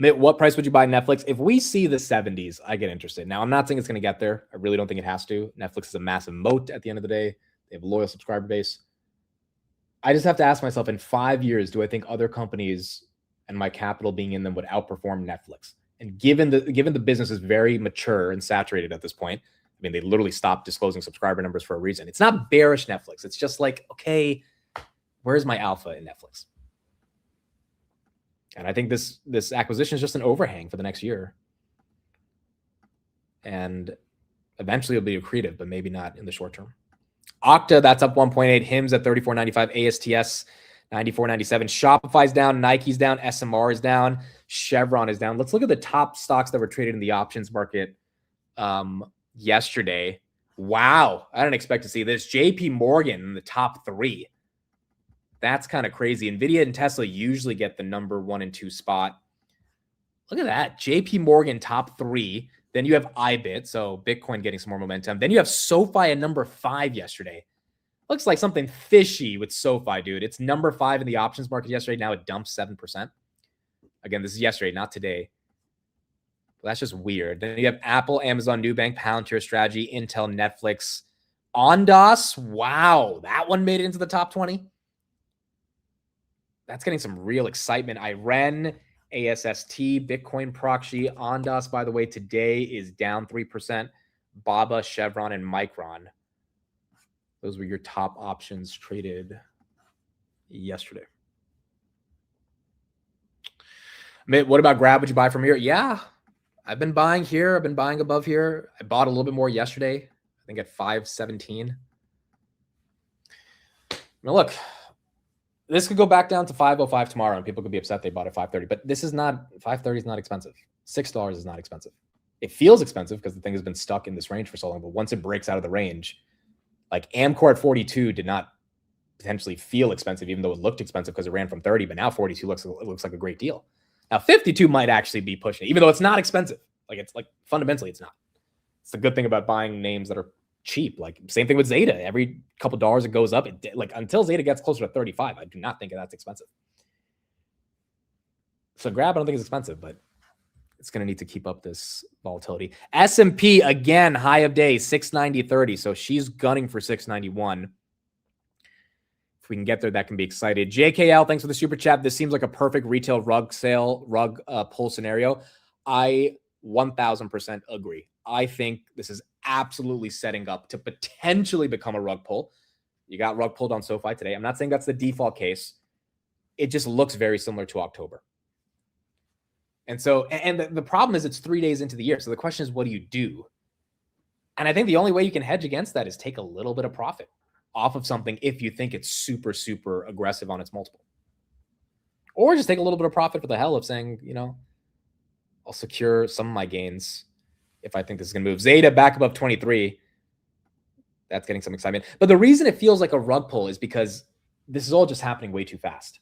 Speaker 1: What price would you buy Netflix? If we see the 70s, I get interested. Now, I'm not saying it's going to get there. I really don't think it has to. Netflix is a massive moat at the end of the day. They have a loyal subscriber base. I just have to ask myself, in 5 years, do I think other companies and my capital being in them would outperform Netflix? And given the business is very mature and saturated at this point, I mean, they literally stopped disclosing subscriber numbers for a reason. It's not bearish Netflix. It's just like, okay, where's my alpha in Netflix? And I think this acquisition is just an overhang for the next year. And eventually it'll be accretive, but maybe not in the short term. Okta, that's up 1.8. HIMS at 34.95. ASTS 94.97. Shopify's down. Nike's down. SMR is down. Chevron is down. Let's look at the top stocks that were traded in the options market yesterday. Wow. I didn't expect to see this. JP Morgan in the top 3. That's kind of crazy. Nvidia and Tesla usually get the number 1 and 2 spot. Look at that. JP Morgan top 3. Then you have IBIT, so Bitcoin getting some more momentum. Then you have SoFi at number 5 yesterday. Looks like something fishy with SoFi, dude. It's number 5 in the options market yesterday. Now it dumped 7%. Again, this is yesterday, not today. Well, that's just weird. Then you have Apple, Amazon, Nubank, Palantir Strategy, Intel, Netflix, Ondas. Wow, that one made it into the top 20. That's getting some real excitement. IREN, ASST, Bitcoin Proxy, Ondas, by the way, today is down 3%. Baba, Chevron, and Micron. Those were your top options traded yesterday. What about Grab? Would you buy from here? Yeah, I've been buying here. I've been buying above here. I bought a little bit more yesterday, I think at 517. Now look, this could go back down to 505 tomorrow, and people could be upset they bought at 530. But this is not, 530 is not expensive. $6 is not expensive. It feels expensive because the thing has been stuck in this range for so long. But once it breaks out of the range, like Amcor at 42 did not potentially feel expensive, even though it looked expensive because it ran from 30. But now 42 looks like a great deal. Now 52 might actually be pushing it, even though it's not expensive. It's like fundamentally it's not. It's the good thing about buying names that are cheap. Like same thing with Zeta. Every couple dollars it goes up. Until Zeta gets closer to 35, I do not think that's expensive. So Grab, I don't think it's expensive, but it's going to need to keep up this volatility. S&P again, high of day, 690.30. So she's gunning for 691. If we can get there, that can be excited. JKL, thanks for the super chat. This seems like a perfect retail rug pull scenario. I 1000% agree. I think this is absolutely setting up to potentially become a rug pull. You got rug pulled on SoFi today. I'm not saying that's the default case. It just looks very similar to October. And so, and the problem is it's 3 days into the year. So the question is, what do you do? And I think the only way you can hedge against that is take a little bit of profit off of something if you think it's super, super aggressive on its multiple. Or just take a little bit of profit for the hell of saying, I'll secure some of my gains if I think this is going to move. Zeta back above 23. That's getting some excitement. But the reason it feels like a rug pull is because this is all just happening way too fast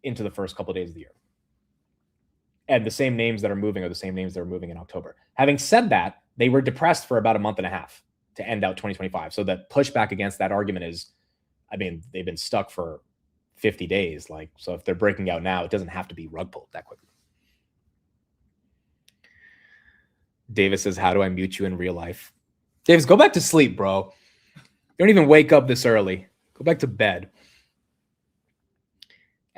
Speaker 1: into the first couple of days of the year. And the same names that are moving are the same names that are moving in October. Having said that, they were depressed for about a month and a half to end out 2025. So the pushback against that argument is, they've been stuck for 50 days. So if they're breaking out now, it doesn't have to be rug pulled that quickly. Davis says, how do I mute you in real life? Davis, go back to sleep, bro. You don't even wake up this early. Go back to bed.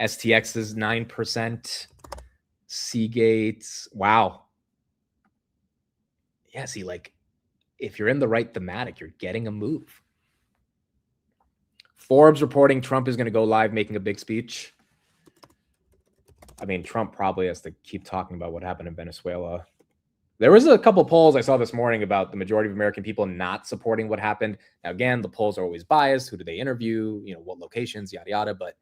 Speaker 1: STX is 9%. Seagate. Wow. Yeah, see, if you're in the right thematic, you're getting a move. Forbes reporting Trump is going to go live making a big speech. Trump probably has to keep talking about what happened in Venezuela. There was a couple polls I saw this morning about the majority of American people not supporting what happened. Now, again, the polls are always biased. Who do they interview? What locations, yada, yada. But,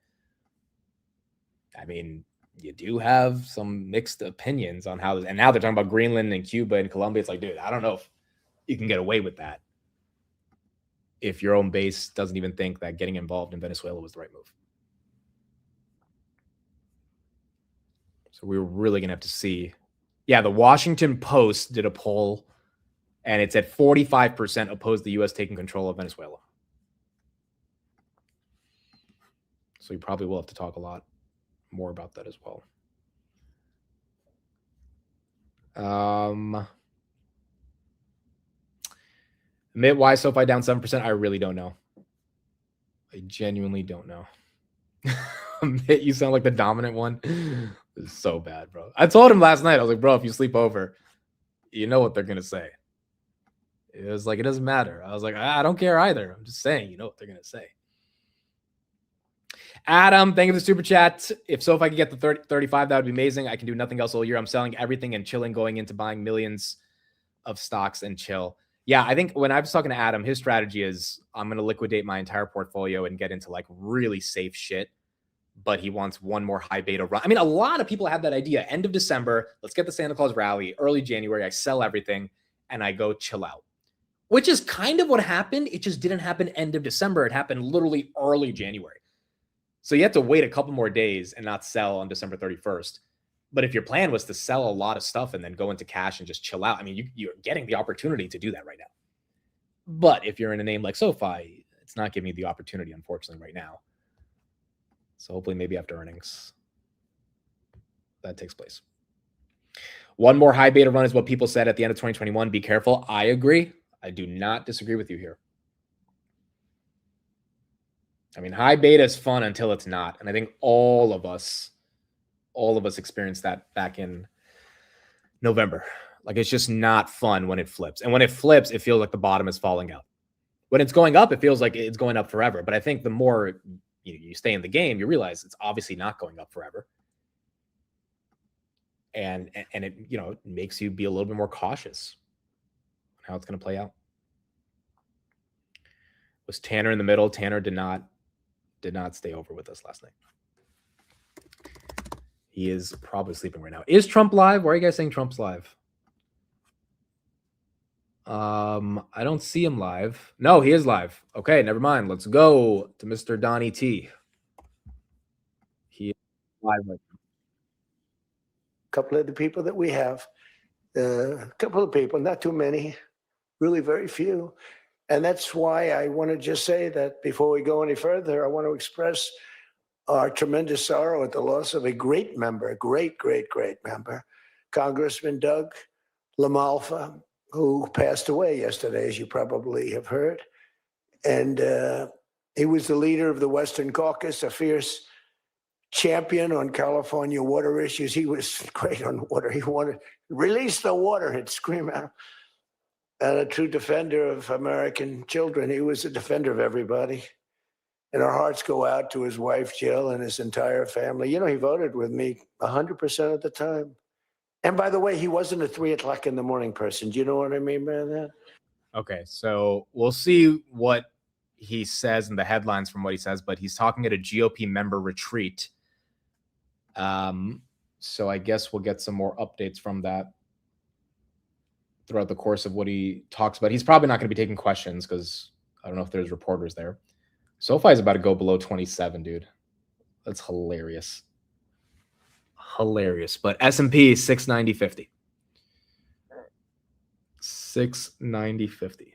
Speaker 1: you do have some mixed opinions on how, and now they're talking about Greenland and Cuba and Colombia. It's like, dude, I don't know if you can get away with that if your own base doesn't even think that getting involved in Venezuela was the right move. So we're really going to have to see. Yeah, the Washington Post did a poll, and it's at 45% opposed the U.S. taking control of Venezuela. So you probably will have to talk a lot more about that as well. Admit why SoFi down 7%? I really don't know. I genuinely don't know. Admit you sound like the dominant one. It's so bad, bro. I told him last night, I was like, bro, if you sleep over, you know what they're going to say. It was like, it doesn't matter. I was like, I don't care either. I'm just saying, you know what they're going to say. Adam, thank you for the super chat. If I could get the 35, that would be amazing. I can do nothing else all year. I'm selling everything and chilling, going into buying millions of stocks and chill. Yeah, I think when I was talking to Adam, his strategy is I'm going to liquidate my entire portfolio and get into like really safe shit. But he wants one more high beta run. I mean, a lot of people have that idea. End of December, let's get the Santa Claus rally. Early January, I sell everything and I go chill out, which is kind of what happened. It just didn't happen end of December. It happened literally early January. So you have to wait a couple more days and not sell on December 31st. But if your plan was to sell a lot of stuff and then go into cash and just chill out, I mean, you're getting the opportunity to do that right now. But if you're in a name like SoFi, it's not giving you the opportunity, unfortunately, right now. So hopefully maybe after earnings that takes place. One more high beta run is what people said at the end of 2021. Be careful. I agree. I do not disagree with you here. I mean, high beta is fun until it's not. And I think all of us experienced that back in November. Like, it's just not fun when it flips. And when it flips, it feels like the bottom is falling out. When it's going up, it feels like it's going up forever. But I think the more you stay in the game, you realize it's obviously not going up forever. And it, makes you be a little bit more cautious on how it's going to play out. Was Tanner in the middle? Tanner did not stay over with us last night. He is probably sleeping right now. Is Trump live? Why are you guys saying Trump's live? I don't see him live. No, he is live. Okay, never mind. Let's go to Mr. Donnie T. He is live right now.
Speaker 10: A couple of the people that we have, a couple of people, not too many, really very few. And that's why I want to just say that before we go any further, I want to express our tremendous sorrow at the loss of a great member, a great member, Congressman Doug LaMalfa, who passed away yesterday, as you probably have heard. And he was the leader of the Western Caucus, a fierce champion on California water issues. He was great on water. He wanted, release the water, he'd scream out. And a true defender of American children. He was a defender of everybody. And our hearts go out to his wife, Jill, and his entire family. He voted with me 100% of the time. And by the way, he wasn't a 3 o'clock in the morning person. Do you know what I mean by that? Okay,
Speaker 1: so we'll see what he says in the headlines from what he says, but he's talking at a GOP member retreat. So I guess we'll get some more updates from that throughout the course of what he talks about. He's probably not going to be taking questions because I don't know if there's reporters there. SoFi is about to go below 27, dude. That's hilarious. Hilarious. But S&P 690.50. 690.50.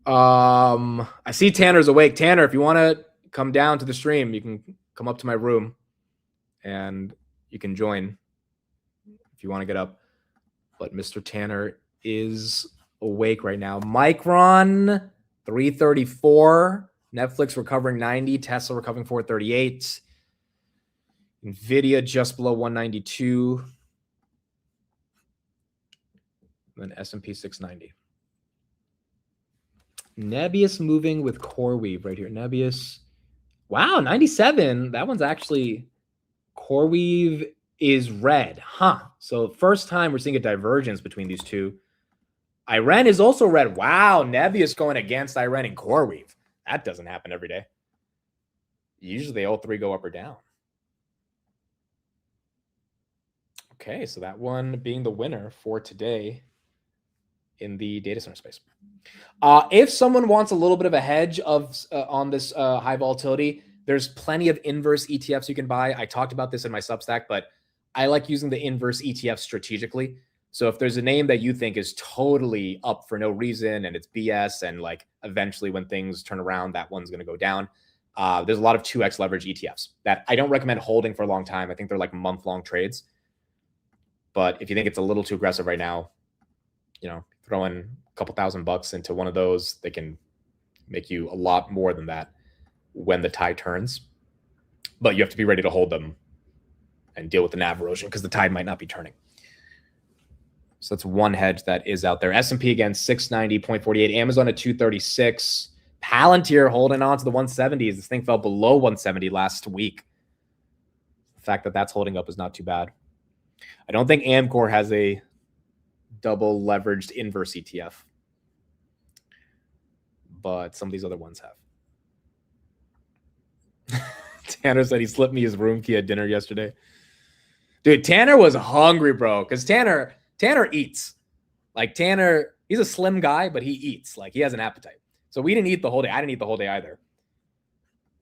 Speaker 1: I see Tanner's awake. Tanner, if you want to come down to the stream, you can come up to my room and you can join if you want to get up. But Mr. Tanner is awake right now. Micron 334, Netflix recovering 90, Tesla recovering 438, Nvidia just below 192, then S&P 690. Nebius moving with CoreWeave right here. Nebius, wow, 97. That one's actually, CoreWeave is red, huh? So first time we're seeing a divergence between these two. Iran is also red. Wow, Nebius going against Iran and CoreWeave. That doesn't happen every day. Usually they all three go up or down. Okay, so that one being the winner for today in the data center space. If someone wants a little bit of a hedge on this high volatility, there's plenty of inverse ETFs you can buy. I talked about this in my Substack, but I like using the inverse ETFs strategically. So if there's a name that you think is totally up for no reason and it's BS and like eventually when things turn around, that one's going to go down. There's a lot of 2x leverage ETFs that I don't recommend holding for a long time. I think they're like month-long trades. But if you think it's a little too aggressive right now, throw in a couple $1,000 into one of those. They can make you a lot more than that when the tide turns. But you have to be ready to hold them and deal with the NAV erosion because the tide might not be turning. So that's one hedge that is out there. S&P again, 690.48. Amazon at 236. Palantir holding on to the 170s. This thing fell below 170 last week. The fact that that's holding up is not too bad. I don't think Amcor has a double leveraged inverse ETF, but some of these other ones have. Tanner said he slipped me his room key at dinner yesterday. Dude, Tanner was hungry, bro, because Tanner eats. Like, Tanner, he's a slim guy, but he eats. Like, he has an appetite. So we didn't eat the whole day. I didn't eat the whole day either.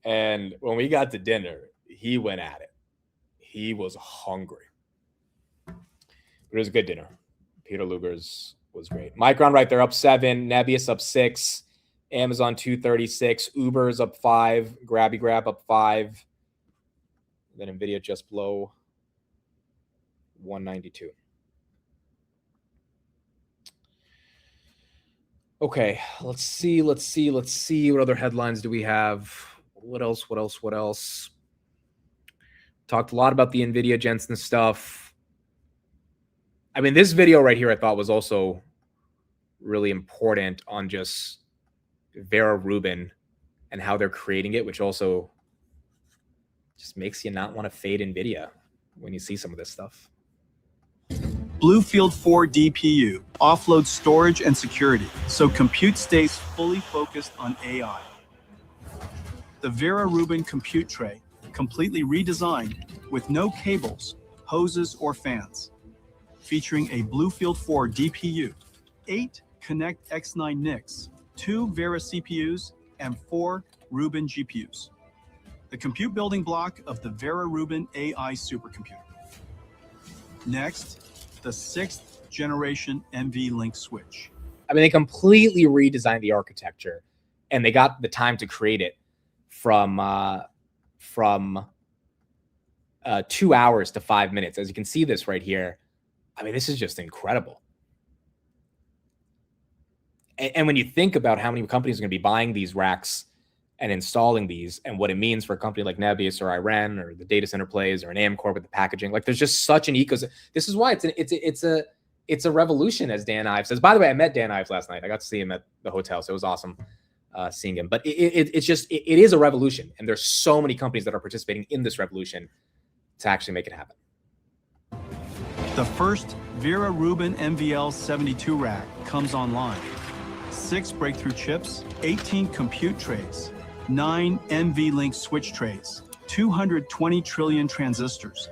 Speaker 1: And when we got to dinner, he went at it. He was hungry. But it was a good dinner. Peter Luger's was great. Micron right there up 7. Nebius up 6. Amazon 236. Uber's up 5. Grabby Grab up 5. Then Nvidia just below 192. Okay, let's see. What other headlines do we have? What else? Talked a lot about the Nvidia Jensen stuff. I mean, this video right here I thought was also really important on just Vera Rubin and how they're creating it, which also just makes you not want to fade Nvidia when you see some of this stuff.
Speaker 11: Bluefield 4 DPU offloads storage and security, so compute stays fully focused on AI. The Vera Rubin compute tray, completely redesigned with no cables, hoses, or fans. Featuring a Bluefield 4 DPU, 8 Connect X9 NICs, 2 Vera CPUs, and 4 Rubin GPUs. The compute building block of the Vera Rubin AI supercomputer. Next, the 6th generation NVLink switch.
Speaker 1: I mean, they completely redesigned the architecture, and they got the time to create it from 2 hours to 5 minutes. As you can see this right here, I mean, this is just incredible. And when you think about how many companies are going to be buying these racks and installing these, and what it means for a company like Nebius or Iran or the data center plays or an Amcor with the packaging, like there's just such an ecosystem. This is why it's a revolution, as Dan Ives says. By the way, I met Dan Ives last night. I got to see him at the hotel, so it was awesome seeing him. But it is a revolution, and there's so many companies that are participating in this revolution to actually make it happen.
Speaker 11: The first Vera Rubin NVL72 rack comes online. 6 breakthrough chips, 18 compute trays, 9 NVLink switch trays, 220 trillion transistors,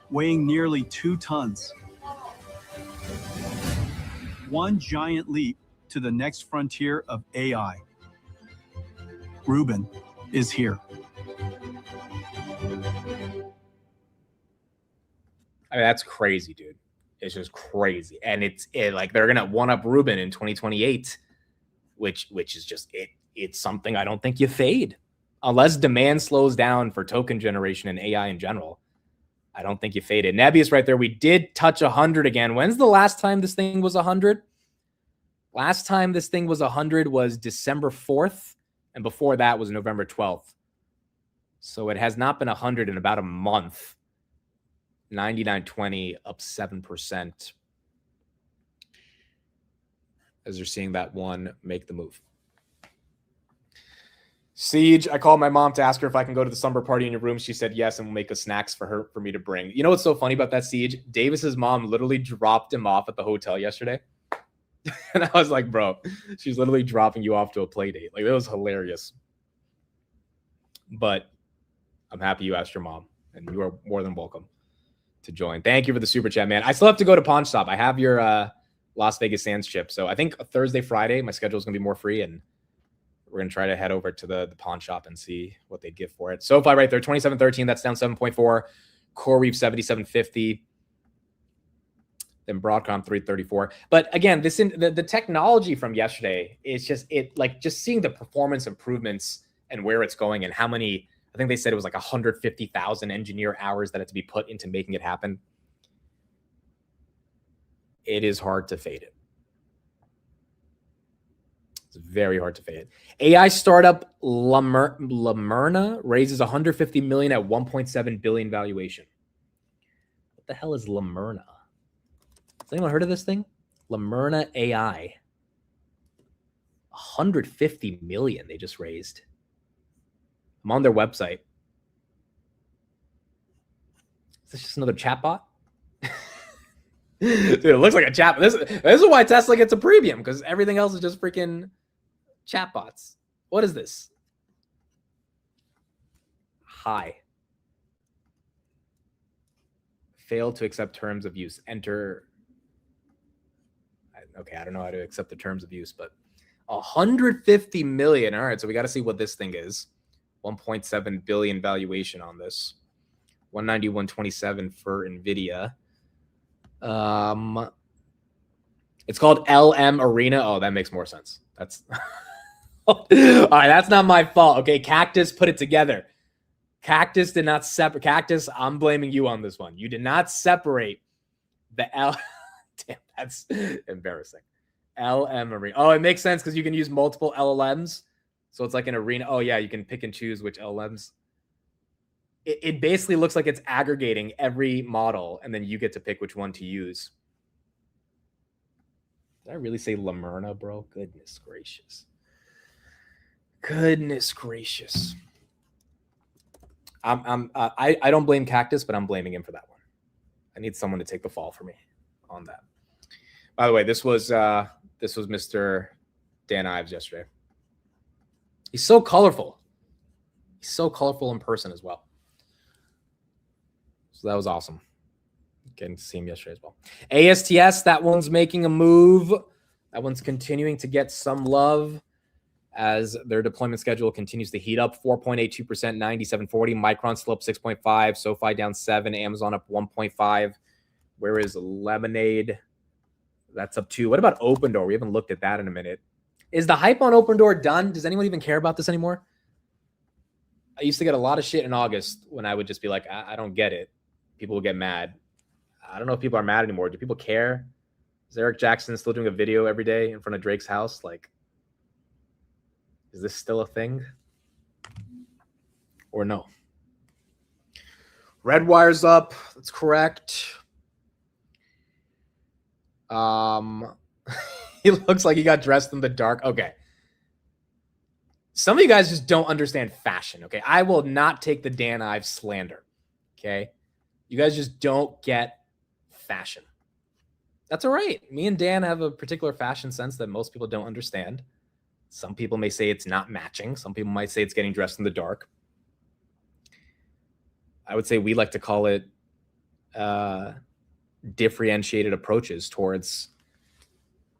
Speaker 11: weighing nearly 2 tons. One giant leap to the next frontier of AI. Rubin is here.
Speaker 1: I mean, that's crazy, dude. It's just crazy. And like they're gonna one up Rubin in 2028, which is just it's something I don't think you fade. Unless demand slows down for token generation and AI in general, I don't think you fade it. Nebius right there. We did touch 100 again. When's the last time this thing was 100? Last time this thing was 100 was December 4th, and before that was November 12th. So it has not been 100 in about a month. 99.20 up 7%. As you're seeing that one make the move. Siege, I called my mom to ask her if I can go to the slumber party in your room. She said yes, and we'll make us snacks for me to bring. You know what's so funny about that, Siege? Davis's mom literally dropped him off at the hotel yesterday. And I was like, bro, she's literally dropping you off to a play date. Like, it was hilarious. But I'm happy you asked your mom, and you are more than welcome to join. Thank you for the super chat, man. I still have to go to Pawn Shop. I have your Las Vegas Sands chip. So I think Thursday, Friday, my schedule is going to be more free, and we're going to try to head over to the Pawn Shop and see what they give for it. SoFi right there, 27.13. That's down 7.4. CoreWeave 77.50. Then Broadcom 334. But again, the technology from yesterday is just just seeing the performance improvements and where it's going and how many. I think they said it was like 150,000 engineer hours that had to be put into making it happen. It is hard to fade it. It's very hard to fade it. AI startup Lamerna raises $150 million at 1.7 billion valuation. What the hell is Lamerna? Has anyone heard of this thing? Lamerna AI. 150 million they just raised. I'm on their website. Is this just another chatbot? Dude, it looks like a chat. This is why Tesla gets a premium, because everything else is just freaking chatbots. What is this? Hi. Failed to accept terms of use. Enter. Okay, I don't know how to accept the terms of use, but 150 million. All right, so we got to see what this thing is. 1.7 billion valuation on this. 191.27 for Nvidia. It's called LM Arena. Oh, that makes more sense. That's all right. That's not my fault. Okay, Cactus put it together. Cactus did not separate. Cactus, I'm blaming you on this one. You did not separate the L. Damn, that's embarrassing. LM Arena. Oh, it makes sense because you can use multiple LLMs. So it's like an arena. Oh, yeah, you can pick and choose which LLMs. It basically looks like it's aggregating every model, and then you get to pick which one to use. Did I really say Lamurna, bro? Goodness gracious. Goodness gracious. I don't blame Cactus, but I'm blaming him for that one. I need someone to take the fall for me on that. By the way, this was Mr. Dan Ives yesterday. He's so colorful. He's so colorful in person as well. So that was awesome. Getting to see him yesterday as well. ASTS, that one's making a move. That one's continuing to get some love as their deployment schedule continues to heat up. 4.82%, 97.40. Micron still up 6.5. SoFi down 7. Amazon up 1.5. Where is Lemonade? That's up 2. What about Open Door? We haven't looked at that in a minute. Is the hype on Open Door done? Does anyone even care about this anymore? I used to get a lot of shit in August when I would just be like, I don't get it. People will get mad. I don't know if people are mad anymore. Do people care? Is Eric Jackson still doing a video every day in front of Drake's house? Like, is this still a thing? Or no? Redwire's up. That's correct. He looks like he got dressed in the dark. Okay. Some of you guys just don't understand fashion, okay? I will not take the Dan Ives slander, okay? You guys just don't get fashion. That's all right. Me and Dan have a particular fashion sense that most people don't understand. Some people may say it's not matching. Some people might say it's getting dressed in the dark. I would say we like to call it differentiated approaches towards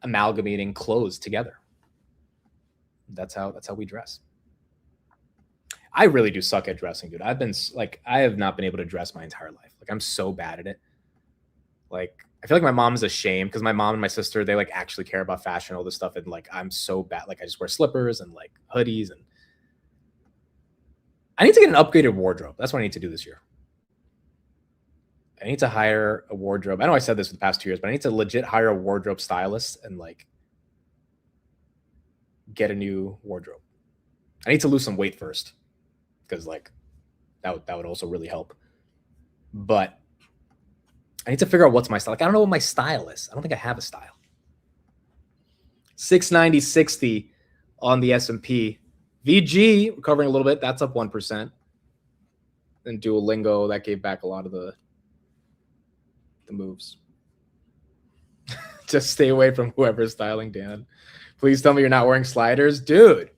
Speaker 1: amalgamating clothes together. That's how we dress. I really do suck at dressing, dude. I have not been able to dress my entire life. Like, I'm so bad at it. Like, I feel like my mom is ashamed because my mom and my sister, they like actually care about fashion, all this stuff. And like, I'm so bad. Like, I just wear slippers and like hoodies, and I need to get an upgraded wardrobe. That's what I need to do this year. I need to hire a wardrobe. I know I said this for the past 2 years, but I need to legit hire a wardrobe stylist and like get a new wardrobe. I need to lose some weight first, because like that would also really help. But I need to figure out what's my style. Like, I don't know what my style is. I don't think I have a style. 690.60 on the S&P. VG recovering a little bit. That's up 1%. Then Duolingo, that gave back a lot of the moves. Just stay away from whoever's styling Dan. Please tell me you're not wearing sliders. Dude,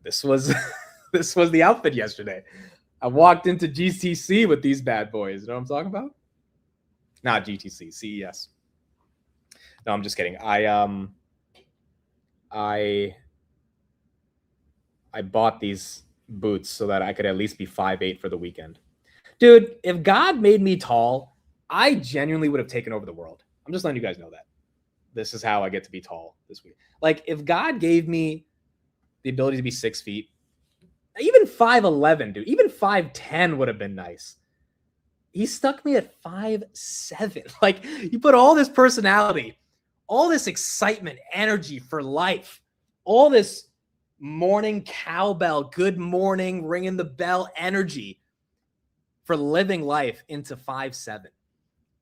Speaker 1: this was this was the outfit yesterday. I walked into GTC with these bad boys. You know what I'm talking about? Not GTC, CES. No, I'm just kidding. I bought these boots so that I could at least be 5'8" for the weekend. Dude, if God made me tall, I genuinely would have taken over the world. I'm just letting you guys know that. This is how I get to be tall this week. Like, if God gave me the ability to be 6 feet, even 5'11", dude, even 5'10" would have been nice. He stuck me at 5'7". Like, you put all this personality, all this excitement, energy for life, all this morning cowbell, good morning, ringing the bell energy for living life into 5'7".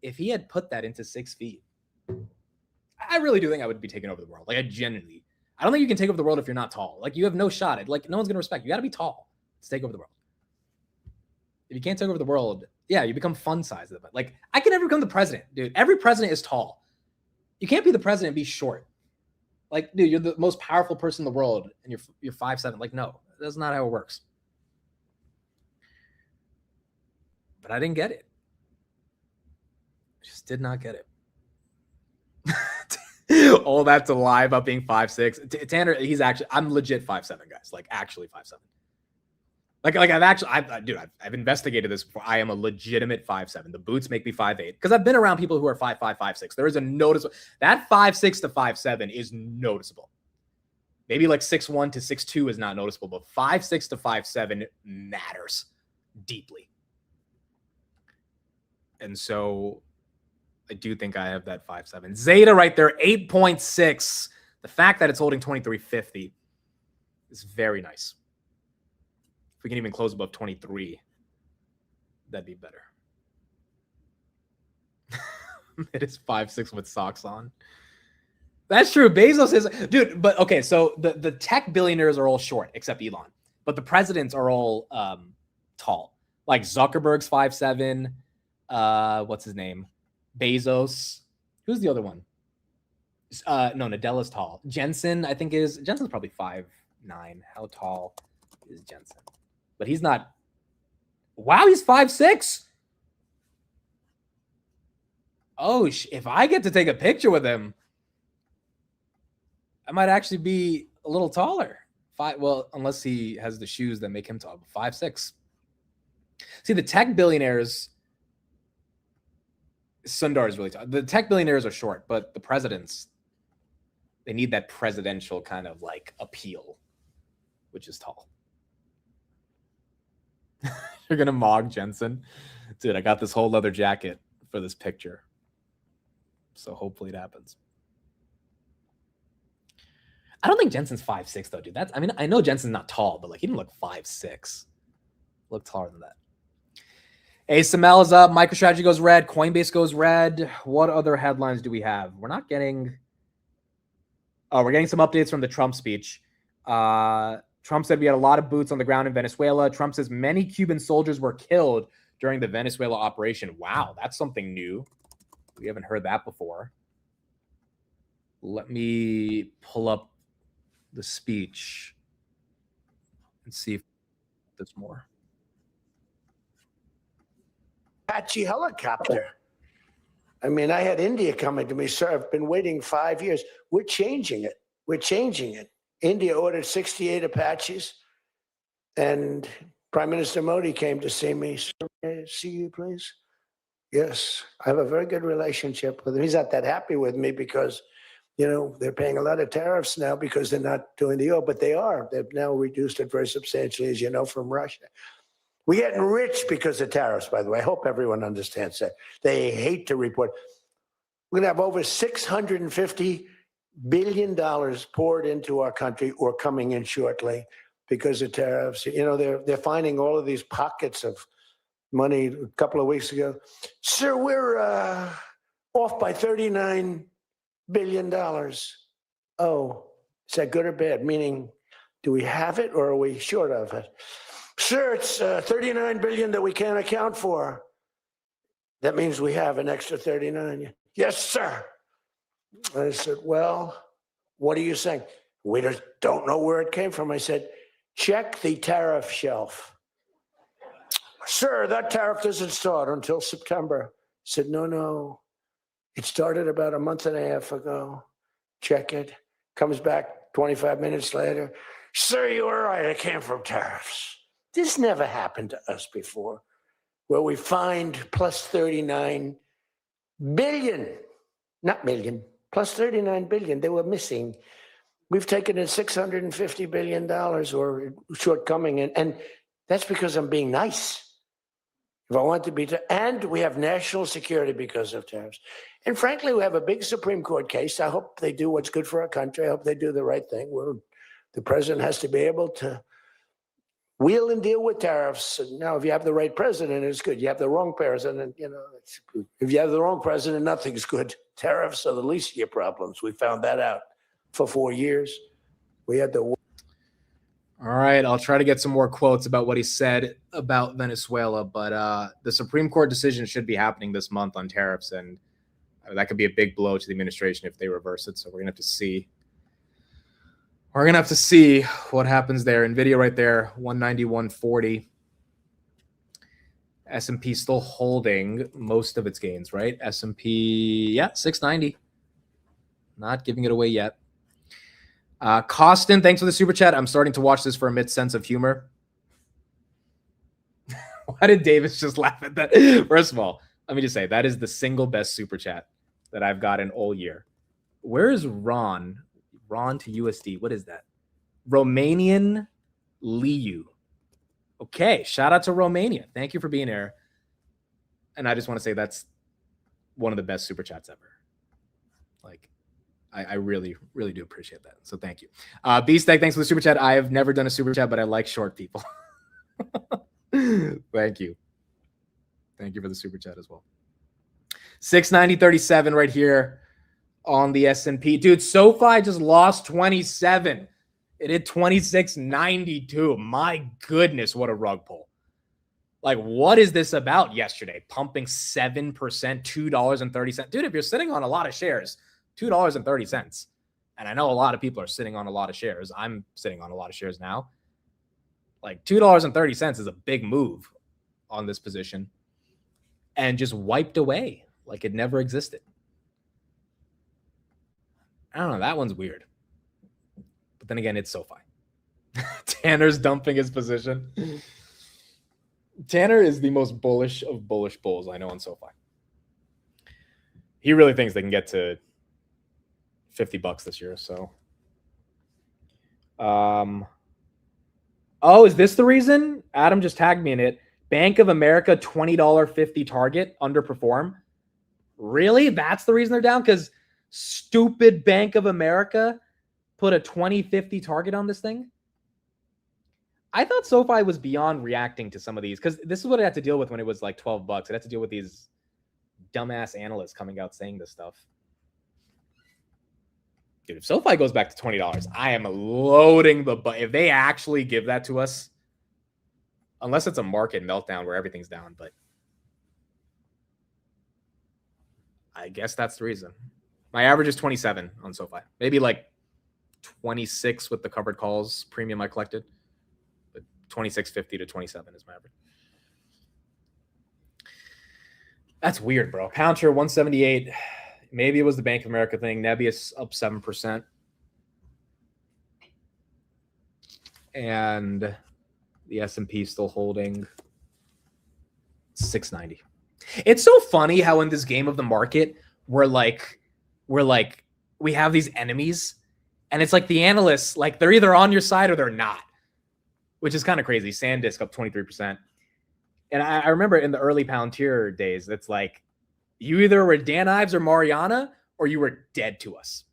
Speaker 1: If he had put that into 6 feet, I really do think I would be taking over the world. Like, I genuinely, I don't think you can take over the world if you're not tall. Like, you have no shot. Like, no one's going to respect you. You got to be tall to take over the world. If you can't take over the world, yeah, you become fun size. Like, I can never become the president, dude. Every president is tall. You can't be the president and be short. Like, dude, you're the most powerful person in the world, and you're 5'7". Like, no, that's not how it works. But I didn't get it. I just did not get it. All that to lie about being 5'6". Tanner, I'm legit 5'7", guys. Like, actually 5'7". Like I've investigated this before. I am a legitimate 5'7". The boots make me 5'8", because I've been around people who are 5'5", 5'6". There is a noticeable, that 5'6" to 5'7" is noticeable. Maybe like 6'1" to 6'2" is not noticeable, but 5'6" to 5'7" matters deeply. And so I do think I have that 5'7". Zeta right there, 8.6. The fact that it's holding 2350 is very nice. If we can even close above 23, that'd be better. It is 5'6" with socks on. That's true. Bezos is, dude, but okay, so the tech billionaires are all short, except Elon. But the presidents are all tall. Like Zuckerberg's 5'7". What's his name? Bezos. Who's the other one? No, Nadella's tall. Jensen, I think Jensen's probably 5'9". How tall is Jensen? But he's not. Wow, he's 5'6". Oh, if I get to take a picture with him, I might actually be a little taller. Well, unless he has the shoes that make him tall. 5'6". See, the tech billionaires. Sundar is really tall. The tech billionaires are short, but the presidents, they need that presidential kind of like appeal, which is tall. You're gonna mog Jensen, dude. I got this whole leather jacket for this picture, so hopefully it happens. I don't think Jensen's 5'6" though, dude. I know Jensen's not tall, but like he didn't look 5'6". Look taller than that. ASML is up. MicroStrategy goes red. Coinbase goes red. What other headlines do we have? We're not getting. Oh, we're getting some updates from the Trump speech. Trump said we had a lot of boots on the ground in Venezuela. Trump says many Cuban soldiers were killed during the Venezuela operation. Wow, that's something new. We haven't heard that before. Let me pull up the speech and see if there's more.
Speaker 10: Apache helicopter. I mean, I had India coming to me, sir. I've been waiting 5 years. We're changing it. We're changing it. India ordered 68 Apaches, and Prime Minister Modi came to see me. Sir, may I see you, please? Yes, I have a very good relationship with him. He's not that happy with me because, you know, they're paying a lot of tariffs now because they're not doing the oil, but they are. They've now reduced it very substantially, as you know, from Russia. We're getting rich because of tariffs, by the way. I hope everyone understands that. They hate to report. We're going to have over $650 billion poured into our country or coming in shortly because of tariffs. You know, they're finding all of these pockets of money. A couple of weeks ago, sir, we're off by $39 billion. Oh, is that good or bad? Meaning, do we have it or are we short of it? Sir, it's $39 billion that we can't account for. That means we have an extra 39. Yes, sir. I said, well, what are you saying? We just don't know where it came from. I said, check the tariff shelf. Sir, that tariff doesn't start until September. I said, no. It started about a month and a half ago. Check it. Comes back 25 minutes later. Sir, you were right. It came from tariffs. This never happened to us before, where we find plus 39 billion, not million, plus 39 billion. They were missing. We've taken in $650 billion or shortcoming, and that's because I'm being nice. If I want to be, and we have national security because of tariffs. And frankly, we have a big Supreme Court case. I hope they do what's good for our country. I hope they do the right thing. The president has to be able to wheel and deal with tariffs. Now, if you have the right president, it's good. You have the wrong president, you know, if you have the wrong president, nothing's good. Tariffs are the least of your problems. We found that out for 4 years. We had to.
Speaker 1: All right, I'll try to get some more quotes about what he said about Venezuela, but the Supreme Court decision should be happening this month on tariffs, and that could be a big blow to the administration if they reverse it. So we're gonna have to see. We're gonna have to see what happens there. Nvidia right there, 190, 140. S&P still holding most of its gains, right? S&P, yeah, 690. Not giving it away yet. Costin, thanks for the super chat. I'm starting to watch this for a mid-sense of humor. Why did Davis just laugh at that? First of all, let me just say, that is the single best super chat that I've gotten all year. Where is Ron? Ron to USD. What is that? Romanian Liu. Okay, shout out to Romania. Thank you for being here. And I just want to say that's one of the best super chats ever. Like, I really, really do appreciate that. So thank you. B-Stack, thanks for the super chat. I have never done a super chat, but I like short people. Thank you. Thank you for the super chat as well. 690.37 right here on the S&P. Dude, SoFi just lost 27. It hit 26.92. My goodness, what a rug pull. Like, what is this about yesterday? Pumping 7%, $2.30. Dude, if you're sitting on a lot of shares, $2.30. And I know a lot of people are sitting on a lot of shares. I'm sitting on a lot of shares now. Like, $2.30 is a big move on this position. And just wiped away like it never existed. I don't know. That one's weird. But then again, it's SoFi. Tanner's dumping his position. Tanner is the most bullish of bullish bulls I know on SoFi. He really thinks they can get to $50 this year. So, oh, is this the reason? Adam just tagged me in it. Bank of America $20.50 target underperform. Really? That's the reason they're down? Because stupid Bank of America put a 20.50 target on this thing? I thought SoFi was beyond reacting to some of these, because this is what it had to deal with when it was like $12. It had to deal with these dumbass analysts coming out saying this stuff. Dude, if SoFi goes back to $20, I am loading the butt. If they actually give that to us, unless it's a market meltdown where everything's down, but I guess that's the reason. My average is 27 on SoFi. Maybe like 26 with the covered calls premium I collected. But 26.50 to 27 is my average. That's weird, bro. Palantir 178. Maybe it was the Bank of America thing. Nebius up 7%. And the S&P still holding 690. It's so funny how in this game of the market, we have these enemies, and it's like the analysts, like they're either on your side or they're not, which is kind of crazy. SanDisk up 23%. And I remember in the early Palantir days, it's like you either were Dan Ives or Mariana, or you were dead to us.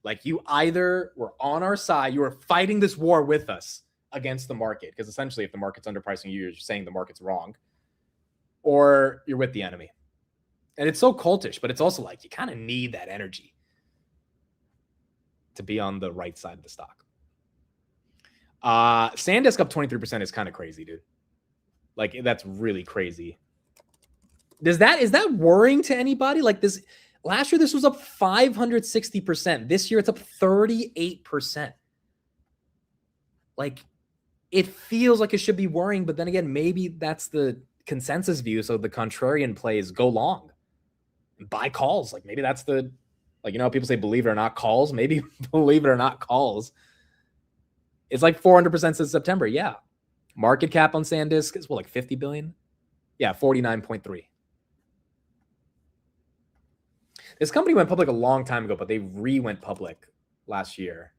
Speaker 1: Like you either were on our side, you were fighting this war with us against the market, because essentially if the market's underpricing you, you're saying the market's wrong, or you're with the enemy. And it's so cultish, but it's also like you kind of need that energy to be on the right side of the stock. SanDisk up 23% is kind of crazy, dude. Like, that's really crazy. Is that worrying to anybody? Like this, last year this was up 560%. This year it's up 38%. Like, it feels like it should be worrying, but then again, maybe that's the consensus view. So the contrarian plays go long and buy calls. Like maybe that's the, like, you know, people say believe it or not calls. Maybe believe it or not calls. It's like 400% since September. Yeah. Market cap on SanDisk is what, like 50 billion? Yeah, 49.3. This company went public a long time ago, but they went public last year.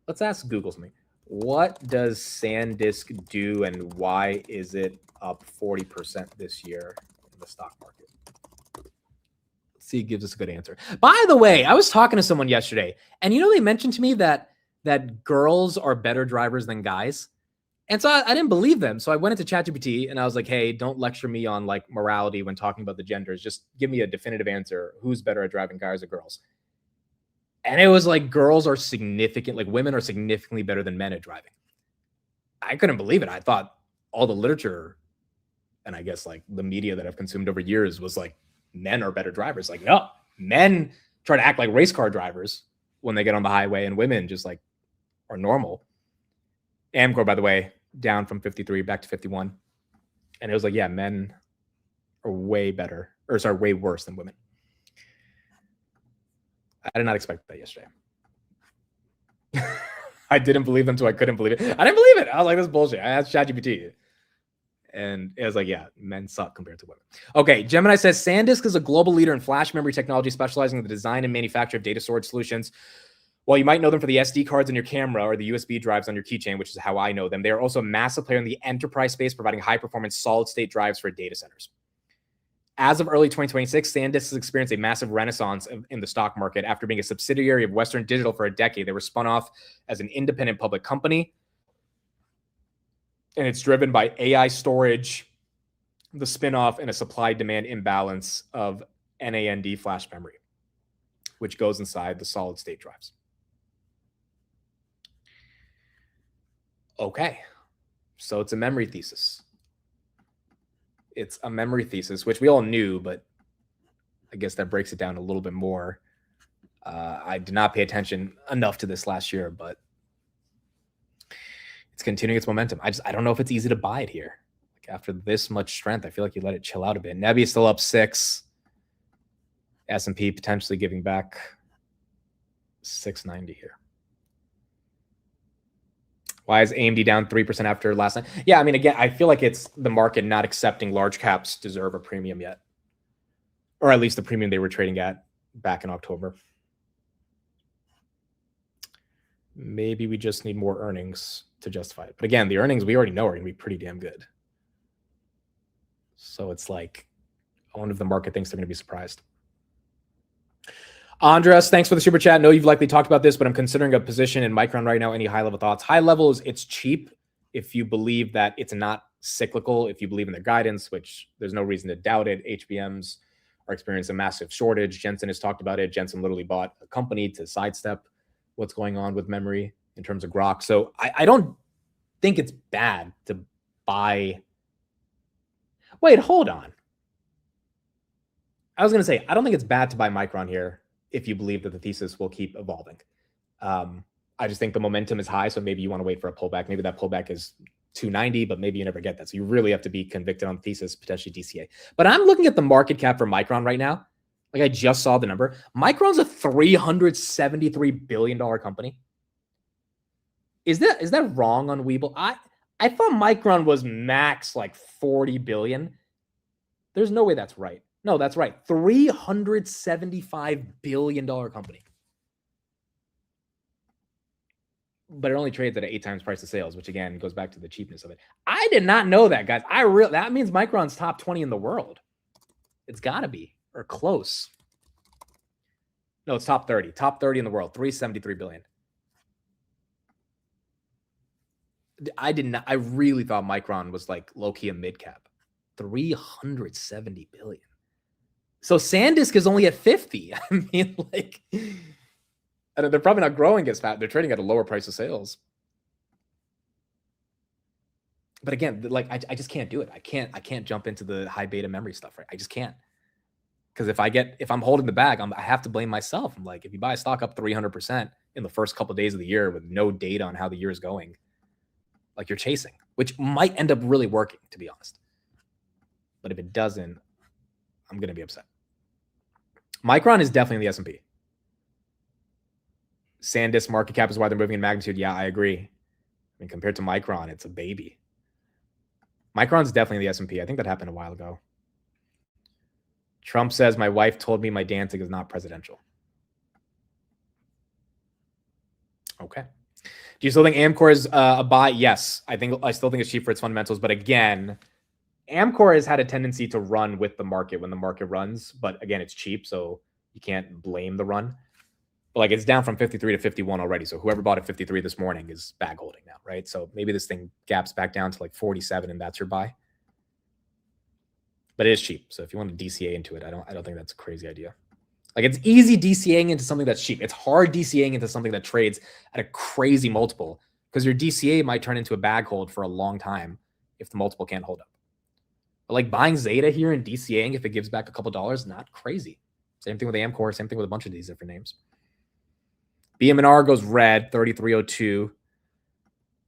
Speaker 1: Let's ask Google something. What does SanDisk do and why is it up 40% this year in the stock market? Let's see, it gives us a good answer. By the way, I was talking to someone yesterday, and you know, they mentioned to me that girls are better drivers than guys. And so I didn't believe them. So I went into ChatGPT and I was like, hey, don't lecture me on like morality when talking about the genders. Just give me a definitive answer. Who's better at driving, guys or girls? And it was like girls are significant, like women are significantly better than men at driving. I couldn't believe it. I thought all the literature and I guess like the media that I've consumed over years was like men are better drivers. Like, no, men try to act like race car drivers when they get on the highway, and women just like are normal. Amcor, by the way, down from 53 back to 51. And it was like, yeah, men are way better, or sorry, way worse than women. I did not expect that yesterday. I didn't believe them, so I couldn't believe it. I didn't believe it. I was like, this is bullshit. I asked ChatGPT. And it was like, yeah, men suck compared to women. Okay, Gemini says, SanDisk is a global leader in flash memory technology, specializing in the design and manufacture of data storage solutions. While you might know them for the SD cards on your camera or the USB drives on your keychain, which is how I know them, they are also a massive player in the enterprise space, providing high-performance solid-state drives for data centers. As of early 2026, SanDisk has experienced a massive renaissance in the stock market. After being a subsidiary of Western Digital for a decade, they were spun off as an independent public company. And it's driven by AI storage, the spinoff, and a supply-demand imbalance of NAND flash memory, which goes inside the solid-state drives. Okay, so it's a memory thesis. It's a memory thesis, which we all knew, but I guess that breaks it down a little bit more. I did not pay attention enough to this last year, but it's continuing its momentum. I don't know if it's easy to buy it here. Like after this much strength, I feel like you let it chill out a bit. Nebi is still up 6. S&P potentially giving back 690 here. Why is AMD down 3% after last night? Yeah, I mean, again, I feel like it's the market not accepting large caps deserve a premium yet. Or at least the premium they were trading at back in October. Maybe we just need more earnings to justify it. But again, the earnings we already know are going to be pretty damn good. So it's like, I wonder if the market thinks they're going to be surprised. Andres, thanks for the super chat. I know you've likely talked about this, but I'm considering a position in Micron right now. Any high-level thoughts? High level is it's cheap if you believe that it's not cyclical, if you believe in their guidance, which there's no reason to doubt it. HBMs are experiencing a massive shortage. Jensen has talked about it. Jensen literally bought a company to sidestep what's going on with memory in terms of Grok. So I don't think it's bad to buy. Wait, hold on. I was going to say, I don't think it's bad to buy Micron here if you believe that the thesis will keep evolving. I just think the momentum is high, so maybe you want to wait for a pullback. Maybe that pullback is 290, but maybe you never get that. So you really have to be convicted on the thesis, potentially DCA. But I'm looking at the market cap for Micron right now. Like I just saw the number. Micron's a $373 billion company. Is that wrong on Webull? I thought Micron was max like 40 billion. There's no way that's right. No, that's right. $375 billion company. But it only trades at an 8 times price to sales, which again goes back to the cheapness of it. I did not know that, guys. That means Micron's top 20 in the world. It's got to be, or close. No, it's top 30. Top 30 in the world. 373 billion. I really thought Micron was like low-key a mid-cap. 370 billion. So SanDisk is only at 50. I mean, like, and they're probably not growing as fast. They're trading at a lower price of sales. But again, like, I just can't do it. I can't jump into the high beta memory stuff, right? I just can't. Because if I'm holding the bag, I have to blame myself. I'm like, if you buy a stock up 300% in the first couple of days of the year with no data on how the year is going, like you're chasing, which might end up really working, to be honest. But if it doesn't, I'm going to be upset. Micron is definitely in the S&P. SanDisk market cap is why they're moving in magnitude. Yeah, I agree. I mean, compared to Micron, it's a baby. Micron's definitely in the S&P. I think that happened a while ago. Trump says, my wife told me my dancing is not presidential. Okay. Do you still think Amcor is a buy? Yes. I still think it's cheap for its fundamentals. But again, Amcor has had a tendency to run with the market when the market runs. But again, it's cheap, so you can't blame the run. But like it's down from 53 to 51 already. So whoever bought at 53 this morning is bag holding now, right? So maybe this thing gaps back down to like 47 and that's your buy. But it is cheap. So if you want to DCA into it, I don't think that's a crazy idea. Like, it's easy DCAing into something that's cheap. It's hard DCAing into something that trades at a crazy multiple, because your DCA might turn into a bag hold for a long time if the multiple can't hold up. But like buying Zeta here and DCAing if it gives back a couple dollars, not crazy. Same thing with Amcor, same thing with a bunch of these different names. BM&R goes red, 3302.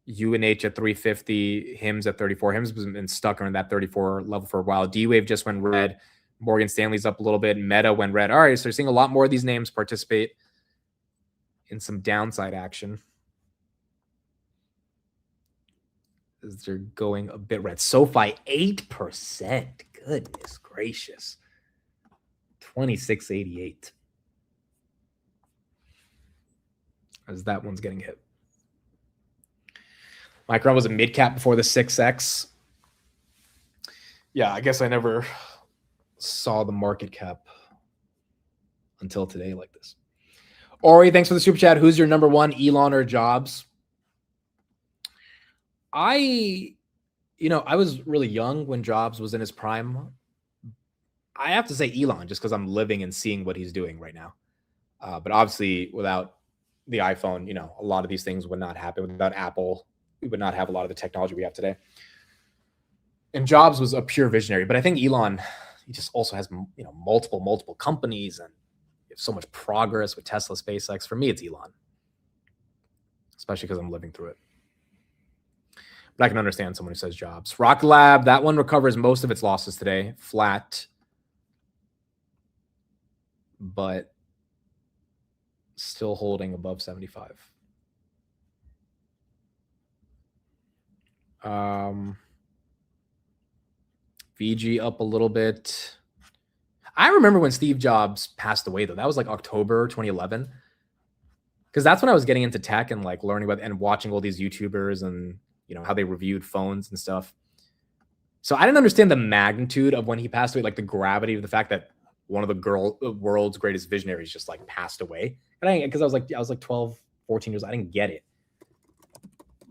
Speaker 1: UNH at 350. HIMS at 34. HIMS has been stuck around that 34 level for a while. D-Wave just went red. Morgan Stanley's up a little bit. Meta went red. All right, so you're seeing a lot more of these names participate in some downside action as they're going a bit red. SoFi, 8%. Goodness gracious. 2688. As that one's getting hit. Micron was a mid cap before the 6X. Yeah, I guess I never saw the market cap until today like this. Ori, thanks for the super chat. Who's your number one, Elon or Jobs? I was really young when Jobs was in his prime. I have to say Elon just because I'm living and seeing what he's doing right now. But obviously without the iPhone, a lot of these things would not happen. Without Apple, we would not have a lot of the technology we have today. And Jobs was a pure visionary, but I think Elon, he just also has, multiple companies and so much progress with Tesla, SpaceX. For me, it's Elon, especially because I'm living through it. But I can understand someone who says Jobs. Rocket Lab, that one recovers most of its losses today. Flat, but still holding above 75. VG up a little bit. I remember when Steve Jobs passed away, though. That was like October 2011. Because that's when I was getting into tech and like learning about and watching all these YouTubers and how they reviewed phones and stuff. So I didn't understand the magnitude of when he passed away, like the gravity of the fact that one of the world's greatest visionaries just like passed away. Because I was like 12, 14 years old. I didn't get it.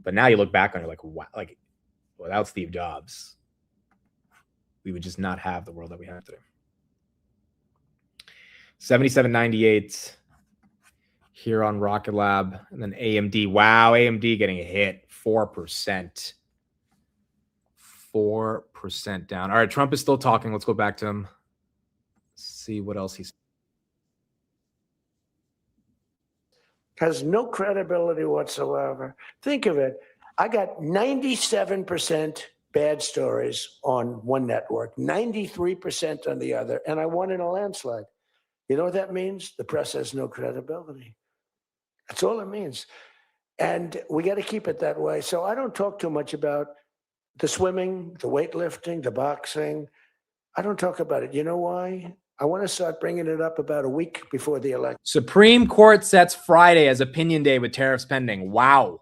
Speaker 1: But now you look back on it like, wow, like without Steve Jobs, we would just not have the world that we have today. 77.98 here on Rocket Lab. And then AMD. Wow, AMD getting a hit. 4%. 4% down. All right, Trump is still talking. Let's go back to him. See what else he's.
Speaker 10: Has no credibility whatsoever. Think of it. I got 97% bad stories on one network, 93% on the other, and I won in a landslide. You know what that means? The press has no credibility. That's all it means. And we got to keep it that way. So I don't talk too much about the swimming, the weightlifting, the boxing. I don't talk about it. You know why? I want to start bringing it up about a week before the election.
Speaker 1: Supreme Court sets Friday as opinion day with tariffs pending. Wow.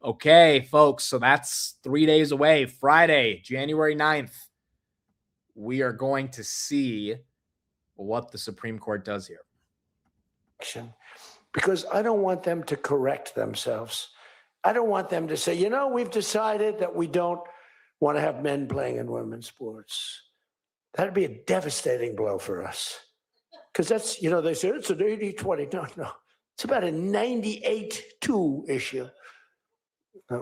Speaker 1: Okay, folks. So that's 3 days away. Friday, January 9th. We are going to see what the Supreme Court does here.
Speaker 10: Because I don't want them to correct themselves. I don't want them to say, we've decided that we don't want to have men playing in women's sports. That'd be a devastating blow for us. Because that's, they say it's an 80-20. No. It's about a 98-2 issue.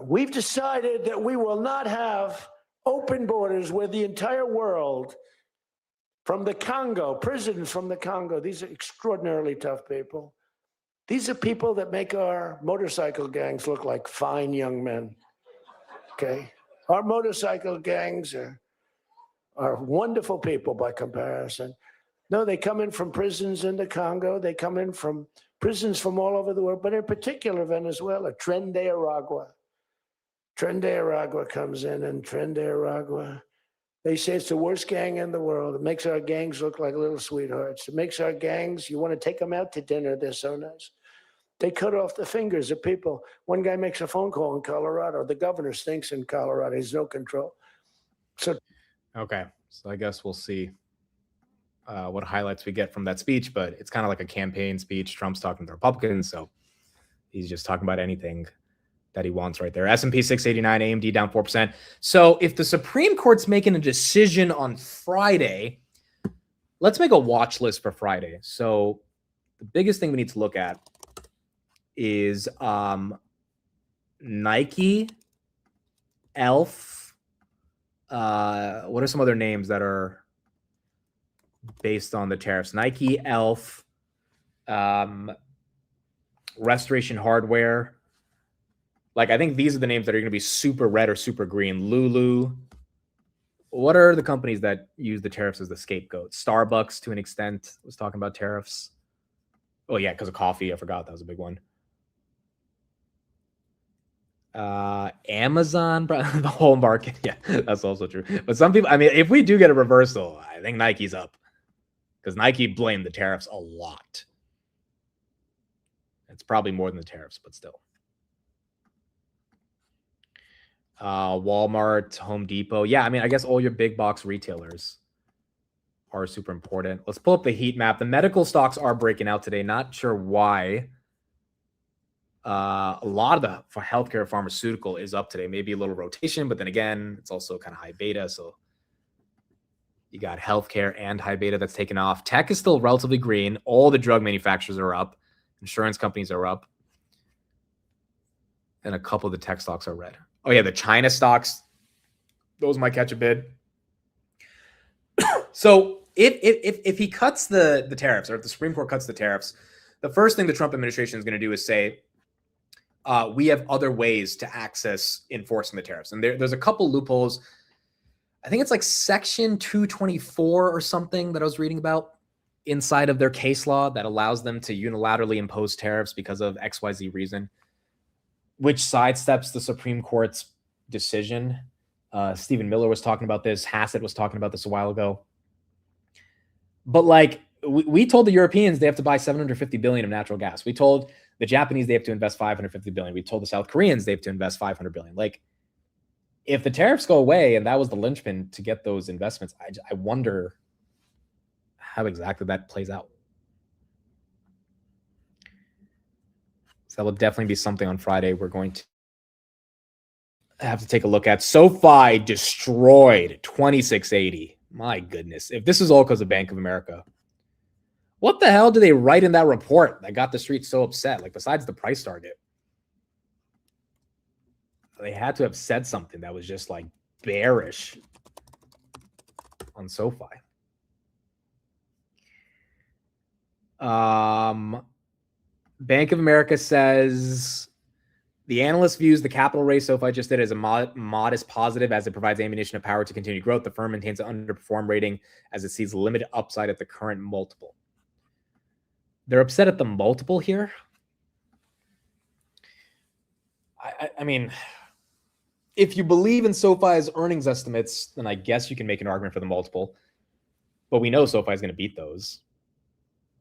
Speaker 10: We've decided that we will not have open borders where the entire world, from the Congo, prisons from the Congo, these are extraordinarily tough people. These are people that make our motorcycle gangs look like fine young men. Okay? Our motorcycle gangs are wonderful people by comparison. No, they come in from prisons in the Congo. They come in from prisons from all over the world, but in particular Venezuela. Tren de Aragua comes in, and Tren de Aragua, they say it's the worst gang in the world. It makes our gangs look like little sweethearts. It makes our gangs, you want to take them out to dinner, they're so nice. They cut off the fingers of people. One guy makes a phone call in Colorado. The governor stinks in Colorado. He's no control.
Speaker 1: Okay, so I guess we'll see what highlights we get from that speech, but it's kind of like a campaign speech. Trump's talking to Republicans, so he's just talking about anything that he wants right there. S&P 689, AMD down 4%. So if the Supreme Court's making a decision on Friday, let's make a watch list for Friday. So the biggest thing we need to look at is Nike, Elf. What are some other names that are based on the tariffs? Nike, Elf, Restoration Hardware. Like, I think these are the names that are going to be super red or super green. Lulu. What are the companies that use the tariffs as the scapegoat? Starbucks, to an extent, was talking about tariffs. Oh, yeah, because of coffee. I forgot that was a big one. Amazon, the whole market. Yeah, that's also true. But some people, I mean, if we do get a reversal, I think Nike's up because Nike blamed the tariffs a lot. It's probably more than the tariffs, but still. Walmart, Home Depot. Yeah, I mean, I guess all your big box retailers are super important. Let's pull up the heat map. The medical stocks are breaking out today. Not sure why. A lot of the for healthcare pharmaceutical is up today. Maybe a little rotation, but then again, it's also kind of high beta. So you got healthcare and high beta that's taken off. Tech is still relatively green. All the drug manufacturers are up. Insurance companies are up. And a couple of the tech stocks are red. Oh, yeah, the China stocks, those might catch a bid. So if he cuts the tariffs, or if the Supreme Court cuts the tariffs, the first thing the Trump administration is going to do is say, we have other ways to access enforcing the tariffs. And there's a couple loopholes. I think it's like Section 224 or something that I was reading about inside of their case law that allows them to unilaterally impose tariffs because of XYZ reason, which sidesteps the Supreme Court's decision. Stephen Miller was talking about this. Hassett was talking about this a while ago. But like we told the Europeans they have to buy 750 billion of natural gas. We told the Japanese they have to invest 550 billion. We told the South Koreans they have to invest 500 billion. Like, if the tariffs go away and that was the linchpin to get those investments, I wonder how exactly that plays out. So that will definitely be something on Friday we're going to have to take a look at. SoFi destroyed 2680. My goodness. If this is all because of Bank of America, what the hell do they write in that report that got the street so upset? Like, besides the price target, they had to have said something that was just like bearish on SoFi. Bank of America says the analyst views the capital raise SoFi just did as a modest positive as it provides ammunition of power to continue growth. The firm maintains an underperform rating as it sees limited upside at the current multiple. They're upset at the multiple here. I mean, if you believe in SoFi's earnings estimates, then I guess you can make an argument for the multiple. But we know SoFi is going to beat those.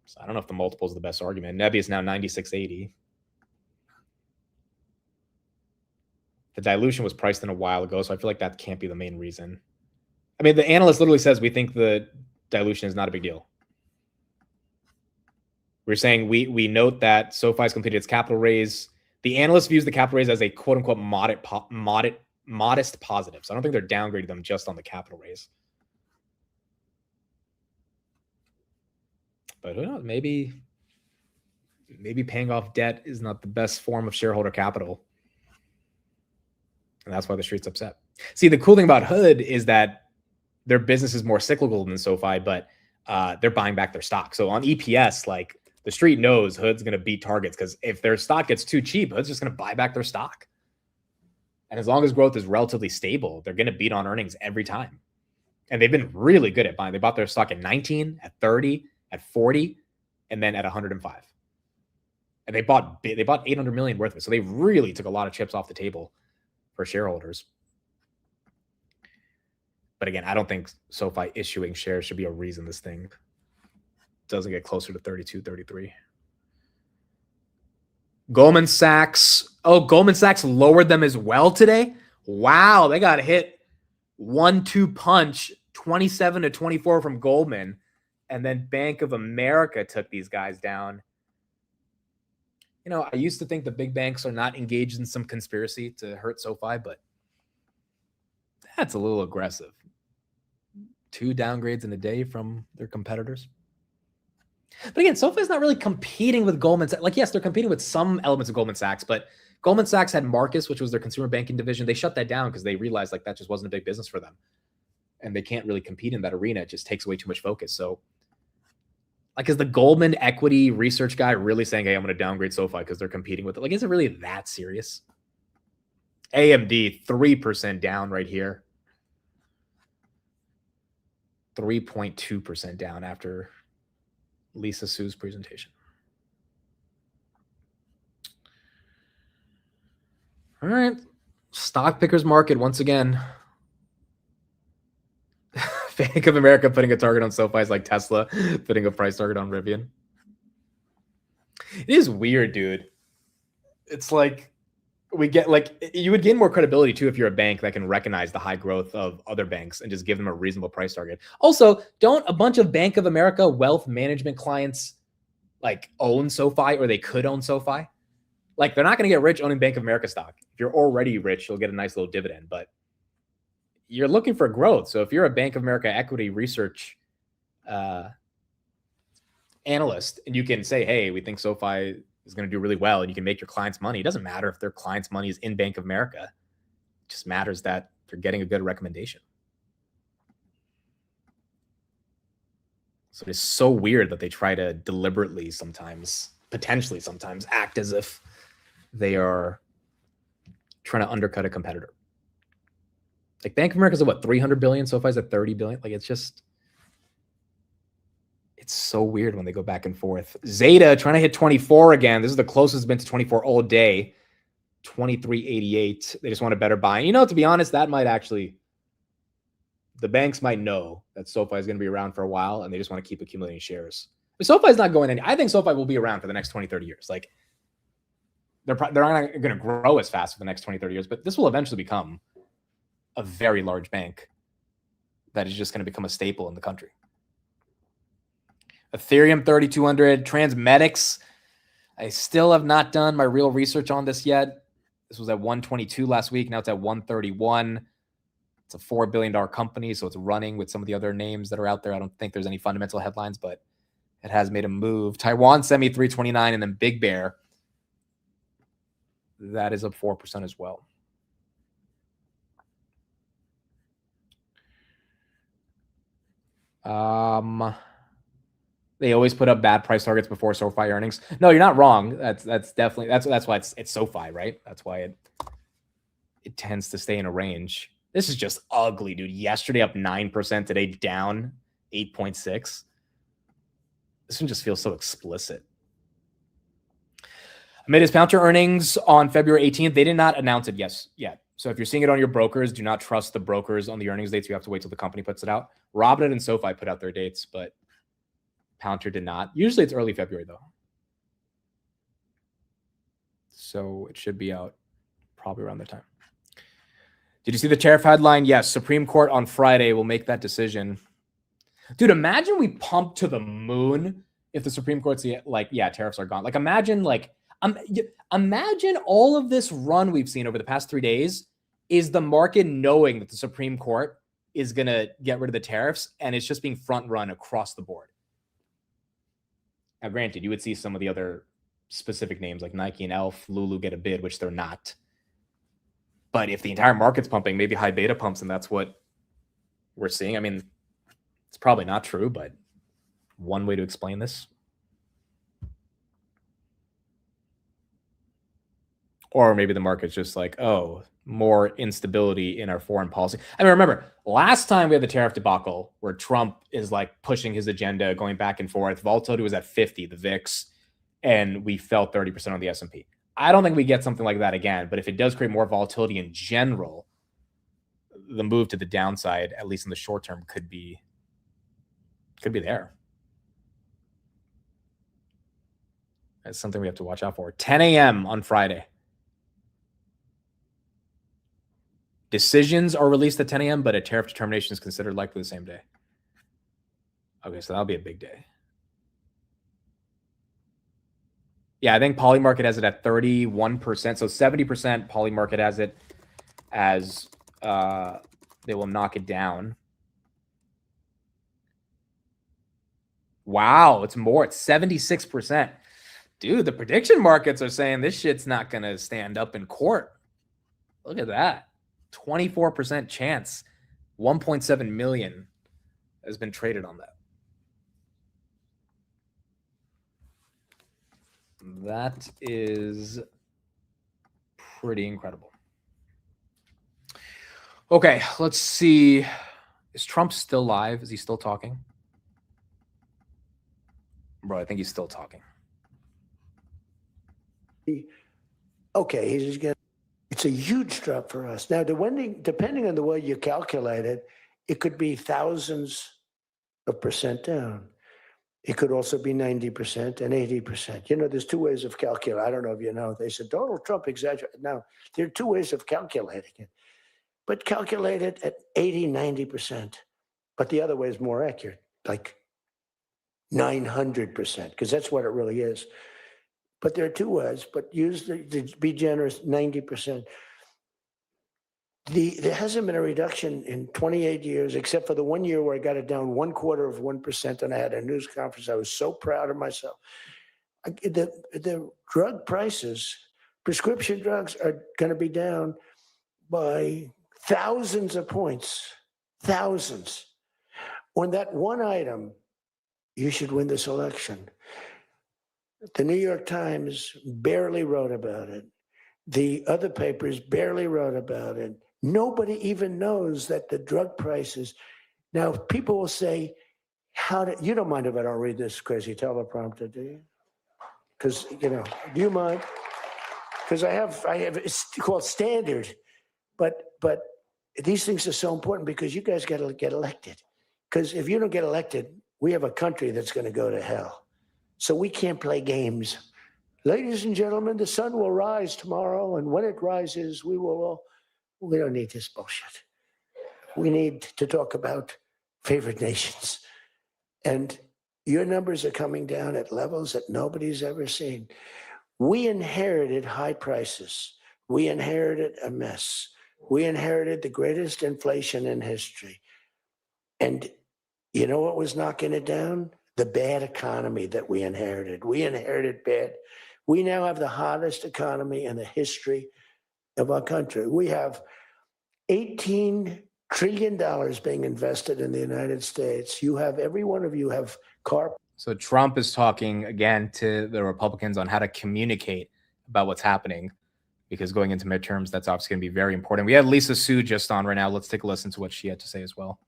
Speaker 1: So I don't know if the multiple is the best argument. Nebby is now 96.80. The dilution was priced in a while ago, so I feel like that can't be the main reason. I mean, the analyst literally says we think the dilution is not a big deal. We're saying we note that SoFi's completed its capital raise. The analyst views the capital raise as a quote-unquote modest positive. So I don't think they're downgrading them just on the capital raise. But who knows? Maybe paying off debt is not the best form of shareholder capital. And that's why the street's upset. See, the cool thing about Hood is that their business is more cyclical than SoFi, but they're buying back their stock. So on EPS, like, the street knows Hood's going to beat targets because if their stock gets too cheap, Hood's just going to buy back their stock. And as long as growth is relatively stable, they're going to beat on earnings every time. And they've been really good at buying. They bought their stock at 19, at 30, at 40, and then at 105. And they bought 800 million worth of it. So they really took a lot of chips off the table for shareholders. But again, I don't think SoFi issuing shares should be a reason this thing doesn't get closer to 32, 33. Goldman Sachs. Oh, Goldman Sachs lowered them as well today. Wow, they got hit 1-2 punch, 27 to 24 from Goldman. And then Bank of America took these guys down. You know, I used to think the big banks are not engaged in some conspiracy to hurt SoFi, but that's a little aggressive. 2 downgrades in a day from their competitors. But again, SoFi is not really competing with Goldman Sachs. Like, yes, they're competing with some elements of Goldman Sachs, but Goldman Sachs had Marcus, which was their consumer banking division. They shut that down because they realized like that just wasn't a big business for them. And they can't really compete in that arena. It just takes away too much focus. So, like, is the Goldman equity research guy really saying, hey, I'm going to downgrade SoFi because they're competing with it? Like, is it really that serious? AMD, 3% down right here. 3.2% down after Lisa Su's presentation. All right. Stock pickers market once again. Bank of America putting a target on SoFi is like Tesla putting a price target on Rivian. It is weird, dude. It's like we get like you would gain more credibility too if you're a bank that can recognize the high growth of other banks and just give them a reasonable price target. Also, don't a bunch of Bank of America wealth management clients like own SoFi or they could own SoFi? Like they're not going to get rich owning Bank of America stock. If you're already rich, you'll get a nice little dividend, but you're looking for growth. So if you're a Bank of America equity research analyst and you can say, hey, we think SoFi is going to do really well and you can make your clients money. It doesn't matter if their clients' money is in Bank of America. It just matters that they're getting a good recommendation. So it's so weird that they try to deliberately sometimes, potentially sometimes, act as if they are trying to undercut a competitor. Like Bank of America's at what, 300 billion? SoFi's at 30 billion. Like it's so weird when they go back and forth. Zeta trying to hit 24 again. This is the closest it's been to 24 all day. 23.88. They just want a better buy. You know, to be honest, that might actually, the banks might know that SoFi is going to be around for a while and they just want to keep accumulating shares. But SoFi is not going any. I think SoFi will be around for the next 20, 30 years. Like they're not going to grow as fast for the next 20, 30 years, but this will eventually become a very large bank that is just going to become a staple in the country. Ethereum 3,200, Transmedics. I still have not done my real research on this yet. This was at 122 last week. Now it's at 131. It's a $4 billion company, so it's running with some of the other names that are out there. I don't think there's any fundamental headlines, but it has made a move. Taiwan Semi 329, and then Big Bear. That is up 4% as well. They always put up bad price targets before SoFi earnings. No, you're not wrong. That's definitely that's why it's SoFi, right? That's why it tends to stay in a range. This is just ugly, dude. Yesterday up 9%, today down 8.6. This one just feels so explicit. Amid his Palantir earnings on February 18th, they did not announce it yet. So if you're seeing it on your brokers, do not trust the brokers on the earnings dates. You have to wait till the company puts it out. Robinhood and SoFi put out their dates, but Palantir did not. Usually it's early February, though. So it should be out probably around that time. Did you see the tariff headline? Yes, Supreme Court on Friday will make that decision. Dude, imagine we pump to the moon if the Supreme Court's like, yeah, tariffs are gone. Like, imagine all of this run we've seen over the past 3 days is the market knowing that the Supreme Court is going to get rid of the tariffs, and it's just being front run across the board. Now, granted, you would see some of the other specific names like Nike and Elf, Lulu get a bid, which they're not. But if the entire market's pumping, maybe high beta pumps, and that's what we're seeing. I mean, it's probably not true, but one way to explain this. Or maybe the market's just like, oh, more instability in our foreign policy. I mean, remember, last time we had the tariff debacle where Trump is like pushing his agenda, going back and forth. Volatility was at 50, the VIX, and we fell 30% on the S&P. I don't think we get something like that again, but if it does create more volatility in general, the move to the downside, at least in the short term, could be there. That's something we have to watch out for. 10 a.m. on Friday. Decisions are released at 10 a.m., but a tariff determination is considered likely the same day. Okay, so that'll be a big day. Yeah, I think Polymarket has it at 31%. So 70% Polymarket has it as they will knock it down. Wow, it's more. It's 76%. Dude, the prediction markets are saying this shit's not going to stand up in court. Look at that. 24% chance. 1.7 million has been traded on that. That is pretty incredible. Okay, let's see. Is Trump still live? Is he still talking? Bro, I think he's still talking.
Speaker 10: Okay, he's getting. It's a huge drop for us. Now, depending on the way you calculate it, it could be thousands of percent down. It could also be 90% and 80%. You know, there's two ways of calculating. I don't know if you know. They said Donald Trump exaggerated. Now, there are two ways of calculating it. But calculate it at 80, 90%. But the other way is more accurate, like 900%, because that's what it really is. But there are two ways, but use to be generous, 90%. There hasn't been a reduction in 28 years, except for the 1 year where I got it down 1/4%, and I had a news conference. I was so proud of myself. The drug prices, prescription drugs, are going to be down by thousands of points, thousands. On that one item, you should win this election. The New York Times barely wrote about it. The other papers barely wrote about it. Nobody even knows that the drug prices. Now, people will say, you don't mind if I don't read this crazy teleprompter, do you? Because, do you mind? Because I have, it's called standard. But these things are so important because you guys got to get elected. Because if you don't get elected, we have a country that's going to go to hell. So we can't play games. Ladies and gentlemen, the sun will rise tomorrow, and when it rises, we don't need this bullshit. We need to talk about favored nations. And your numbers are coming down at levels that nobody's ever seen. We inherited high prices. We inherited a mess. We inherited the greatest inflation in history. And you know what was knocking it down? The bad economy that we inherited. We inherited bad. We now have the hottest economy in the history of our country. We have $18 trillion being invested in the United States. You have, every one of you have car.
Speaker 1: So Trump is talking again to the Republicans on how to communicate about what's happening, because going into midterms, that's obviously going to be very important. We had Lisa Su just on right now. Let's take a listen to what she had to say as well.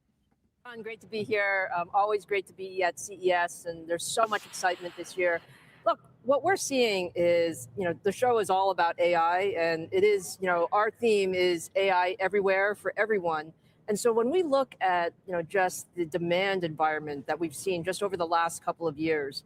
Speaker 12: Great to be here. Always great to be at CES, and there's so much excitement this year. Look, what we're seeing is, the show is all about AI, and it is, our theme is AI everywhere for everyone. And so when we look at, just the demand environment that we've seen just over the last couple of years,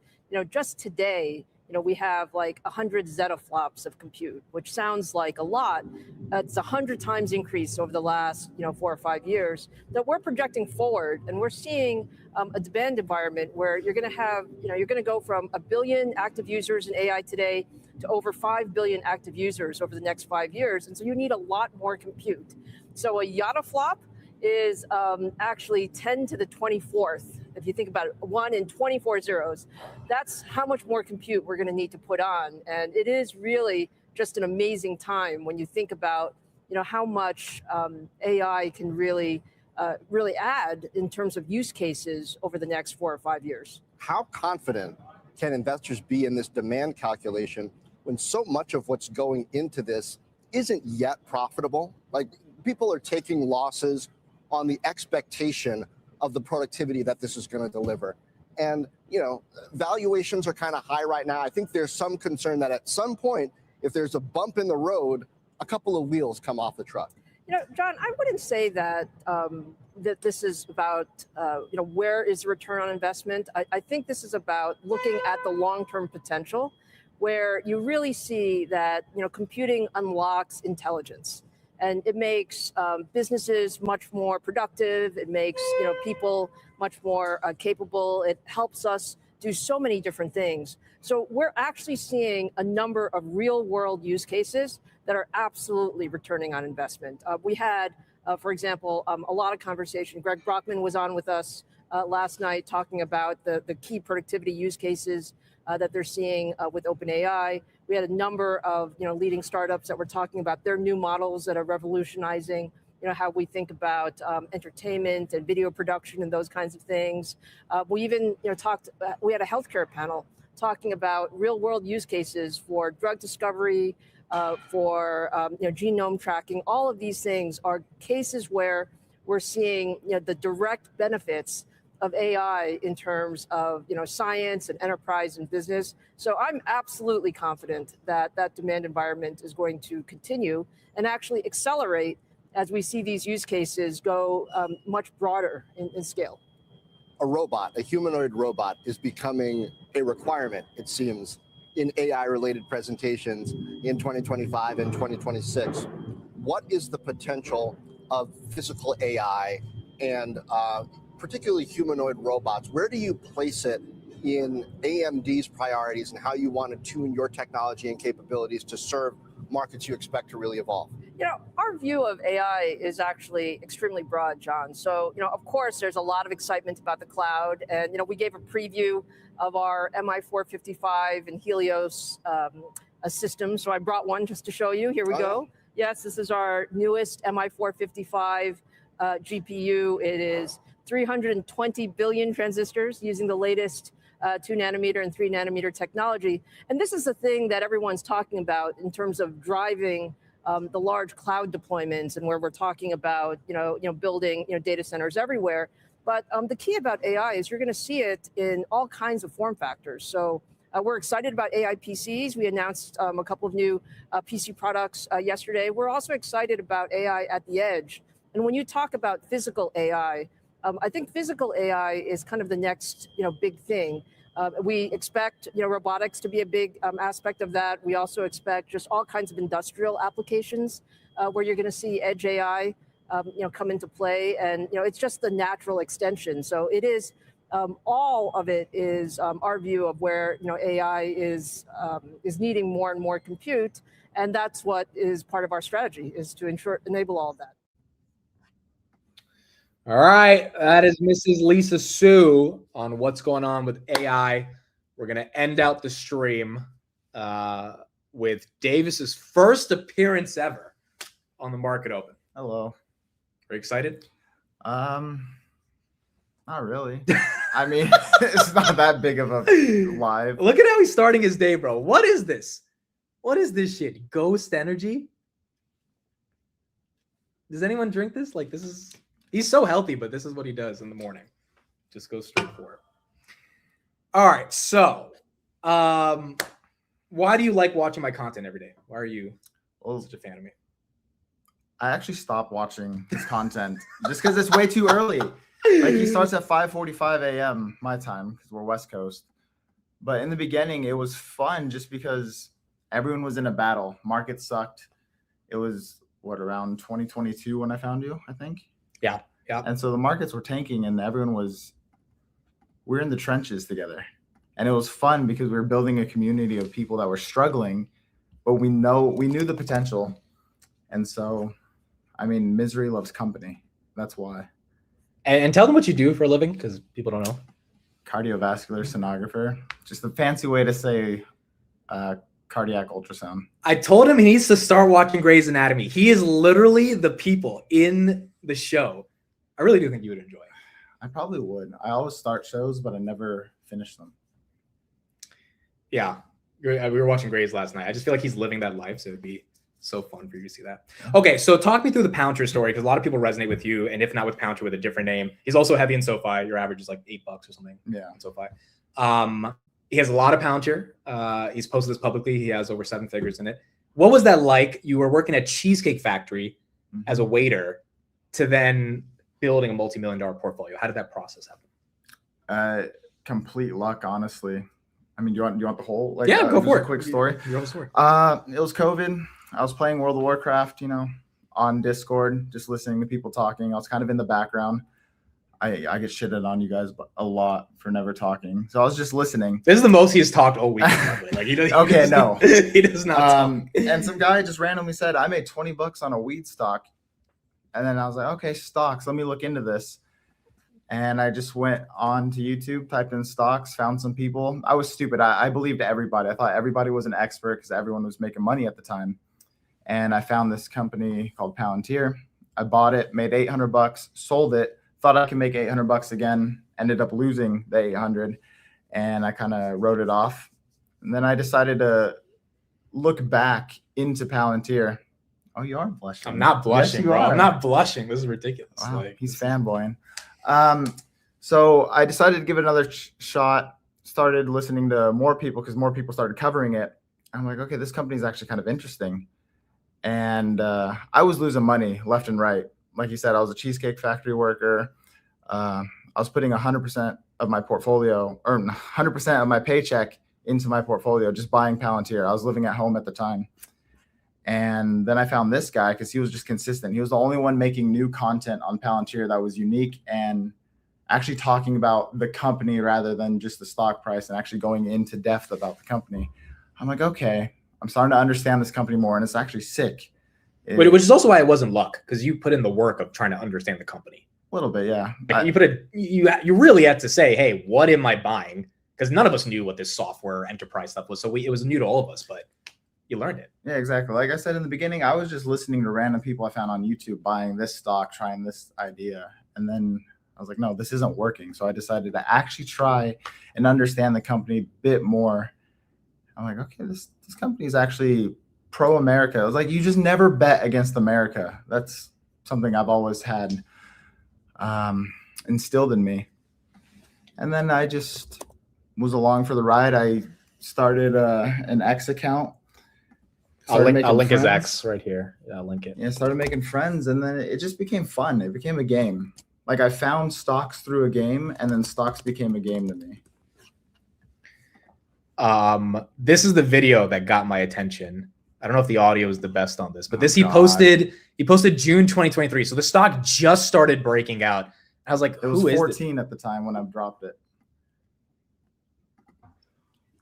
Speaker 12: just today, we have like 100 zettaflops of compute, which sounds like a lot. It's 100 times increase over the last, 4 or 5 years that we're projecting forward. And we're seeing a demand environment where you're going to have, you're going to go from 1 billion active users in AI today to over 5 billion active users over the next 5 years. And so you need a lot more compute. So a yottaflop is actually 10 to the 24th. If you think about it, 1 in 24 zeros, that's how much more compute we're going to need to put on. And it is really just an amazing time when you think about, how much AI can really add in terms of use cases over the next 4 or 5 years.
Speaker 4: How confident can investors be in this demand calculation when so much of what's going into this isn't yet profitable? Like, people are taking losses on the expectation of the productivity that this is going to deliver. And, valuations are kind of high right now. I think there's some concern that at some point, if there's a bump in the road, a couple of wheels come off the truck.
Speaker 12: John, I wouldn't say that that this is about, where is the return on investment? I think this is about looking at the long-term potential, where you really see that, computing unlocks intelligence. And it makes businesses much more productive. It makes people much more capable. It helps us do so many different things. So we're actually seeing a number of real world use cases that are absolutely returning on investment. We had, for example, a lot of conversation. Greg Brockman was on with us last night talking about the key productivity use cases that they're seeing with OpenAI. We had a number of leading startups that were talking about their new models that are revolutionizing how we think about entertainment and video production and those kinds of things. We even we had a healthcare panel talking about real world use cases for drug discovery, for genome tracking. All of these things are cases where we're seeing the direct benefits of AI in terms of science and enterprise and business. So I'm absolutely confident that that demand environment is going to continue and actually accelerate as we see these use cases go much broader in scale.
Speaker 4: A robot, a humanoid robot, is becoming a requirement, it seems, in AI-related presentations in 2025 and 2026. What is the potential of physical AI and particularly humanoid robots? Where do you place it in AMD's priorities and how you want to tune your technology and capabilities to serve markets you expect to really evolve?
Speaker 12: Our view of AI is actually extremely broad, John. So, of course, there's a lot of excitement about the cloud. And, we gave a preview of our MI455 and Helios system. So I brought one just to show you. Here we go. Yeah. Yes, this is our newest MI455 GPU. It is 320 billion transistors using the latest 2 nanometer and 3 nanometer technology. And this is the thing that everyone's talking about in terms of driving the large cloud deployments and where we're talking about, building, data centers everywhere. But the key about AI is you're going to see it in all kinds of form factors. So we're excited about AI PCs. We announced a couple of new PC products yesterday. We're also excited about AI at the edge. And when you talk about physical AI, I think physical AI is kind of the next, big thing. We expect, robotics to be a big aspect of that. We also expect just all kinds of industrial applications where you're going to see edge AI, come into play, and it's just the natural extension. So it is all of it is our view of where AI is needing more and more compute, and that's what is part of our strategy, is to enable all of that.
Speaker 1: All right, that is Mrs. Lisa Su on what's going on with AI. We're going to end out the stream with Davis's first appearance ever on the Market Open.
Speaker 7: Hello.
Speaker 1: Are you excited?
Speaker 7: Not really. I mean, it's not that big of a live.
Speaker 1: Look at how he's starting his day, bro. What is this? What is this shit? Ghost energy? Does anyone drink this? Like, this is... He's so healthy, but this is what he does in the morning. Just goes straight for it. All right, so why do you like watching my content every day? Why are you such a fan of me?
Speaker 7: I actually stopped watching his content just because it's way too early. Like, he starts at 5:45 a.m. my time because we're West Coast. But in the beginning, it was fun just because everyone was in a battle. Market sucked. It was, around 2022 when I found you, I think?
Speaker 1: Yeah.
Speaker 7: And so the markets were tanking and we're in the trenches together. And it was fun because we were building a community of people that were struggling, but we knew the potential. And so, I mean, misery loves company. That's why.
Speaker 1: And tell them what you do for a living, because people don't know.
Speaker 7: Cardiovascular sonographer. Just a fancy way to say cardiac ultrasound. I
Speaker 1: told him he needs to start watching Grey's Anatomy. He is literally the people in the show. I really do think you would enjoy it.
Speaker 7: I probably would. I always start shows, but I never finish them.
Speaker 1: Yeah. We were watching Grey's last night. I just feel like he's living that life, so it'd be so fun for you to see that. Okay, so talk me through the Pouncher story, because a lot of people resonate with you, and if not with Pouncher, with a different name. He's also heavy in SoFi. Your average is like $8 or something.
Speaker 7: Yeah.
Speaker 1: In SoFi. He has a lot of Pouncher. He's posted this publicly. He has over 7 figures in it. What was that like? You were working at Cheesecake Factory as a waiter to then building a multi-million-dollar portfolio. How did that process happen?
Speaker 7: Complete luck, honestly. I mean, do you want the whole? Like,
Speaker 1: yeah, go for it.
Speaker 7: A quick story.
Speaker 1: Your whole story.
Speaker 7: It was COVID. I was playing World of Warcraft, on Discord, just listening to people talking. I was kind of in the background. I get shitted on you guys a lot for never talking, so I was just listening.
Speaker 1: This is the most he's talked all week. Like, he does.
Speaker 7: Okay, no,
Speaker 1: he does not talk.
Speaker 7: And some guy just randomly said, "I made $20 on a weed stock," and then I was like, "Okay, stocks. Let me look into this." And I just went on to YouTube, typed in stocks, found some people. I was stupid. I believed everybody. I thought everybody was an expert because everyone was making money at the time. And I found this company called Palantir. I bought it, made 800 bucks, sold it, thought I could make 800 bucks again, ended up losing the 800, and I kind of wrote it off. And then I decided to look back into Palantir. Oh, you are blushing.
Speaker 1: I'm not blushing,
Speaker 7: yes,
Speaker 1: bro.
Speaker 7: are.
Speaker 1: I'm not blushing. This is ridiculous.
Speaker 7: Wow,
Speaker 1: like,
Speaker 7: he's fanboying. So I decided to give it another shot, started listening to more people because more people started covering it. I'm like, okay, this company is actually kind of interesting. And I was losing money left and right. Like you said, I was a Cheesecake Factory worker. I was putting 100% of my portfolio, or 100% of my paycheck into my portfolio, just buying Palantir. I was living at home at the time. And then I found this guy because he was just consistent. He was the only one making new content on Palantir that was unique and actually talking about the company rather than just the stock price and actually going into depth about the company. I'm like, okay, I'm starting to understand this company more, and it's actually sick.
Speaker 1: Which is also why it wasn't luck, because you put in the work of trying to understand the company.
Speaker 7: A little bit, yeah.
Speaker 1: Like you really had to say, hey, what am I buying? Because none of us knew what this software enterprise stuff was. So it was new to all of us, but you learned it.
Speaker 7: Yeah, exactly. Like I said in the beginning, I was just listening to random people I found on YouTube buying this stock, trying this idea. And then I was like, no, this isn't working. So I decided to actually try and understand the company a bit more. I'm like, okay, this company is actually pro-America. I was like, you just never bet against America. That's something I've always had instilled in me. And then I just was along for the ride. I started an X account.
Speaker 1: I'll link his X right here. Yeah, I'll link it.
Speaker 7: Yeah, started making friends, and then it just became fun. It became a game. Like I found stocks through a game, and then stocks became a game to me.
Speaker 1: This is the video that got my attention. I don't know if the audio is the best on this, but he posted June 2023. So the stock just started breaking out. I was like,
Speaker 7: it was 14 at the time when I dropped it.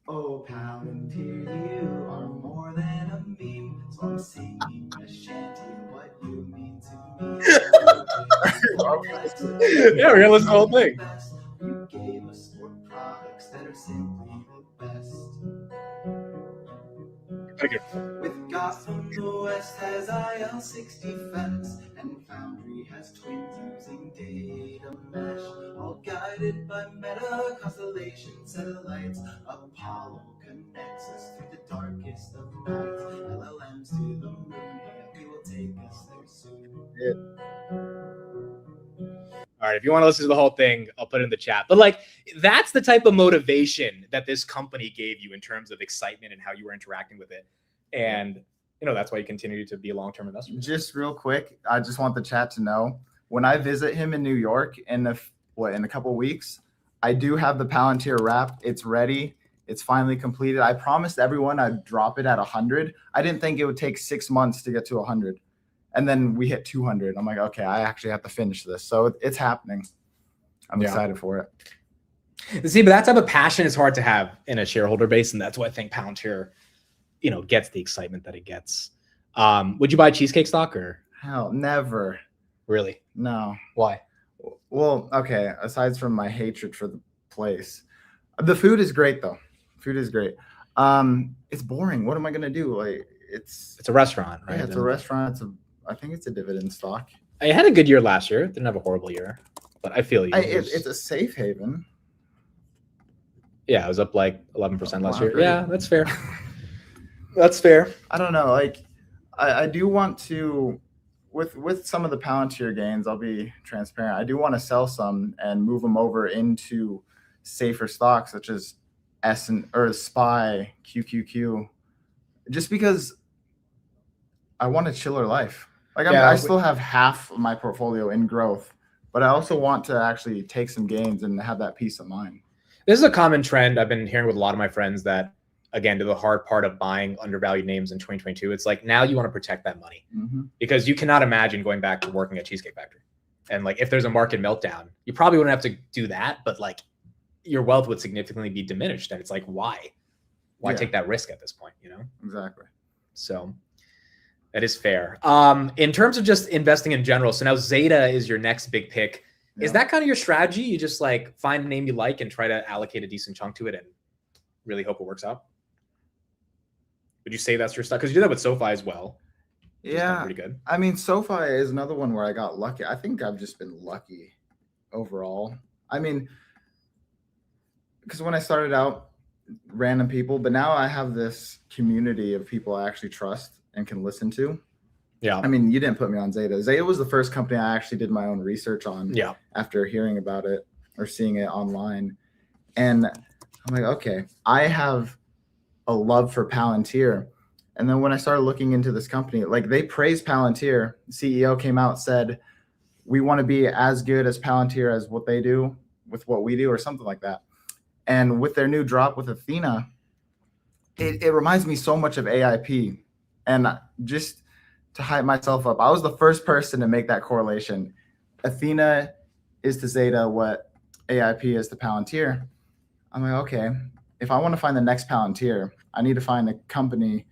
Speaker 7: Oh, Palantir, you are more than a meme. So I'm singing a shanty, what you mean to me.
Speaker 1: Yeah, we're gonna listen to the whole thing.
Speaker 7: You gave us sport products that are simply the best. With Gotham, the West has IL-60 fence, and Foundry has twins using data mesh, all guided by Meta constellation satellites. Apollo connects us through the darkest of nights. LLMs to the moon, and we will take us there soon.
Speaker 1: All right, if you want to listen to the whole thing, I'll put it in the chat. But like, that's the type of motivation that this company gave you in terms of excitement and how you were interacting with it. And, that's why you continue to be a long-term investor.
Speaker 7: Just real quick, I just want the chat to know, when I visit him in New York in a couple of weeks, I do have the Palantir wrap. It's ready. It's finally completed. I promised everyone I'd drop it at 100. I didn't think it would take 6 months to get to 100. And then we hit 200. I'm like, okay, I actually have to finish this. So it's happening. I'm excited for it.
Speaker 1: See, but that type of passion is hard to have in a shareholder base. And that's why I think Palantir, gets the excitement that it gets. Would you buy cheesecake stock or?
Speaker 7: Hell, never.
Speaker 1: Really?
Speaker 7: No.
Speaker 1: Why?
Speaker 7: Well, okay. Aside from my hatred for the place, the food is great though. Food is great. It's boring. What am I gonna do? Like, it's
Speaker 1: a restaurant, right?
Speaker 7: Yeah, it's a restaurant. I think it's a dividend stock.
Speaker 1: I had a good year last year. Didn't have a horrible year, but I feel you.
Speaker 7: It's a safe haven.
Speaker 1: Yeah, it was up like 11% last year.
Speaker 7: Great.
Speaker 1: Yeah, that's fair. That's fair.
Speaker 7: I don't know. Like, I do want to, with some of the Palantir gains, I'll be transparent. I do want to sell some and move them over into safer stocks such as SPY, QQQ, just because I want a chiller life. Like, I still have half of my portfolio in growth, but I also want to actually take some gains and have that peace of mind.
Speaker 1: This is a common trend I've been hearing with a lot of my friends that, again, to the hard part of buying undervalued names in 2022, it's like now you want to protect that money because you cannot imagine going back to working at Cheesecake Factory. And like, if there's a market meltdown, you probably wouldn't have to do that, but like your wealth would significantly be diminished. And it's like, why take that risk at this point,
Speaker 7: Exactly.
Speaker 1: So that is fair. In terms of just investing in general, so now Zeta is your next big pick. Is that kind of your strategy? You just like find a name you like and try to allocate a decent chunk to it and really hope it works out? Would you say that's your style? Because you did that with SoFi as well.
Speaker 7: Yeah,
Speaker 1: pretty good.
Speaker 7: I mean, SoFi is another one where I got lucky. I think I've just been lucky overall. I mean, because when I started out, random people, but now I have this community of people I actually trust and can listen to.
Speaker 1: Yeah.
Speaker 7: I mean, you didn't put me on Zeta. Zeta was the first company I actually did my own research on.
Speaker 1: Yeah.
Speaker 7: After hearing about it or seeing it online. And I'm like, okay, I have a love for Palantir. And then when I started looking into this company, like they praised Palantir. The CEO came out, said, we want to be as good as Palantir as what they do with what we do, or something like that. And with their new drop with Athena, it reminds me so much of AIP. And just to hype myself up, I was the first person to make that correlation. Athena is to Zeta what AIP is to Palantir. I'm like, okay, if I want to find the next Palantir, I need to find a company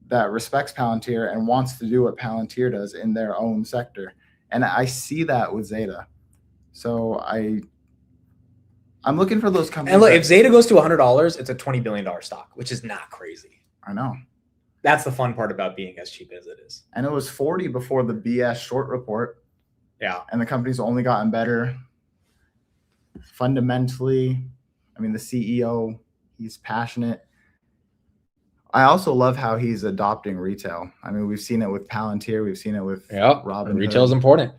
Speaker 7: that respects Palantir and wants to do what Palantir does in their own sector. And I see that with Zeta. So I'm looking for those companies.
Speaker 1: And look, if Zeta goes to $100, it's a $20 billion stock, which is not crazy.
Speaker 7: I know.
Speaker 1: That's the fun part about being as cheap as it is.
Speaker 7: And it was 40 before the BS short report.
Speaker 1: Yeah.
Speaker 7: And the company's only gotten better. Fundamentally, I mean, the CEO, he's passionate. I also love how he's adopting retail. I mean, we've seen it with Palantir. We've seen it with Robin.
Speaker 1: Retail is important.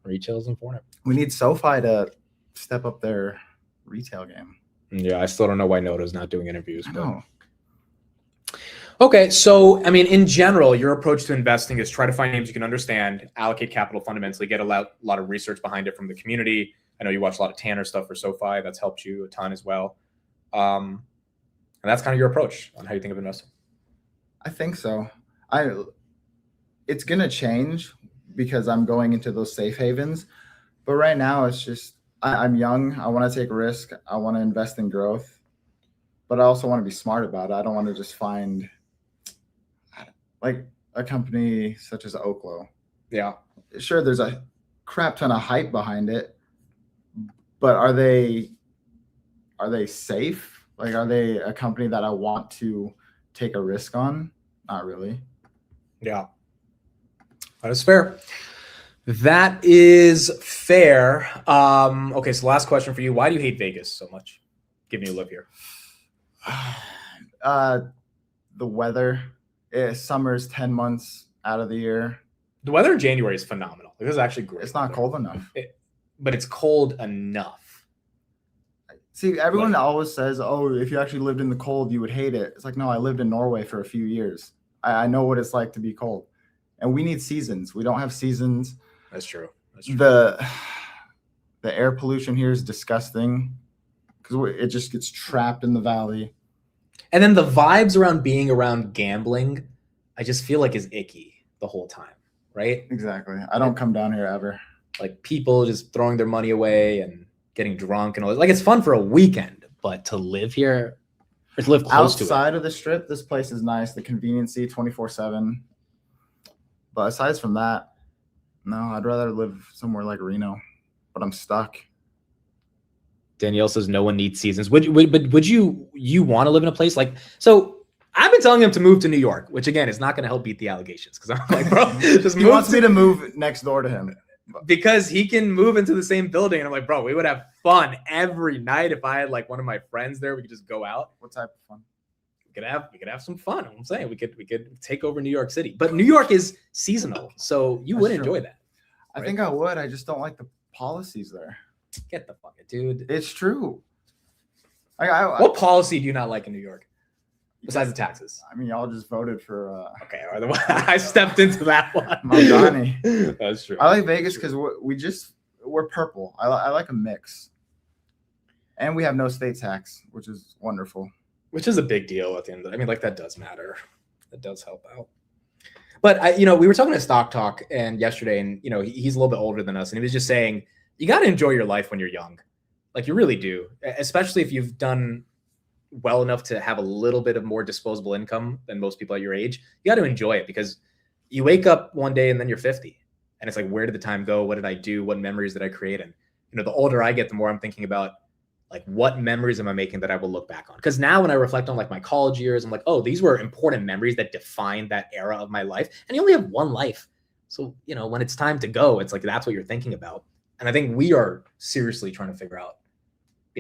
Speaker 1: Retail is important.
Speaker 7: We need SoFi to step up their retail game.
Speaker 1: Yeah, I still don't know why Noto's not doing interviews.
Speaker 7: I know.
Speaker 1: Okay, so I mean, in general, your approach to investing is try to find names you can understand, allocate capital fundamentally, get a lot of research behind it from the community. I know you watch a lot of Tanner stuff for SoFi. That's helped you a ton as well. And that's kind of your approach on how you think of investing.
Speaker 7: I think so. It's going to change because I'm going into those safe havens. But right now, it's just I'm young. I want to take a risk. I want to invest in growth. But I also want to be smart about it. I don't want to just find like a company such as Oklo.
Speaker 1: Yeah.
Speaker 7: Sure, there's a crap ton of hype behind it. But are they safe? Like, are they a company that I want to take a risk on? Not really.
Speaker 1: Yeah. That is fair. That is fair. Okay, so last question for you. Why do you hate Vegas so much? Give me a live here.
Speaker 7: The weather. Summer's 10 months out of the year.
Speaker 1: The weather in January is phenomenal. It is actually great.
Speaker 7: It's not cold enough.
Speaker 1: But it's cold enough.
Speaker 7: See, everyone always says, oh, if you actually lived in the cold, you would hate it. It's like, no, I lived in Norway for a few years. I know what it's like to be cold. And we need seasons. We don't have seasons.
Speaker 1: That's true.
Speaker 7: The air pollution here is disgusting because it just gets trapped in the valley.
Speaker 1: And then the vibes around being around gambling, I just feel like is icky the whole time, right?
Speaker 7: Exactly. I don't come down here ever.
Speaker 1: Like people just throwing their money away and getting drunk and all this. Like it's fun for a weekend, but to live here or to live close to it.
Speaker 7: Outside of the strip, this place is nice. The conveniency 24/7. But aside from that, no, I'd rather live somewhere like Reno, but I'm stuck.
Speaker 1: Danielle says no one needs seasons. Would you want to live in a place like, so I've been telling him to move to New York, which again is not going to help beat the allegations. Cause I'm like, bro, just
Speaker 7: he wants me to move next door to him
Speaker 1: because he can move into the same building. And I'm like, bro, we would have fun every night. If I had like one of my friends there, we could just go out.
Speaker 7: What type of fun?
Speaker 1: We could have some fun. I'm saying we could take over New York City, but New York is seasonal. So you would enjoy that.
Speaker 7: Right? I think I would. I just don't like the policies there.
Speaker 1: Get the fuck it, dude.
Speaker 7: It's true.
Speaker 1: What policy do you not like in New York besides the taxes?
Speaker 7: I mean, y'all just voted for.
Speaker 1: Okay, or the one I stepped into that one.
Speaker 7: Mamdani.
Speaker 1: That's true.
Speaker 7: I like Vegas because we're purple. I like a mix, and we have no state tax, which is wonderful.
Speaker 1: Which is a big deal at the end of the, I mean, like that does matter. That does help out. But we were talking to Stock Talk yesterday, and he's a little bit older than us, and he was just saying, you got to enjoy your life when you're young. Like you really do, especially if you've done well enough to have a little bit of more disposable income than most people at your age. You got to enjoy it because you wake up one day and then you're 50 And it's like, where did the time go? What did I do? What memories did I create? And, the older I get, the more I'm thinking about like, what memories am I making that I will look back on? Because now when I reflect on like my college years, I'm like, oh, these were important memories that defined that era of my life. And you only have one life. So, when it's time to go, it's like, that's what you're thinking about. And I think we are seriously trying to figure out,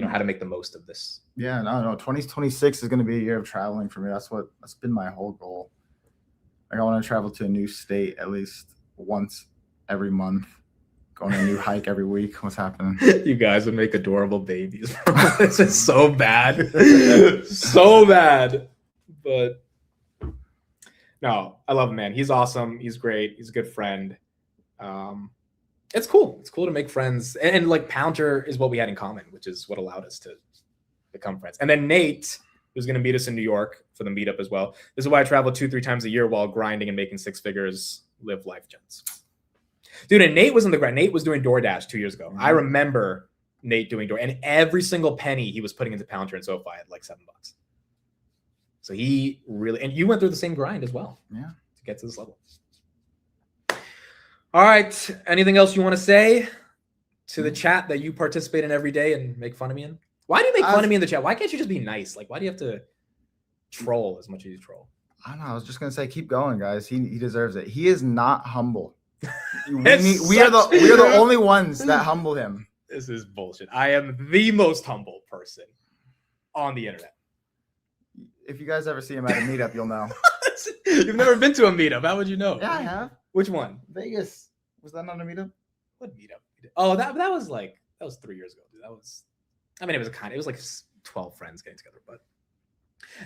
Speaker 1: how to make the most of this.
Speaker 7: Yeah, no. 2026 is going to be a year of traveling for me. That's been my whole goal. Like I want to travel to a new state at least once every month. Going on a new hike every week. What's happening?
Speaker 1: You guys would make adorable babies. This is so bad. So bad. But no, I love him, man. He's awesome. He's great. He's a good friend. It's cool. It's cool to make friends. And like Pounter is what we had in common, which is what allowed us to become friends. And then Nate, who's going to meet us in New York for the meetup as well. This is why I travel 2-3 times a year while grinding and making 6 figures, live life, gents. Dude, and Nate was on the grind. Nate was doing DoorDash 2 years ago. I remember Nate doing DoorDash, and every single penny he was putting into Pounter and SoFi at like $7. So he really, and you went through the same grind as well.
Speaker 7: Yeah.
Speaker 1: To get to this level. All right. Anything else you want to say to the chat that you participate in every day and make fun of me in? Why do you make fun of me in the chat? Why can't you just be nice? Like, why do you have to troll as much as you troll?
Speaker 7: I don't know. I was just gonna say, keep going, guys. He deserves it. He is not humble. We are the only ones that humble him.
Speaker 1: This is bullshit. I am the most humble person on the internet.
Speaker 7: If you guys ever see him at a meetup, you'll know.
Speaker 1: You've never been to a meetup. How would you know?
Speaker 7: Yeah, I have.
Speaker 1: Which one?
Speaker 7: Vegas. Was that not a meetup?
Speaker 1: What meetup? Oh, that was 3 years ago, dude. It was like 12 friends getting together, but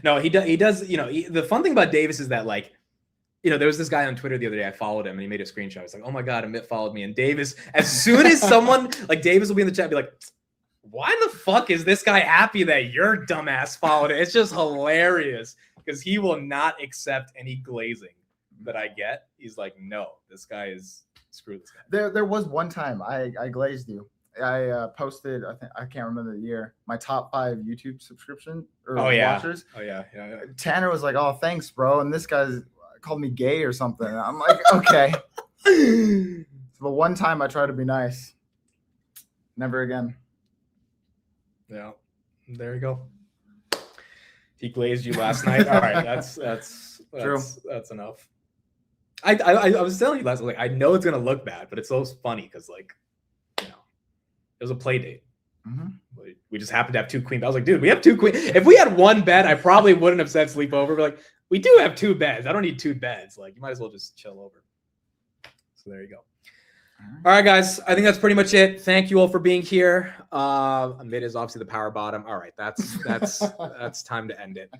Speaker 1: no, he does, the fun thing about Davis is that like, there was this guy on Twitter the other day, I followed him and he made a screenshot. I was like, oh my God, Amit followed me. And Davis, as soon as someone like Davis will be in the chat, be like, why the fuck is this guy happy that your dumbass followed it? It's just hilarious because he will not accept any glazing that I get. He's like, no, this guy is screw this guy.
Speaker 7: There was one time I glazed you. I posted, I can't remember the year, my top 5 YouTube subscription or watchers.
Speaker 1: Oh yeah.
Speaker 7: Tanner was like, oh, thanks, bro. And this guy's called me gay or something. I'm like, okay. The one time I try to be nice. Never again.
Speaker 1: Yeah. There you go. He glazed you last night. All right. That's
Speaker 7: true.
Speaker 1: That's enough. I was telling you last night, like, I know it's gonna look bad, but it's so funny because like, it was a play date.
Speaker 7: Mm-hmm.
Speaker 1: We just happened to have 2 queens. I was like, dude, we have 2 queens. If we had one bed, I probably wouldn't have said sleepover. But like, we do have 2 beds. I don't need 2 beds. Like, you might as well just chill over. So there you go. All right, guys. I think that's pretty much it. Thank you all for being here. Amit is obviously the power bottom. All right, that's time to end it.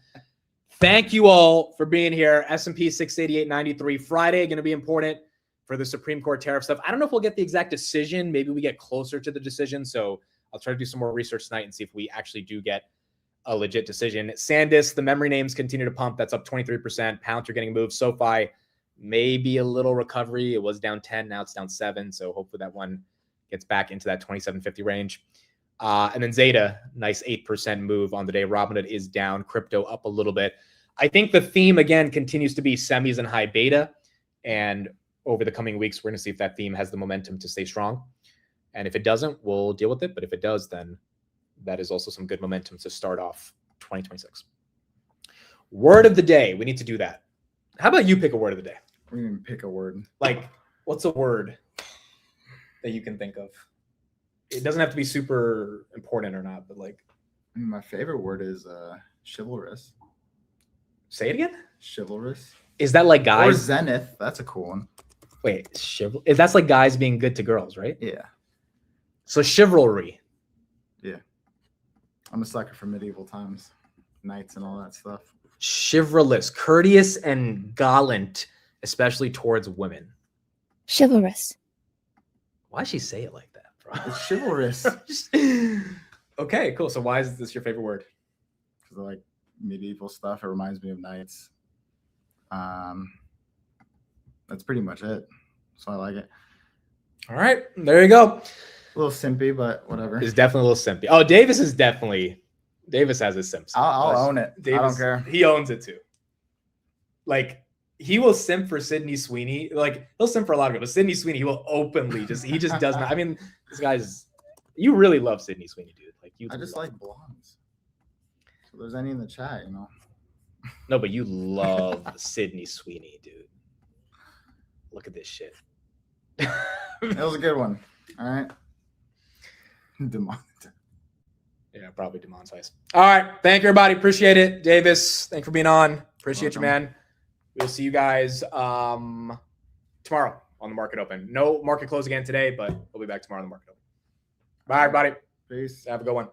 Speaker 1: Thank you all for being here. S&P 688.93 Friday going to be important for the Supreme Court tariff stuff. I don't know if we'll get the exact decision. Maybe we get closer to the decision. So I'll try to do some more research tonight and see if we actually do get a legit decision. SanDisk, the memory names continue to pump. That's up 23%. Pounds are getting moved. SoFi, maybe a little recovery. It was down 10. Now it's down 7. So hopefully that one gets back into that 27.50 range. And then Zeta, nice 8% move on the day. Robinhood is down. Crypto up a little bit. I think the theme, again, continues to be semis and high beta. And over the coming weeks, we're going to see if that theme has the momentum to stay strong. And if it doesn't, we'll deal with it. But if it does, then that is also some good momentum to start off 2026. Word of the day. We need to do that. How about you pick a word of the day?
Speaker 7: We can pick a word.
Speaker 1: Like, what's a word that you can think of? It doesn't have to be super important or not, but like.
Speaker 7: My favorite word is chivalrous.
Speaker 1: Say it again?
Speaker 7: Chivalrous.
Speaker 1: Is that like guys?
Speaker 7: Or zenith. That's a cool one.
Speaker 1: Wait, that's like guys being good to girls, right?
Speaker 7: Yeah.
Speaker 1: So chivalry.
Speaker 7: Yeah. I'm a sucker for medieval times. Knights and all that stuff.
Speaker 1: Chivalrous, courteous and gallant, especially towards women.
Speaker 13: Chivalrous.
Speaker 1: Why'd she say it like that, bro?
Speaker 7: It's chivalrous.
Speaker 1: Okay, cool. So why is this your favorite word?
Speaker 7: Because I like medieval stuff. It reminds me of knights. That's pretty much it. So I like it.
Speaker 1: All right, there you go.
Speaker 7: A little simpy, but whatever.
Speaker 1: It's definitely a little simpy. Oh, Davis has his simps.
Speaker 7: I'll own it.
Speaker 1: Davis,
Speaker 7: I don't care.
Speaker 1: He owns it too. Like, he will simp for Sydney Sweeney. Like, he'll simp for a lot of people, but Sydney Sweeney, he will openly he just does not. I mean, this guy's, you really love Sydney Sweeney, dude. Like, you
Speaker 7: I just
Speaker 1: love
Speaker 7: like blondes. So if there's any in the chat, you know.
Speaker 1: No, but you love Sydney Sweeney, dude. Look at this shit.
Speaker 7: That was a good one. All right.
Speaker 1: Yeah, probably demonetized. All right. Thank you, everybody. Appreciate it. Davis, thanks for being on. Appreciate you, man. We'll see you guys tomorrow on the Market Open. No market close again today, but we'll be back tomorrow on the Market Open. Bye, everybody.
Speaker 7: Peace.
Speaker 1: Have a good one.